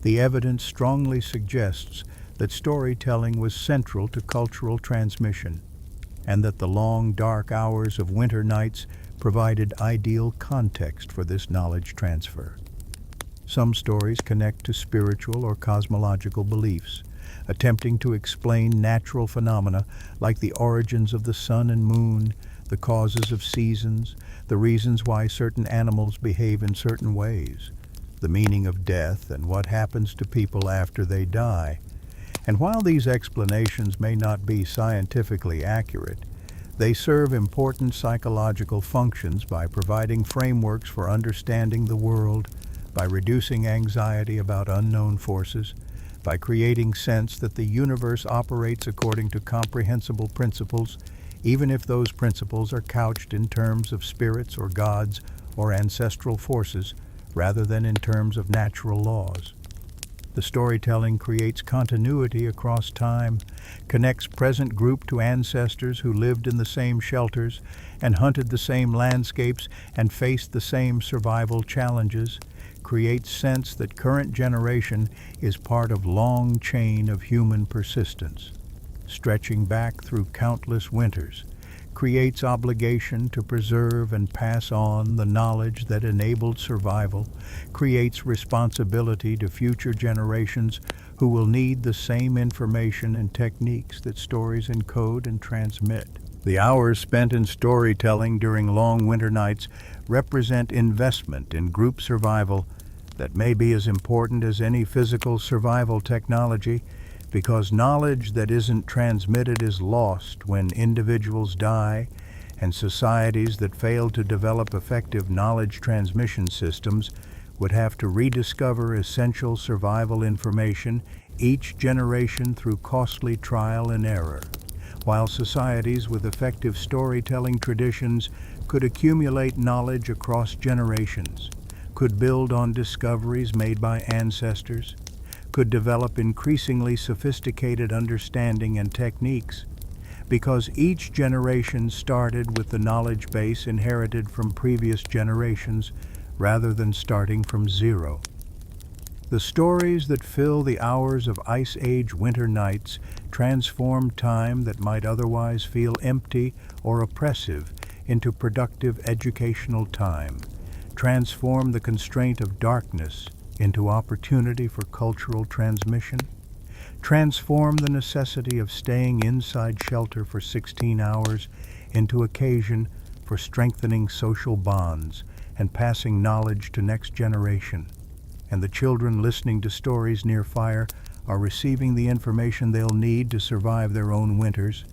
the evidence strongly suggests that storytelling was central to cultural transmission, and that the long, dark hours of winter nights provided ideal context for this knowledge transfer. Some stories connect to spiritual or cosmological beliefs, attempting to explain natural phenomena like the origins of the sun and moon, the causes of seasons, the reasons why certain animals behave in certain ways, the meaning of death, and what happens to people after they die. And while these explanations may not be scientifically accurate, they serve important psychological functions by providing frameworks for understanding the world, by reducing anxiety about unknown forces, by creating sense that the universe operates according to comprehensible principles, even if those principles are couched in terms of spirits or gods or ancestral forces, rather than in terms of natural laws. The storytelling creates continuity across time, connects present group to ancestors who lived in the same shelters and hunted the same landscapes and faced the same survival challenges, creates sense that current generation is part of long chain of human persistence, stretching back through countless winters, creates obligation to preserve and pass on the knowledge that enabled survival, creates responsibility to future generations who will need the same information and techniques that stories encode and transmit. The hours spent in storytelling during long winter nights represent investment in group survival that may be as important as any physical survival technology, because knowledge that isn't transmitted is lost when individuals die, and societies that fail to develop effective knowledge transmission systems would have to rediscover essential survival information each generation through costly trial and error, while societies with effective storytelling traditions could accumulate knowledge across generations, could build on discoveries made by ancestors, could develop increasingly sophisticated understanding and techniques, because each generation started with the knowledge base inherited from previous generations rather than starting from zero. The stories that fill the hours of Ice Age winter nights transform time that might otherwise feel empty or oppressive into productive educational time, transform the constraint of darkness into opportunity for cultural transmission, transform the necessity of staying inside shelter for 16 hours into occasion for strengthening social bonds and passing knowledge to next generation. And the children listening to stories near fire are receiving the information they'll need to survive their own winters,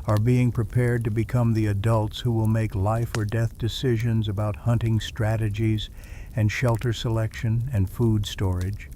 are being prepared to become the adults who will make life or death decisions about hunting strategies and shelter selection and food storage,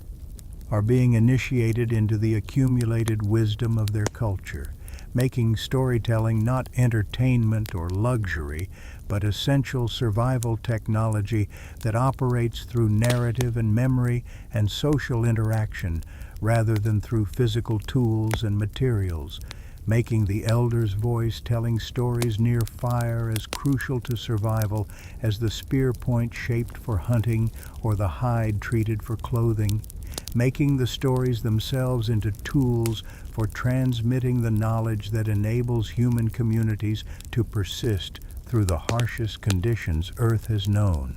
are being initiated into the accumulated wisdom of their culture, making storytelling not entertainment or luxury, but essential survival technology that operates through narrative and memory and social interaction rather than through physical tools and materials, making the elder's voice telling stories near fire as crucial to survival as the spear point shaped for hunting or the hide treated for clothing, making the stories themselves into tools for transmitting the knowledge that enables human communities to persist through the harshest conditions Earth has known,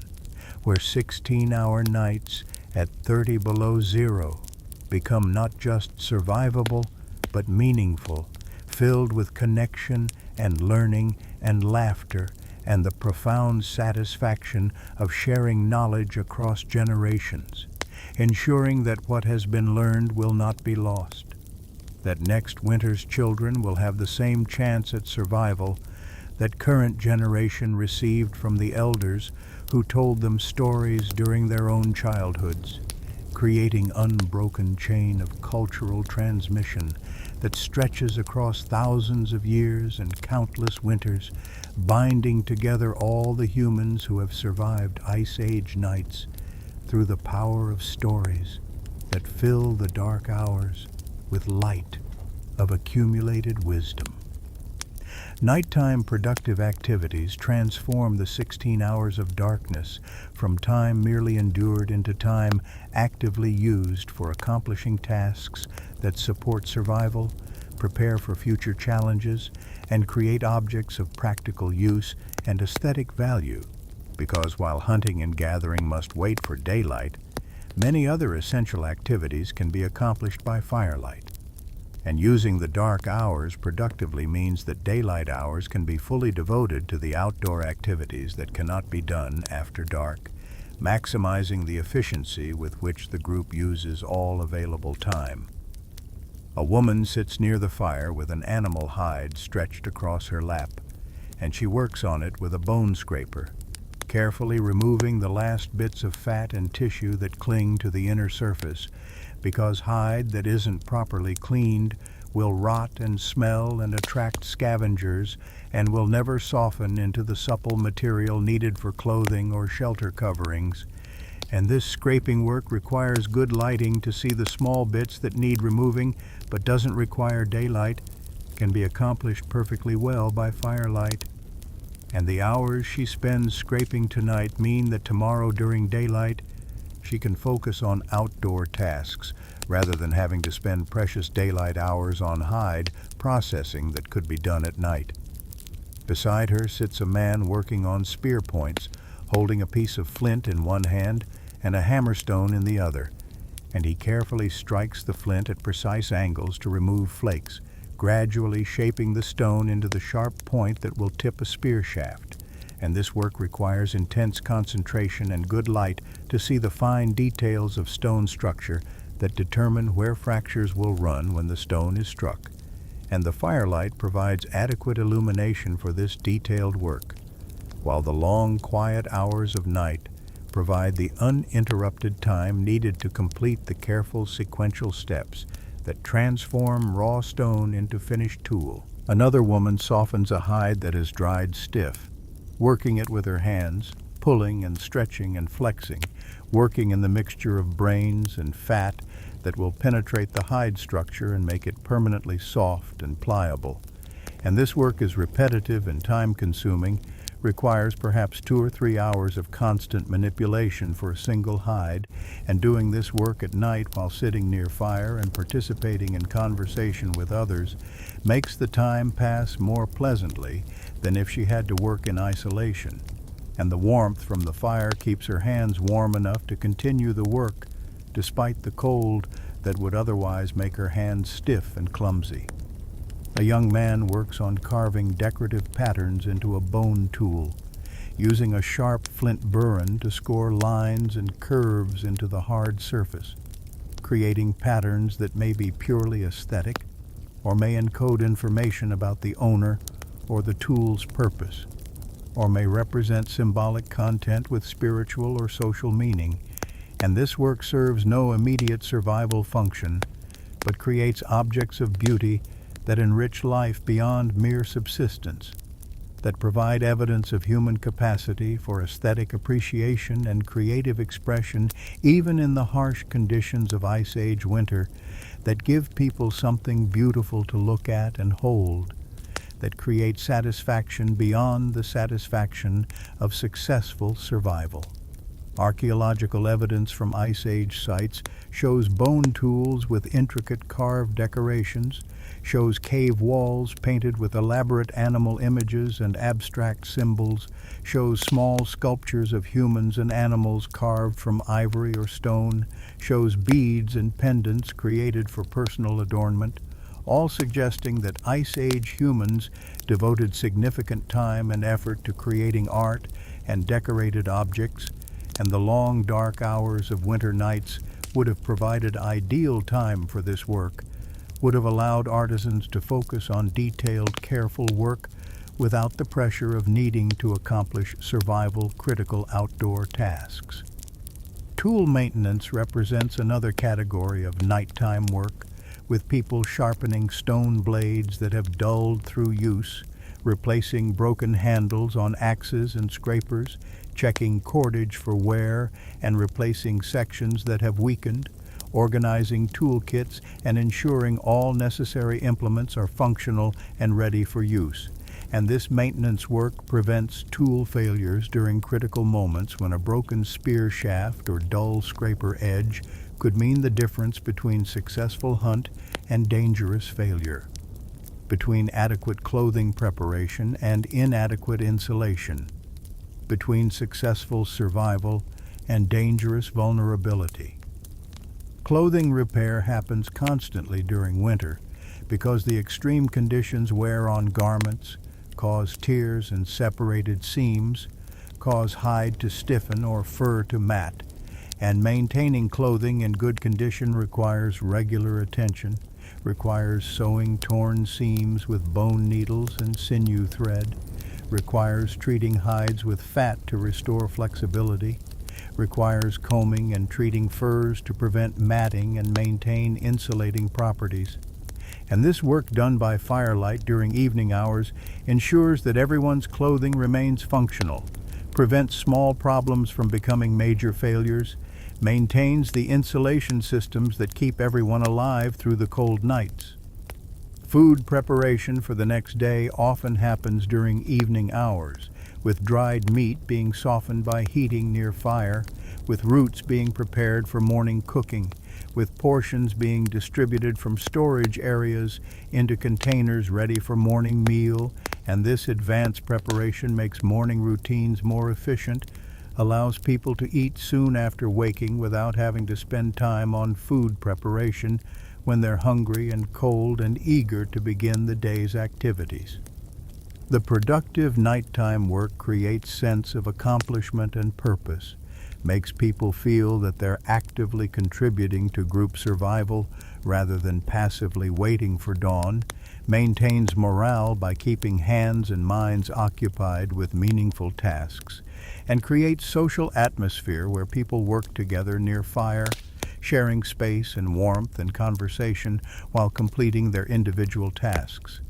where 16-hour nights at 30 below zero become not just survivable, but meaningful, filled with connection and learning and laughter and the profound satisfaction of sharing knowledge across generations, ensuring that what has been learned will not be lost, that next winter's children will have the same chance at survival that current generation received from the elders who told them stories during their own childhoods, creating unbroken chain of cultural transmission that stretches across thousands of years and countless winters, binding together all the humans who have survived Ice Age nights through the power of stories that fill the dark hours with light of accumulated wisdom. Nighttime productive activities transform the 16 hours of darkness from time merely endured into time actively used for accomplishing tasks that support survival, prepare for future challenges, and create objects of practical use and aesthetic value. Because while hunting and gathering must wait for daylight, many other essential activities can be accomplished by firelight. And using the dark hours productively means that daylight hours can be fully devoted to the outdoor activities that cannot be done after dark, maximizing the efficiency with which the group uses all available time. A woman sits near the fire with an animal hide stretched across her lap, and she works on it with a bone scraper, carefully removing the last bits of fat and tissue that cling to the inner surface, because hide that isn't properly cleaned will rot and smell and attract scavengers and will never soften into the supple material needed for clothing or shelter coverings. And this scraping work requires good lighting to see the small bits that need removing but doesn't require daylight, can be accomplished perfectly well by firelight. And the hours she spends scraping tonight mean that tomorrow during daylight she can focus on outdoor tasks rather than having to spend precious daylight hours on hide processing that could be done at night. Beside her sits a man working on spear points, holding a piece of flint in one hand and a hammerstone in the other, and he carefully strikes the flint at precise angles to remove flakes, gradually shaping the stone into the sharp point that will tip a spear shaft. And this work requires intense concentration and good light to see the fine details of stone structure that determine where fractures will run when the stone is struck. And the firelight provides adequate illumination for this detailed work, while the long, quiet hours of night provide the uninterrupted time needed to complete the careful sequential steps that transform raw stone into finished tool. Another woman softens a hide that has dried stiff, working it with her hands, pulling and stretching and flexing, working in the mixture of brains and fat that will penetrate the hide structure and make it permanently soft and pliable. And this work is repetitive and time-consuming, requires perhaps 2 or 3 hours of constant manipulation for a single hide, and doing this work at night while sitting near fire and participating in conversation with others makes the time pass more pleasantly than if she had to work in isolation. And the warmth from the fire keeps her hands warm enough to continue the work, despite the cold that would otherwise make her hands stiff and clumsy. A young man works on carving decorative patterns into a bone tool, using a sharp flint burin to score lines and curves into the hard surface, creating patterns that may be purely aesthetic or may encode information about the owner or the tool's purpose. or may represent symbolic content with spiritual or social meaning, and this work serves no immediate survival function, but creates objects of beauty that enrich life beyond mere subsistence, that provide evidence of human capacity for aesthetic appreciation and creative expression even in the harsh conditions of Ice Age winter, that give people something beautiful to look at and hold, that create satisfaction beyond the satisfaction of successful survival. Archaeological evidence from Ice Age sites shows bone tools with intricate carved decorations, shows cave walls painted with elaborate animal images and abstract symbols, shows small sculptures of humans and animals carved from ivory or stone, shows beads and pendants created for personal adornment, all suggesting that Ice Age humans devoted significant time and effort to creating art and decorated objects, and the long dark hours of winter nights would have provided ideal time for this work, would have allowed artisans to focus on detailed, careful work without the pressure of needing to accomplish survival-critical outdoor tasks. Tool maintenance represents another category of nighttime work, with people sharpening stone blades that have dulled through use, replacing broken handles on axes and scrapers, checking cordage for wear and replacing sections that have weakened, organizing toolkits and ensuring all necessary implements are functional and ready for use. And this maintenance work prevents tool failures during critical moments when a broken spear shaft or dull scraper edge could mean the difference between successful hunt and dangerous failure, between adequate clothing preparation and inadequate insulation, between successful survival and dangerous vulnerability. Clothing repair happens constantly during winter because the extreme conditions wear on garments, cause tears and separated seams, cause hide to stiffen or fur to mat, and maintaining clothing in good condition requires regular attention, requires sewing torn seams with bone needles and sinew thread, requires treating hides with fat to restore flexibility, requires combing and treating furs to prevent matting and maintain insulating properties. And this work done by firelight during evening hours ensures that everyone's clothing remains functional, prevents small problems from becoming major failures, maintains the insulation systems that keep everyone alive through the cold nights. Food preparation for the next day often happens during evening hours, with dried meat being softened by heating near fire, with roots being prepared for morning cooking, with portions being distributed from storage areas into containers ready for morning meal, and this advanced preparation makes morning routines more efficient, allows people to eat soon after waking without having to spend time on food preparation when they're hungry and cold and eager to begin the day's activities. The productive nighttime work creates sense of accomplishment and purpose, makes people feel that they're actively contributing to group survival rather than passively waiting for dawn, maintains morale by keeping hands and minds occupied with meaningful tasks, and creates social atmosphere where people work together near fire, sharing space and warmth and conversation while completing their individual tasks,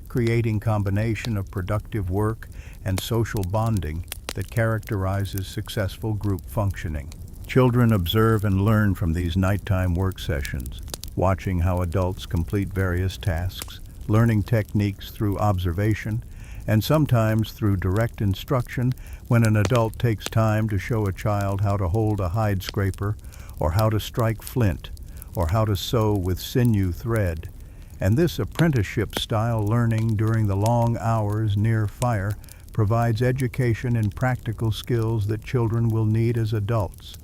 creating combination of productive work and social bonding that characterizes successful group functioning. Children observe and learn from these nighttime work sessions, watching how adults complete various tasks, learning techniques through observation, and sometimes through direct instruction when an adult takes time to show a child how to hold a hide scraper, or how to strike flint, or how to sew with sinew thread. And this apprenticeship-style learning during the long hours near fire provides education in practical skills that children will need as adults,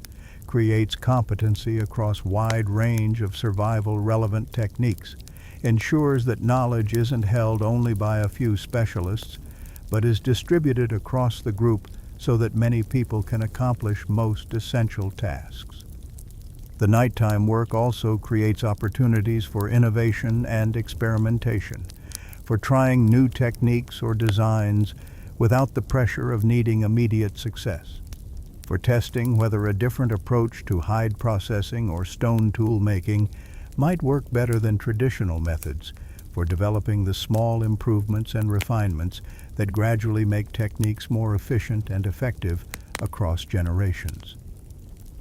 creates competency across wide range of survival-relevant techniques, ensures that knowledge isn't held only by a few specialists, but is distributed across the group so that many people can accomplish most essential tasks. The nighttime work also creates opportunities for innovation and experimentation, for trying new techniques or designs without the pressure of needing immediate success. For testing whether a different approach to hide processing or stone tool making might work better than traditional methods, for developing the small improvements and refinements that gradually make techniques more efficient and effective across generations.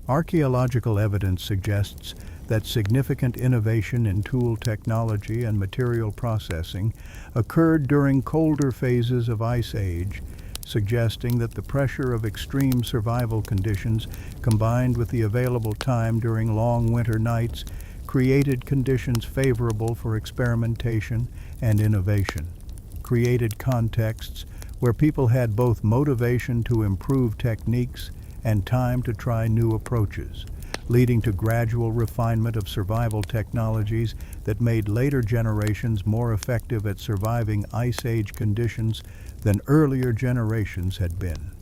Archaeological evidence suggests that significant innovation in tool technology and material processing occurred during colder phases of Ice Age, suggesting that the pressure of extreme survival conditions combined with the available time during long winter nights created conditions favorable for experimentation and innovation, created contexts where people had both motivation to improve techniques and time to try new approaches, leading to gradual refinement of survival technologies that made later generations more effective at surviving Ice Age conditions than earlier generations had been.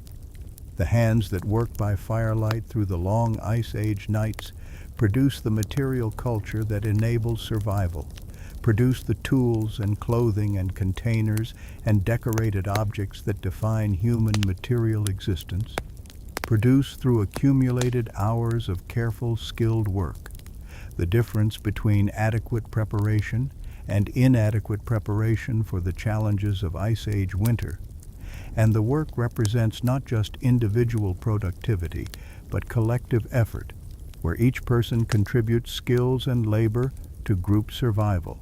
The hands that work by firelight through the long Ice Age nights produce the material culture that enables survival, produce the tools and clothing and containers and decorated objects that define human material existence, produce through accumulated hours of careful, skilled work. The difference between adequate preparation and inadequate preparation for the challenges of Ice Age winter. And the work represents not just individual productivity, but collective effort, where each person contributes skills and labor to group survival,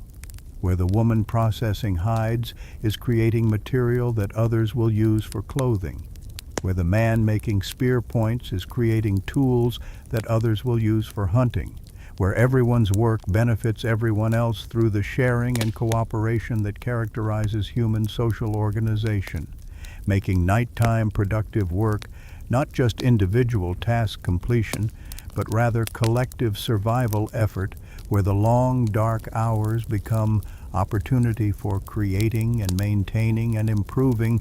where the woman processing hides is creating material that others will use for clothing, where the man making spear points is creating tools that others will use for hunting, where everyone's work benefits everyone else through the sharing and cooperation that characterizes human social organization, making nighttime productive work not just individual task completion, but rather collective survival effort, where the long, dark hours become opportunity for creating and maintaining and improving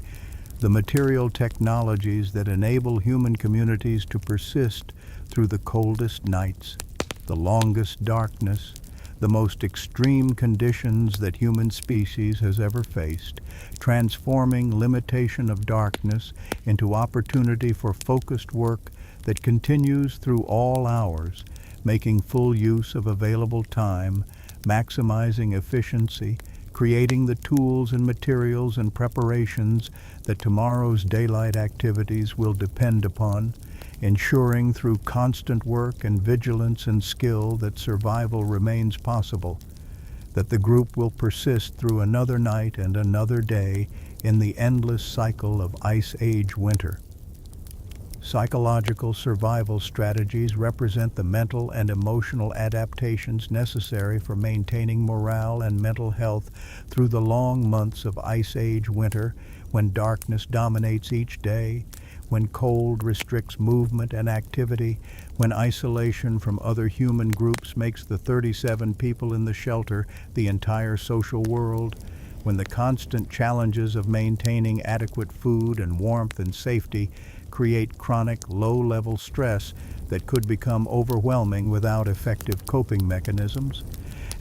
the material technologies that enable human communities to persist through the coldest nights, the longest darkness, the most extreme conditions that human species has ever faced, transforming limitation of darkness into opportunity for focused work that continues through all hours, making full use of available time, maximizing efficiency, creating the tools and materials and preparations that tomorrow's daylight activities will depend upon, ensuring through constant work and vigilance and skill that survival remains possible, that the group will persist through another night and another day in the endless cycle of Ice Age winter. Psychological survival strategies represent the mental and emotional adaptations necessary for maintaining morale and mental health through the long months of Ice Age winter, when darkness dominates each day, when cold restricts movement and activity, when isolation from other human groups makes the 37 people in the shelter the entire social world, when the constant challenges of maintaining adequate food and warmth and safety create chronic, low-level stress that could become overwhelming without effective coping mechanisms.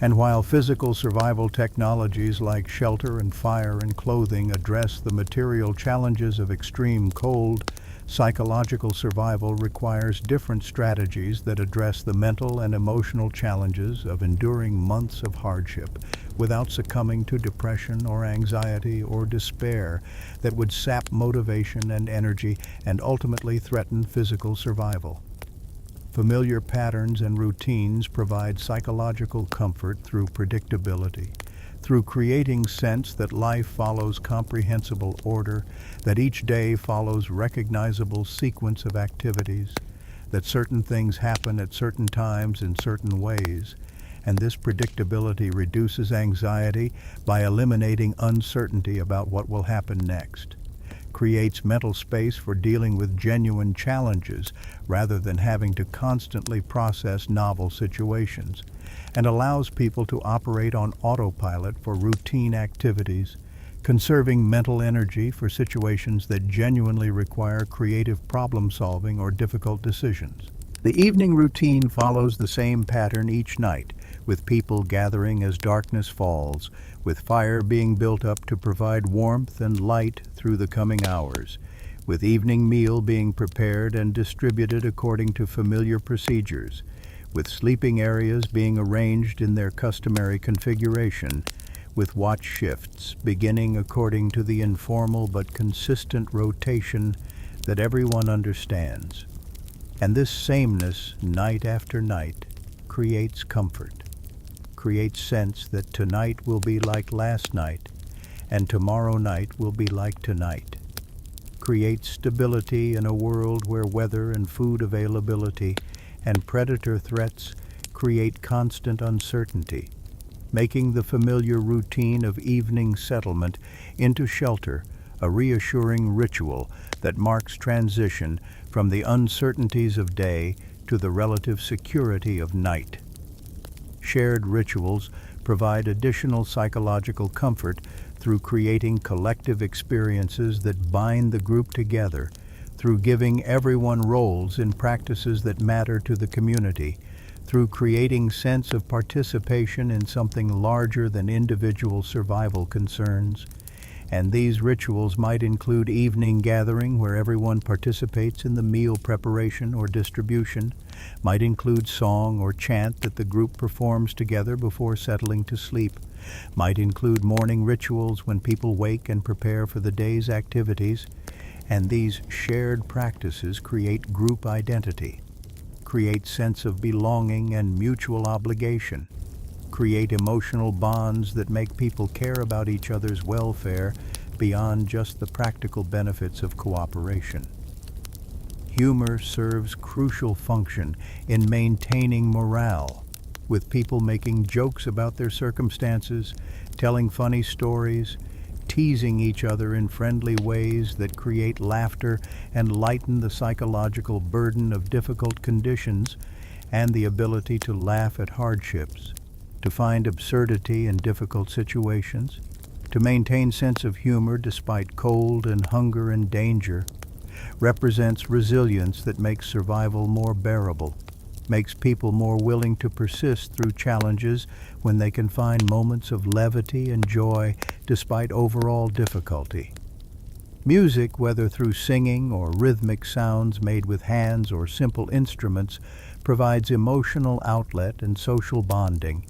And while physical survival technologies like shelter and fire and clothing address the material challenges of extreme cold, psychological survival requires different strategies that address the mental and emotional challenges of enduring months of hardship without succumbing to depression or anxiety or despair that would sap motivation and energy and ultimately threaten physical survival. Familiar patterns and routines provide psychological comfort through predictability, through creating sense that life follows comprehensible order, that each day follows recognizable sequence of activities, that certain things happen at certain times in certain ways, and this predictability reduces anxiety by eliminating uncertainty about what will happen next, creates mental space for dealing with genuine challenges rather than having to constantly process novel situations, and allows people to operate on autopilot for routine activities, conserving mental energy for situations that genuinely require creative problem-solving or difficult decisions. The evening routine follows the same pattern each night, with people gathering as darkness falls, with fire being built up to provide warmth and light through the coming hours, with evening meal being prepared and distributed according to familiar procedures, with sleeping areas being arranged in their customary configuration, with watch shifts beginning according to the informal but consistent rotation that everyone understands. And this sameness, night after night, creates comfort, creates sense that tonight will be like last night, and tomorrow night will be like tonight, creates stability in a world where weather and food availability and predator threats create constant uncertainty, making the familiar routine of evening settlement into shelter a reassuring ritual that marks transition from the uncertainties of day to the relative security of night. Shared rituals provide additional psychological comfort through creating collective experiences that bind the group together, through giving everyone roles in practices that matter to the community, through creating sense of participation in something larger than individual survival concerns. And these rituals might include evening gathering where everyone participates in the meal preparation or distribution, might include song or chant that the group performs together before settling to sleep, might include morning rituals when people wake and prepare for the day's activities, and these shared practices create group identity, create sense of belonging and mutual obligation, create emotional bonds that make people care about each other's welfare beyond just the practical benefits of cooperation. Humor serves crucial function in maintaining morale, with people making jokes about their circumstances, telling funny stories, teasing each other in friendly ways that create laughter and lighten the psychological burden of difficult conditions, and the ability to laugh at hardships, to find absurdity in difficult situations, to maintain sense of humor despite cold and hunger and danger, represents resilience that makes survival more bearable, makes people more willing to persist through challenges when they can find moments of levity and joy despite overall difficulty. Music, whether through singing or rhythmic sounds made with hands or simple instruments, provides emotional outlet and social bonding,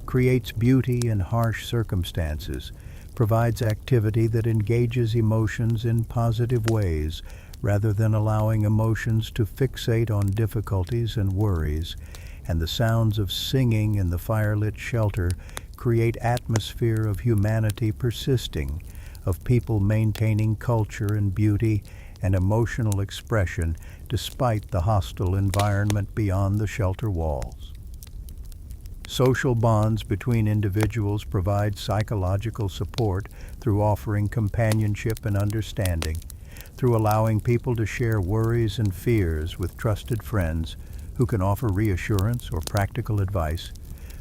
creates beauty in harsh circumstances, provides activity that engages emotions in positive ways rather than allowing emotions to fixate on difficulties and worries, and the sounds of singing in the firelit shelter create atmosphere of humanity persisting, of people maintaining culture and beauty and emotional expression despite the hostile environment beyond the shelter walls. Social bonds between individuals provide psychological support through offering companionship and understanding, through allowing people to share worries and fears with trusted friends who can offer reassurance or practical advice,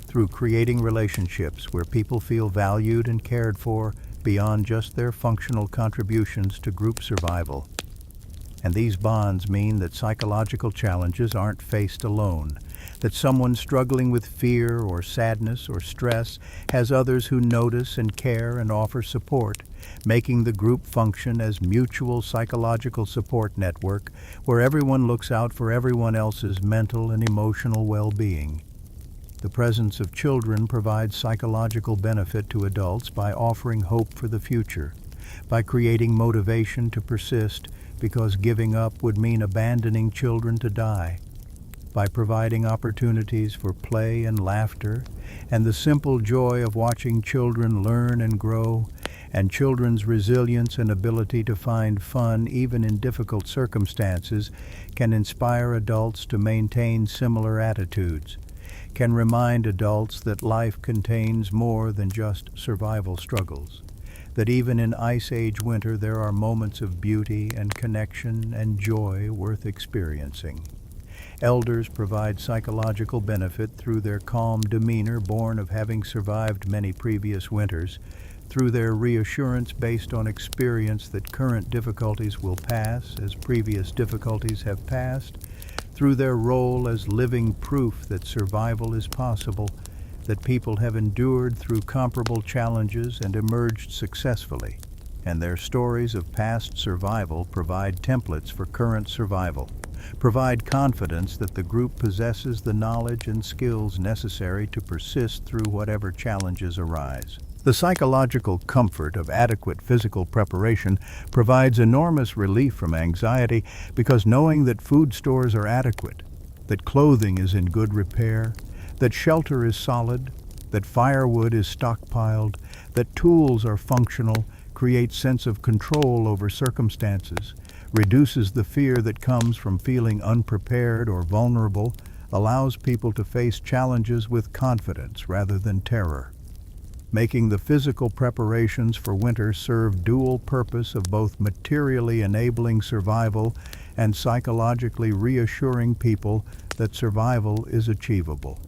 through creating relationships where people feel valued and cared for beyond just their functional contributions to group survival. And these bonds mean that psychological challenges aren't faced alone, that someone struggling with fear or sadness or stress has others who notice and care and offer support, making the group function as mutual psychological support network where everyone looks out for everyone else's mental and emotional well-being. The presence of children provides psychological benefit to adults by offering hope for the future, by creating motivation to persist because giving up would mean abandoning children to die, by providing opportunities for play and laughter and the simple joy of watching children learn and grow, and children's resilience and ability to find fun even in difficult circumstances can inspire adults to maintain similar attitudes, can remind adults that life contains more than just survival struggles, that even in Ice Age winter there are moments of beauty and connection and joy worth experiencing. Elders provide psychological benefit through their calm demeanor born of having survived many previous winters, through their reassurance based on experience that current difficulties will pass as previous difficulties have passed, through their role as living proof that survival is possible, that people have endured through comparable challenges and emerged successfully, and their stories of past survival provide templates for current survival, provide confidence that the group possesses the knowledge and skills necessary to persist through whatever challenges arise. The psychological comfort of adequate physical preparation provides enormous relief from anxiety because knowing that food stores are adequate, that clothing is in good repair, that shelter is solid, that firewood is stockpiled, that tools are functional, creates sense of control over circumstances, reduces the fear that comes from feeling unprepared or vulnerable, allows people to face challenges with confidence rather than terror. Making the physical preparations for winter serve dual purpose of both materially enabling survival and psychologically reassuring people that survival is achievable.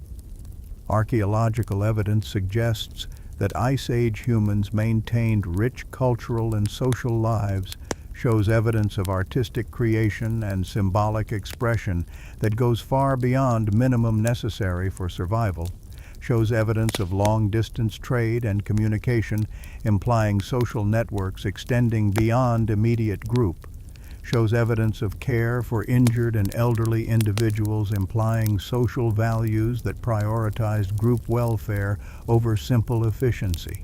Archaeological evidence suggests that Ice Age humans maintained rich cultural and social lives, shows evidence of artistic creation and symbolic expression that goes far beyond minimum necessary for survival, shows evidence of long-distance trade and communication, implying social networks extending beyond immediate group, shows evidence of care for injured and elderly individuals, implying social values that prioritized group welfare over simple efficiency.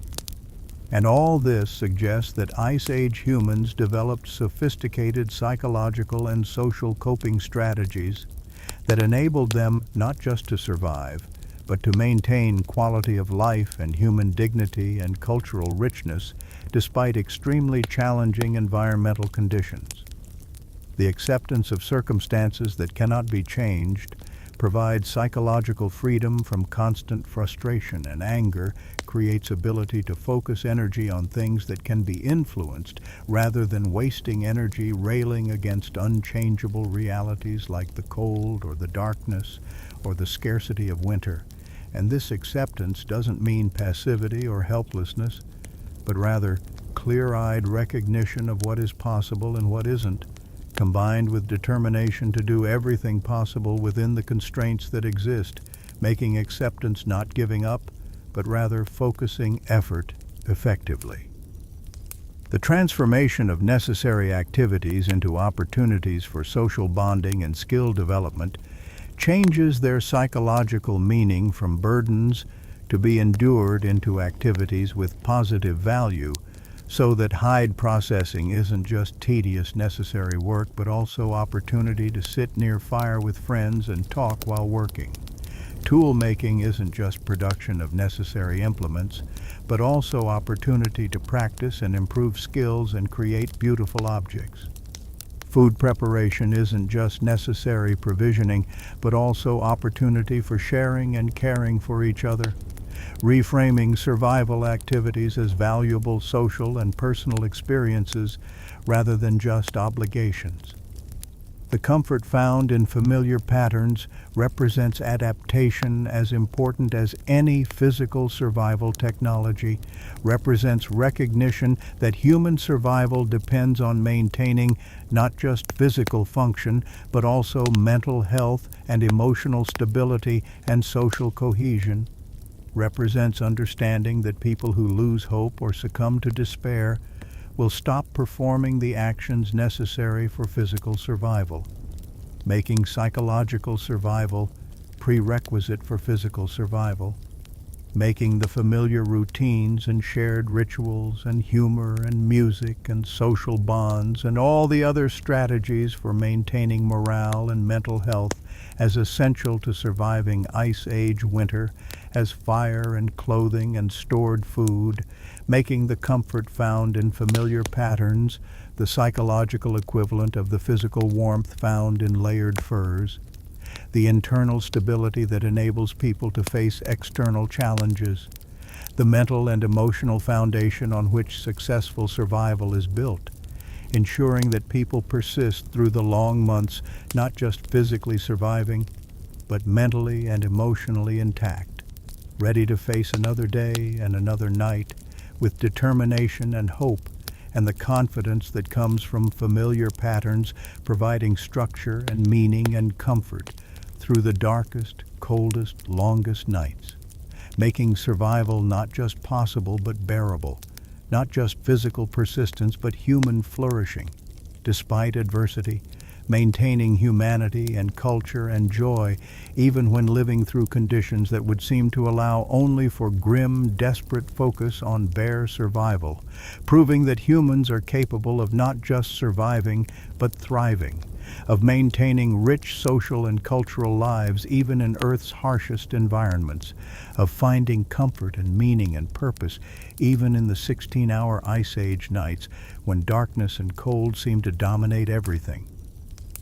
And all this suggests that Ice Age humans developed sophisticated psychological and social coping strategies that enabled them not just to survive, but to maintain quality of life and human dignity and cultural richness despite extremely challenging environmental conditions. The acceptance of circumstances that cannot be changed provides psychological freedom from constant frustration and anger, creates ability to focus energy on things that can be influenced rather than wasting energy railing against unchangeable realities like the cold or the darkness or the scarcity of winter. And this acceptance doesn't mean passivity or helplessness, but rather clear-eyed recognition of what is possible and what isn't, combined with determination to do everything possible within the constraints that exist, making acceptance not giving up, but rather focusing effort effectively. The transformation of necessary activities into opportunities for social bonding and skill development changes their psychological meaning from burdens to be endured into activities with positive value, so that hide processing isn't just tedious necessary work, but also opportunity to sit near fire with friends and talk while working. Tool making isn't just production of necessary implements, but also opportunity to practice and improve skills and create beautiful objects. Food preparation isn't just necessary provisioning, but also opportunity for sharing and caring for each other. Reframing survival activities as valuable social and personal experiences rather than just obligations. The comfort found in familiar patterns represents adaptation as important as any physical survival technology, represents recognition that human survival depends on maintaining not just physical function, but also mental health and emotional stability and social cohesion, represents understanding that people who lose hope or succumb to despair will stop performing the actions necessary for physical survival, making psychological survival prerequisite for physical survival, making the familiar routines and shared rituals and humor and music and social bonds and all the other strategies for maintaining morale and mental health as essential to surviving Ice Age winter as fire and clothing and stored food, making the comfort found in familiar patterns the psychological equivalent of the physical warmth found in layered furs, the internal stability that enables people to face external challenges, the mental and emotional foundation on which successful survival is built, ensuring that people persist through the long months, not just physically surviving, but mentally and emotionally intact, ready to face another day and another night with determination and hope, and the confidence that comes from familiar patterns providing structure and meaning and comfort through the darkest, coldest, longest nights, making survival not just possible but bearable, not just physical persistence but human flourishing, despite adversity, maintaining humanity and culture and joy even when living through conditions that would seem to allow only for grim, desperate focus on bare survival, proving that humans are capable of not just surviving but thriving, of maintaining rich social and cultural lives even in Earth's harshest environments, of finding comfort and meaning and purpose even in the 16-hour Ice Age nights when darkness and cold seem to dominate everything.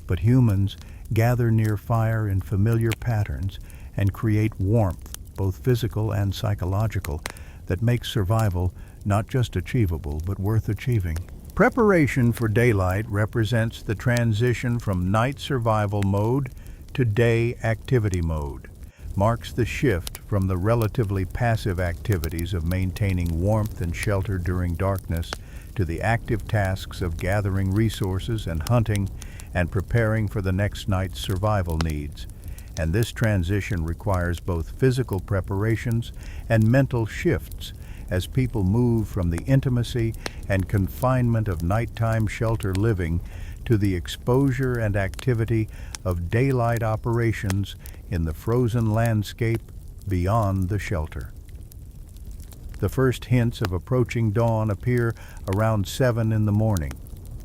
But humans gather near fire in familiar patterns and create warmth, both physical and psychological, that makes survival not just achievable but worth achieving. Preparation for daylight represents the transition from night survival mode to day activity mode, marks the shift from the relatively passive activities of maintaining warmth and shelter during darkness to the active tasks of gathering resources and hunting and preparing for the next night's survival needs. And this transition requires both physical preparations and mental shifts as people move from the intimacy and confinement of nighttime shelter living to the exposure and activity of daylight operations in the frozen landscape beyond the shelter. The first hints of approaching dawn appear around 7 in the morning,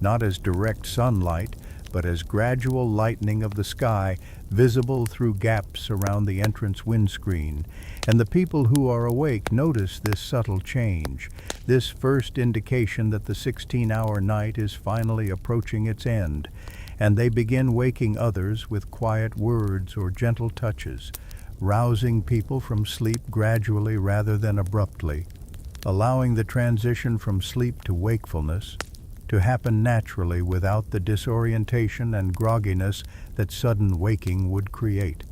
not as direct sunlight, but as gradual lightening of the sky visible through gaps around the entrance windscreen, and the people who are awake notice this subtle change, this first indication that the 16-hour night is finally approaching its end, and they begin waking others with quiet words or gentle touches, rousing people from sleep gradually rather than abruptly, allowing the transition from sleep to wakefulness to happen naturally without the disorientation and grogginess that sudden waking would create.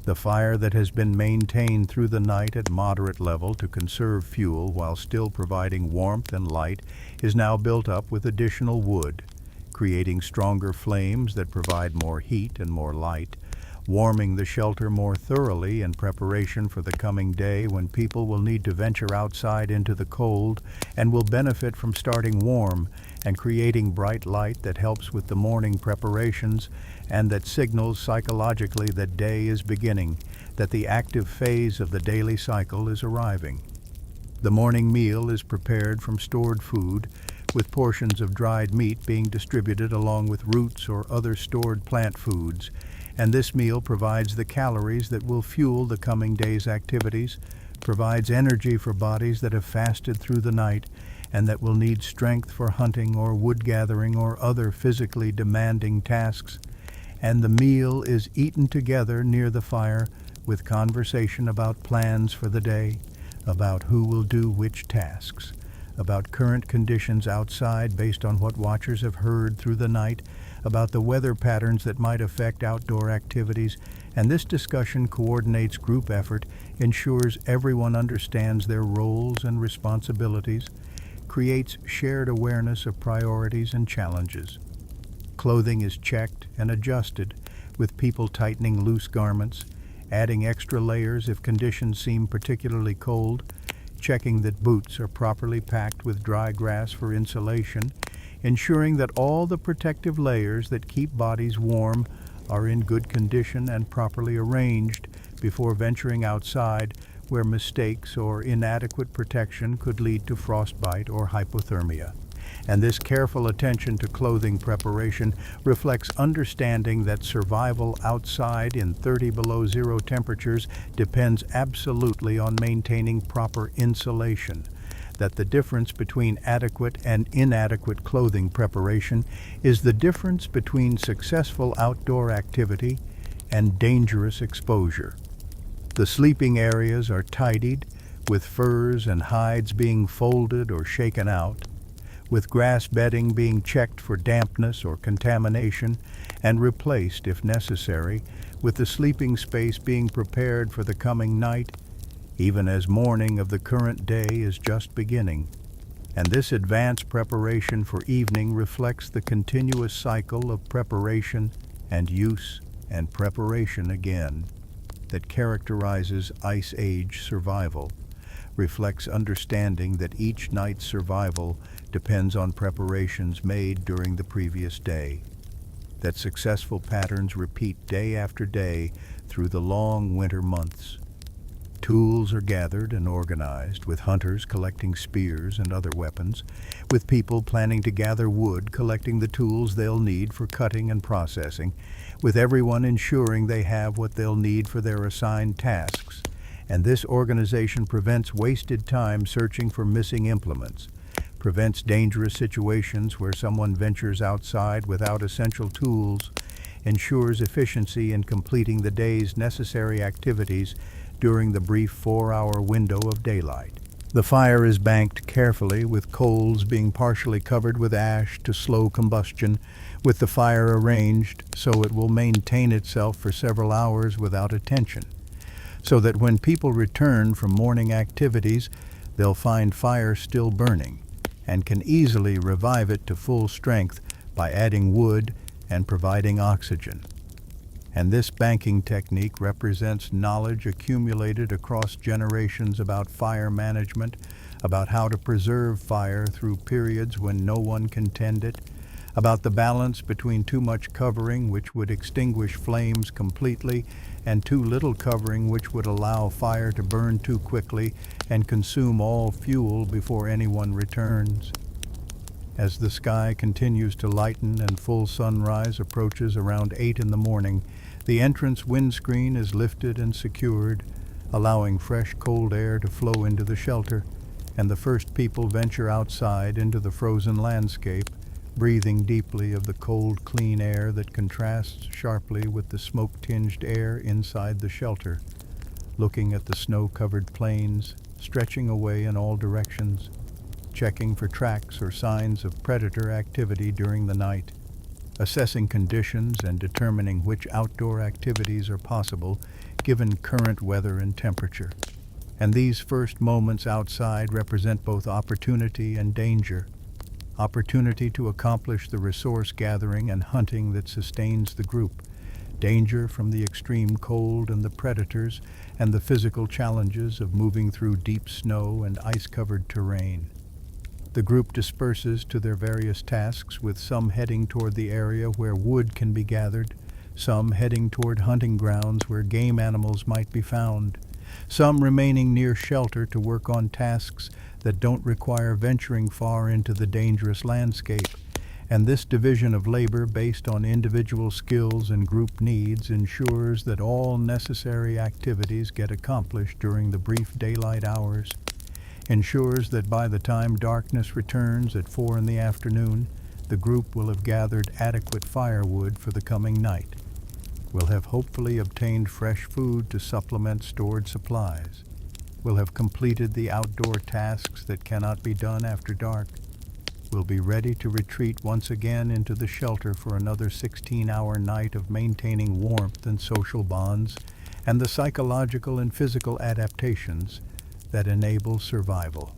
The fire that has been maintained through the night at moderate level to conserve fuel while still providing warmth and light is now built up with additional wood, creating stronger flames that provide more heat and more light, warming the shelter more thoroughly in preparation for the coming day when people will need to venture outside into the cold and will benefit from starting warm and creating bright light that helps with the morning preparations and that signals psychologically that day is beginning, that the active phase of the daily cycle is arriving. The morning meal is prepared from stored food, with portions of dried meat being distributed along with roots or other stored plant foods, and this meal provides the calories that will fuel the coming day's activities, provides energy for bodies that have fasted through the night and that will need strength for hunting or wood gathering or other physically demanding tasks, and the meal is eaten together near the fire with conversation about plans for the day, about who will do which tasks, about current conditions outside based on what watchers have heard through the night, about the weather patterns that might affect outdoor activities, and this discussion coordinates group effort, ensures everyone understands their roles and responsibilities, creates shared awareness of priorities and challenges. Clothing is checked and adjusted, with people tightening loose garments, adding extra layers if conditions seem particularly cold, checking that boots are properly packed with dry grass for insulation, ensuring that all the protective layers that keep bodies warm are in good condition and properly arranged before venturing outside where mistakes or inadequate protection could lead to frostbite or hypothermia. And this careful attention to clothing preparation reflects understanding that survival outside in 30 below zero temperatures depends absolutely on maintaining proper insulation, that the difference between adequate and inadequate clothing preparation is the difference between successful outdoor activity and dangerous exposure. The sleeping areas are tidied, with furs and hides being folded or shaken out, with grass bedding being checked for dampness or contamination and replaced if necessary, with the sleeping space being prepared for the coming night, even as morning of the current day is just beginning. And this advanced preparation for evening reflects the continuous cycle of preparation and use and preparation again that characterizes Ice Age survival, reflects understanding that each night's survival depends on preparations made during the previous day, that successful patterns repeat day after day through the long winter months. Tools are gathered and organized, with hunters collecting spears and other weapons, with people planning to gather wood, collecting the tools they'll need for cutting and processing, with everyone ensuring they have what they'll need for their assigned tasks. And this organization prevents wasted time searching for missing implements, prevents dangerous situations where someone ventures outside without essential tools, ensures efficiency in completing the day's necessary activities during the brief 4-hour window of daylight. The fire is banked carefully, with coals being partially covered with ash to slow combustion, with the fire arranged so it will maintain itself for several hours without attention, so that when people return from morning activities, they'll find fire still burning and can easily revive it to full strength by adding wood and providing oxygen. And this banking technique represents knowledge accumulated across generations about fire management, about how to preserve fire through periods when no one can tend it, about the balance between too much covering, which would extinguish flames completely, and too little covering, which would allow fire to burn too quickly and consume all fuel before anyone returns. As the sky continues to lighten and full sunrise approaches around 8 in the morning, the entrance windscreen is lifted and secured, allowing fresh cold air to flow into the shelter, and the first people venture outside into the frozen landscape, breathing deeply of the cold, clean air that contrasts sharply with the smoke-tinged air inside the shelter, looking at the snow-covered plains stretching away in all directions, checking for tracks or signs of predator activity during the night, assessing conditions and determining which outdoor activities are possible given current weather and temperature. And these first moments outside represent both opportunity and danger. Opportunity to accomplish the resource gathering and hunting that sustains the group. Danger from the extreme cold and the predators, and the physical challenges of moving through deep snow and ice-covered terrain. The group disperses to their various tasks, with some heading toward the area where wood can be gathered, some heading toward hunting grounds where game animals might be found, some remaining near shelter to work on tasks that don't require venturing far into the dangerous landscape. And this division of labor based on individual skills and group needs ensures that all necessary activities get accomplished during the brief daylight hours, ensures that by the time darkness returns at 4 in the afternoon, the group will have gathered adequate firewood for the coming night, will have hopefully obtained fresh food to supplement stored supplies, will have completed the outdoor tasks that cannot be done after dark, will be ready to retreat once again into the shelter for another 16-hour night of maintaining warmth and social bonds, and the psychological and physical adaptations that enable survival.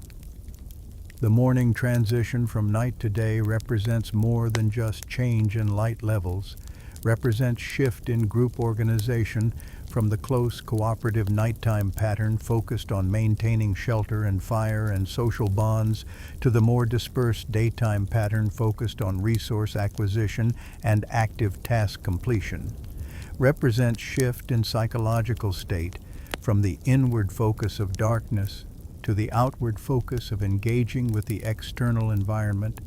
The morning transition from night to day represents more than just change in light levels, represents shift in group organization from the close cooperative nighttime pattern focused on maintaining shelter and fire and social bonds to the more dispersed daytime pattern focused on resource acquisition and active task completion, represents shift in psychological state from the inward focus of darkness to the outward focus of engaging with the external environment,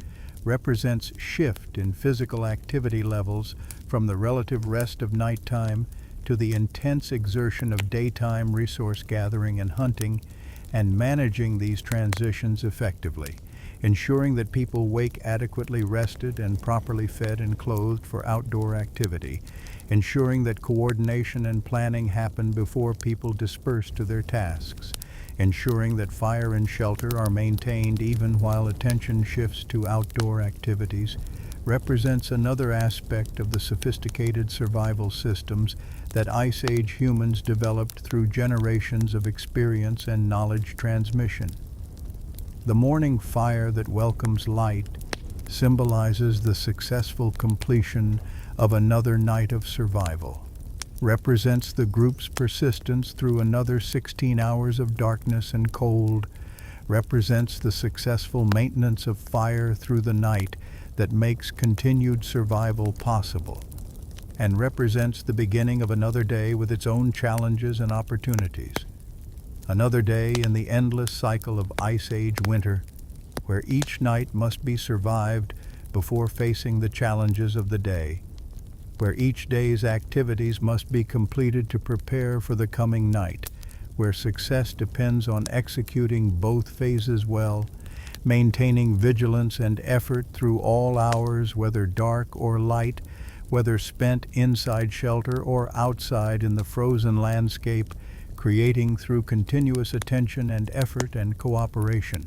represents shift in physical activity levels from the relative rest of nighttime to the intense exertion of daytime resource gathering and hunting, and managing these transitions effectively, ensuring that people wake adequately rested and properly fed and clothed for outdoor activity, ensuring that coordination and planning happen before people disperse to their tasks, ensuring that fire and shelter are maintained even while attention shifts to outdoor activities, represents another aspect of the sophisticated survival systems that Ice Age humans developed through generations of experience and knowledge transmission. The morning fire that welcomes light symbolizes the successful completion of another night of survival, represents the group's persistence through another 16 hours of darkness and cold, represents the successful maintenance of fire through the night that makes continued survival possible, and represents the beginning of another day with its own challenges and opportunities. Another day in the endless cycle of Ice Age winter, where each night must be survived before facing the challenges of the day, where each day's activities must be completed to prepare for the coming night, where success depends on executing both phases well, maintaining vigilance and effort through all hours, whether dark or light, whether spent inside shelter or outside in the frozen landscape, creating through continuous attention and effort and cooperation.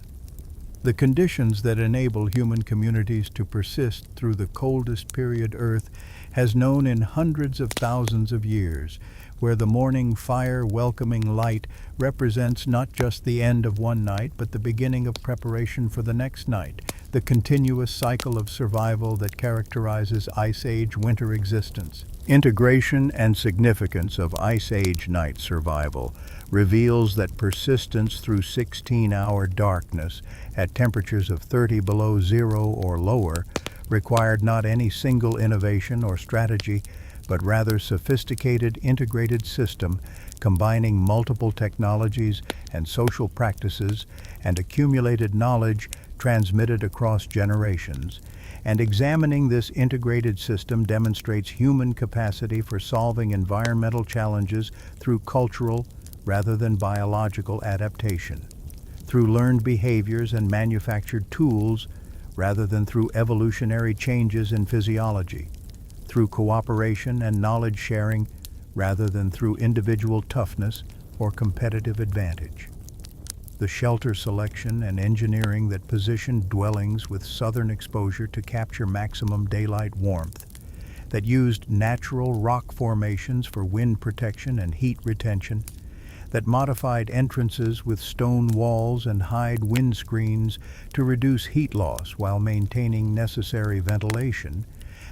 The conditions that enable human communities to persist through the coldest period Earth has known in hundreds of thousands of years, where the morning fire welcoming light represents not just the end of one night, but the beginning of preparation for the next night, the continuous cycle of survival that characterizes Ice Age winter existence. Integration and significance of Ice Age night survival reveals that persistence through 16-hour darkness at temperatures of 30 below zero or lower required not any single innovation or strategy, but rather sophisticated integrated system combining multiple technologies and social practices and accumulated knowledge transmitted across generations. And examining this integrated system demonstrates human capacity for solving environmental challenges through cultural rather than biological adaptation, through learned behaviors and manufactured tools rather than through evolutionary changes in physiology, through cooperation and knowledge sharing rather than through individual toughness or competitive advantage. The shelter selection and engineering that positioned dwellings with southern exposure to capture maximum daylight warmth, that used natural rock formations for wind protection and heat retention, that modified entrances with stone walls and hide windscreens to reduce heat loss while maintaining necessary ventilation,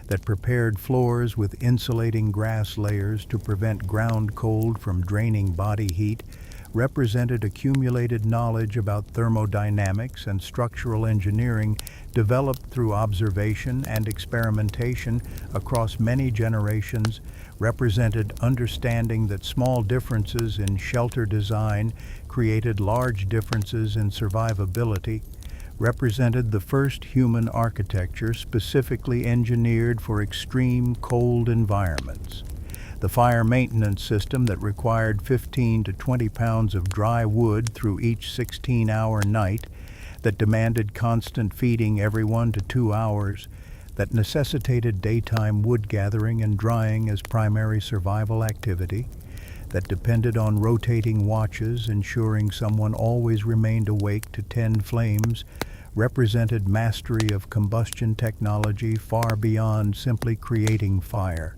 that prepared floors with insulating grass layers to prevent ground cold from draining body heat, represented accumulated knowledge about thermodynamics and structural engineering developed through observation and experimentation across many generations, represented understanding that small differences in shelter design created large differences in survivability, represented the first human architecture specifically engineered for extreme cold environments. The fire maintenance system that required 15 to 20 pounds of dry wood through each 16-hour night, that demanded constant feeding every 1 to 2 hours, that necessitated daytime wood gathering and drying as primary survival activity, that depended on rotating watches ensuring someone always remained awake to tend flames, represented mastery of combustion technology far beyond simply creating fire,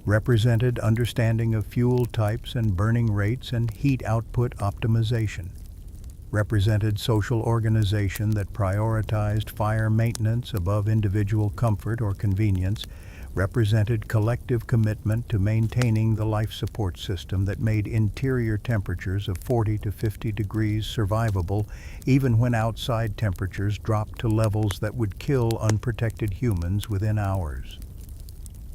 represented understanding of fuel types and burning rates and heat output optimization, represented social organization that prioritized fire maintenance above individual comfort or convenience, represented collective commitment to maintaining the life support system that made interior temperatures of 40 to 50 degrees survivable even when outside temperatures dropped to levels that would kill unprotected humans within hours.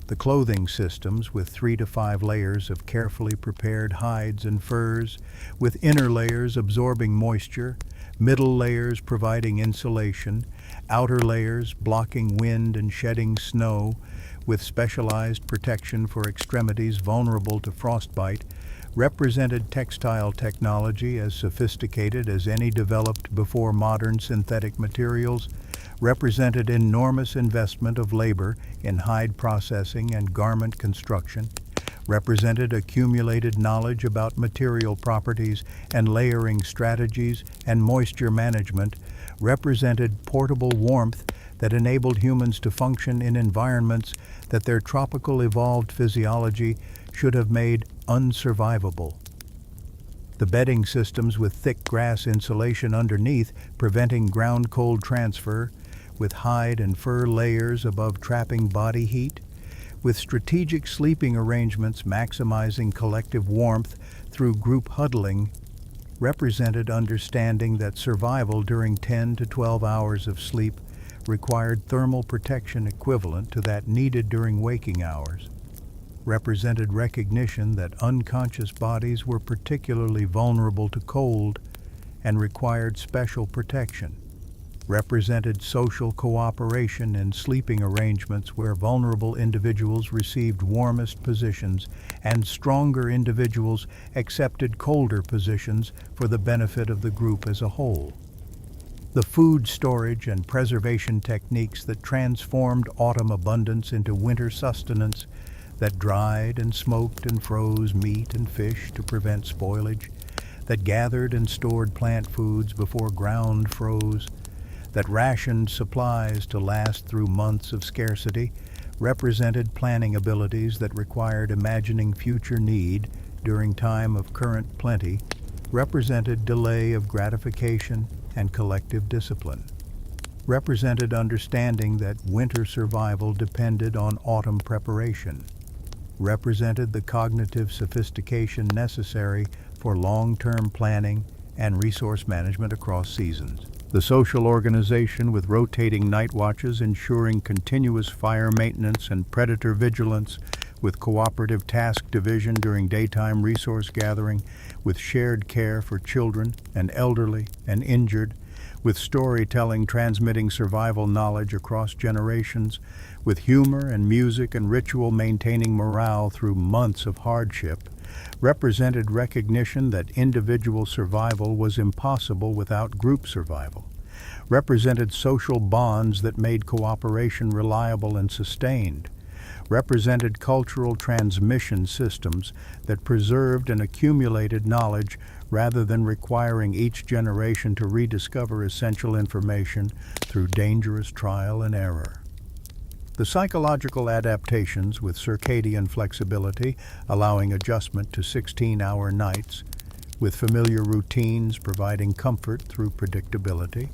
The clothing systems with 3 to 5 layers of carefully prepared hides and furs, with inner layers absorbing moisture, middle layers providing insulation, outer layers blocking wind and shedding snow, with specialized protection for extremities vulnerable to frostbite, represented textile technology as sophisticated as any developed before modern synthetic materials, represented enormous investment of labor in hide processing and garment construction, represented accumulated knowledge about material properties and layering strategies and moisture management, represented portable warmth that enabled humans to function in environments that their tropical evolved physiology should have made unsurvivable. The bedding systems with thick grass insulation underneath, preventing ground cold transfer, with hide and fur layers above trapping body heat, with strategic sleeping arrangements maximizing collective warmth through group huddling, represented understanding that survival during 10 to 12 hours of sleep required thermal protection equivalent to that needed during waking hours, represented recognition that unconscious bodies were particularly vulnerable to cold and required special protection, represented social cooperation in sleeping arrangements where vulnerable individuals received warmest positions and stronger individuals accepted colder positions for the benefit of the group as a whole. The food storage and preservation techniques that transformed autumn abundance into winter sustenance, that dried and smoked and froze meat and fish to prevent spoilage, that gathered and stored plant foods before ground froze, that rationed supplies to last through months of scarcity, represented planning abilities that required imagining future need during time of current plenty, represented delay of gratification and collective discipline, represented understanding that winter survival depended on autumn preparation, represented the cognitive sophistication necessary for long-term planning and resource management across seasons. The social organization with rotating night watches ensuring continuous fire maintenance and predator vigilance, with cooperative task division during daytime resource gathering, with shared care for children and elderly and injured, with storytelling transmitting survival knowledge across generations, with humor and music and ritual maintaining morale through months of hardship, represented recognition that individual survival was impossible without group survival, represented social bonds that made cooperation reliable and sustained, represented cultural transmission systems that preserved and accumulated knowledge rather than requiring each generation to rediscover essential information through dangerous trial and error. The psychological adaptations with circadian flexibility, allowing adjustment to 16-hour nights, with familiar routines providing comfort through predictability,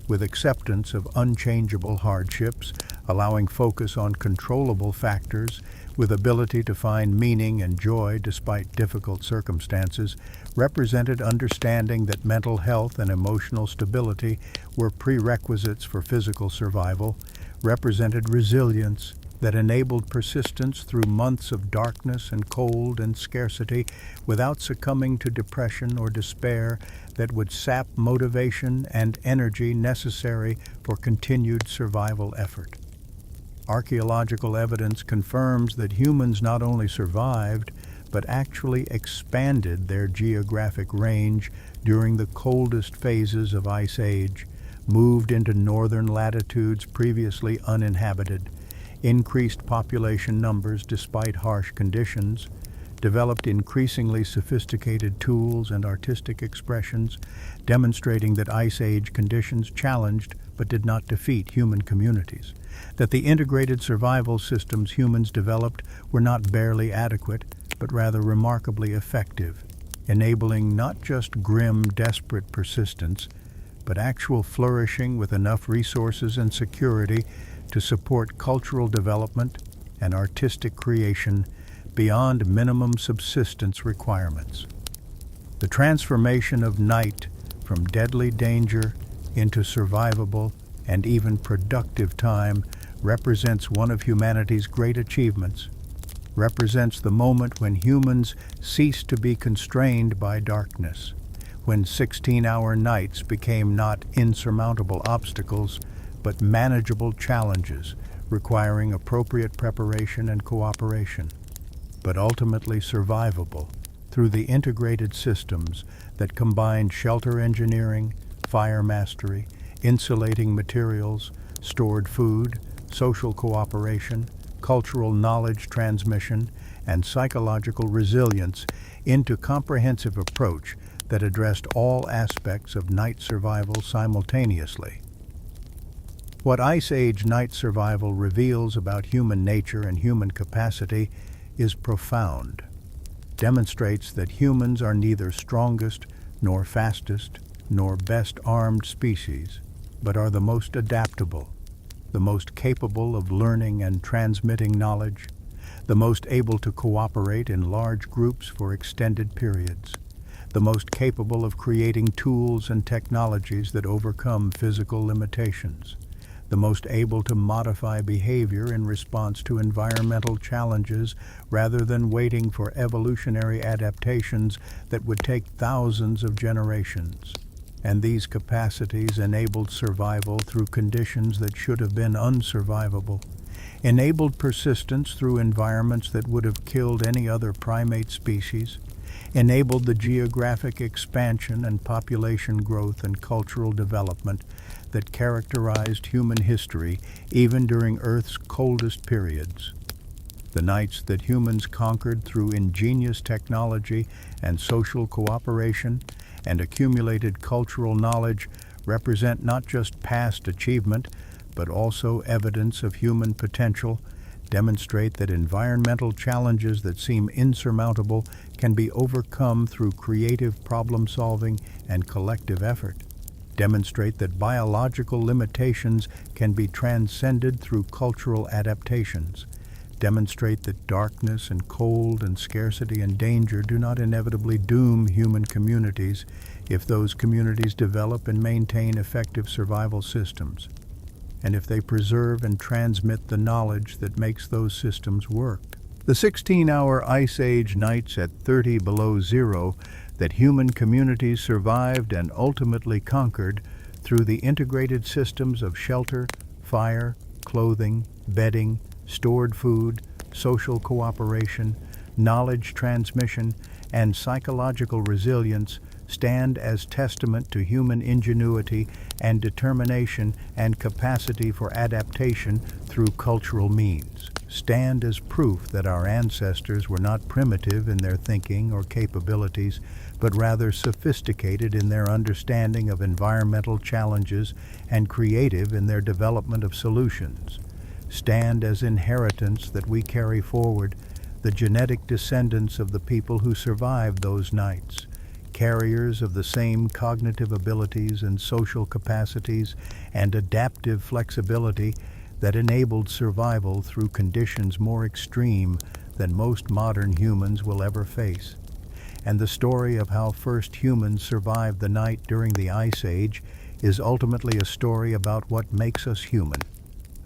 with acceptance of unchangeable hardships, allowing focus on controllable factors, with ability to find meaning and joy despite difficult circumstances, represented understanding that mental health and emotional stability were prerequisites for physical survival, represented resilience that enabled persistence through months of darkness and cold and scarcity without succumbing to depression or despair that would sap motivation and energy necessary for continued survival effort. Archaeological evidence confirms that humans not only survived, but actually expanded their geographic range during the coldest phases of Ice Age, moved into northern latitudes previously uninhabited, increased population numbers despite harsh conditions, developed increasingly sophisticated tools and artistic expressions, demonstrating that Ice Age conditions challenged but did not defeat human communities, that the integrated survival systems humans developed were not barely adequate, but rather remarkably effective, enabling not just grim, desperate persistence, but actual flourishing with enough resources and security to support cultural development and artistic creation beyond minimum subsistence requirements. The transformation of night from deadly danger into survivable and even productive time represents one of humanity's great achievements, represents the moment when humans ceased to be constrained by darkness, when 16-hour nights became not insurmountable obstacles, but manageable challenges requiring appropriate preparation and cooperation, but ultimately survivable through the integrated systems that combined shelter engineering, fire mastery, insulating materials, stored food, social cooperation, cultural knowledge transmission, and psychological resilience into comprehensive approach that addressed all aspects of night survival simultaneously. What Ice Age night survival reveals about human nature and human capacity is profound. demonstrates that humans are neither strongest, nor fastest, nor best armed species, but are the most adaptable, the most capable of learning and transmitting knowledge, the most able to cooperate in large groups for extended periods, the most capable of creating tools and technologies that overcome physical limitations, the most able to modify behavior in response to environmental challenges rather than waiting for evolutionary adaptations that would take thousands of generations. And these capacities enabled survival through conditions that should have been unsurvivable, enabled persistence through environments that would have killed any other primate species, enabled the geographic expansion and population growth and cultural development that characterized human history even during Earth's coldest periods. The nights that humans conquered through ingenious technology and social cooperation and accumulated cultural knowledge represent not just past achievement, but also evidence of human potential, demonstrate that environmental challenges that seem insurmountable can be overcome through creative problem-solving and collective effort, demonstrate that biological limitations can be transcended through cultural adaptations, demonstrate that darkness and cold and scarcity and danger do not inevitably doom human communities if those communities develop and maintain effective survival systems, and if they preserve and transmit the knowledge that makes those systems work. The 16-hour Ice Age nights at 30 below zero that human communities survived and ultimately conquered through the integrated systems of shelter, fire, clothing, bedding, stored food, social cooperation, knowledge transmission, and psychological resilience stand as testament to human ingenuity and determination and capacity for adaptation through cultural means, stand as proof that our ancestors were not primitive in their thinking or capabilities, but rather sophisticated in their understanding of environmental challenges and creative in their development of solutions, stand as inheritance that we carry forward, the genetic descendants of the people who survived those nights, carriers of the same cognitive abilities and social capacities and adaptive flexibility that enabled survival through conditions more extreme than most modern humans will ever face. And the story of how first humans survived the night during the Ice Age is ultimately a story about what makes us human,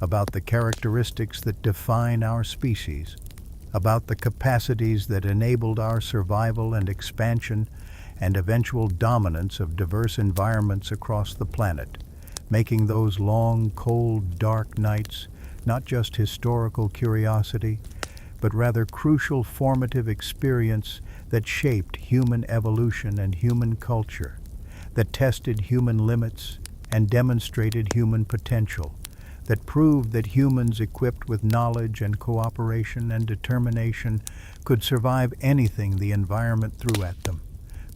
about the characteristics that define our species, about the capacities that enabled our survival and expansion and eventual dominance of diverse environments across the planet, making those long, cold, dark nights not just historical curiosity, but rather crucial formative experience that shaped human evolution and human culture, that tested human limits and demonstrated human potential, that proved that humans equipped with knowledge and cooperation and determination could survive anything the environment threw at them,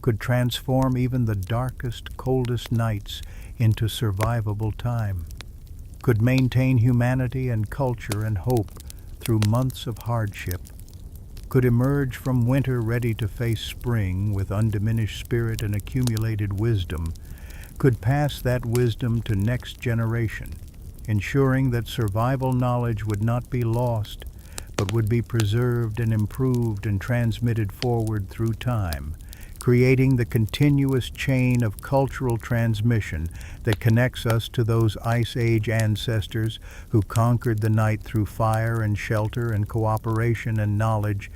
could transform even the darkest, coldest nights into survivable time, could maintain humanity and culture and hope through months of hardship, could emerge from winter ready to face spring with undiminished spirit and accumulated wisdom, could pass that wisdom to next generation, ensuring that survival knowledge would not be lost, but would be preserved and improved and transmitted forward through time, creating the continuous chain of cultural transmission that connects us to those Ice Age ancestors who conquered the night through fire and shelter and cooperation and knowledge,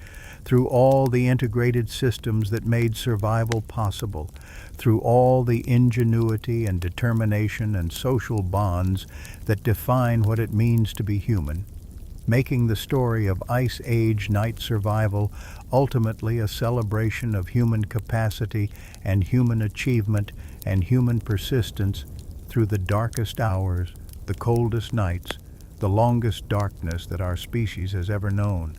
through all the integrated systems that made survival possible, through all the ingenuity and determination and social bonds that define what it means to be human, making the story of Ice Age night survival ultimately a celebration of human capacity and human achievement and human persistence through the darkest hours, the coldest nights, the longest darkness that our species has ever known.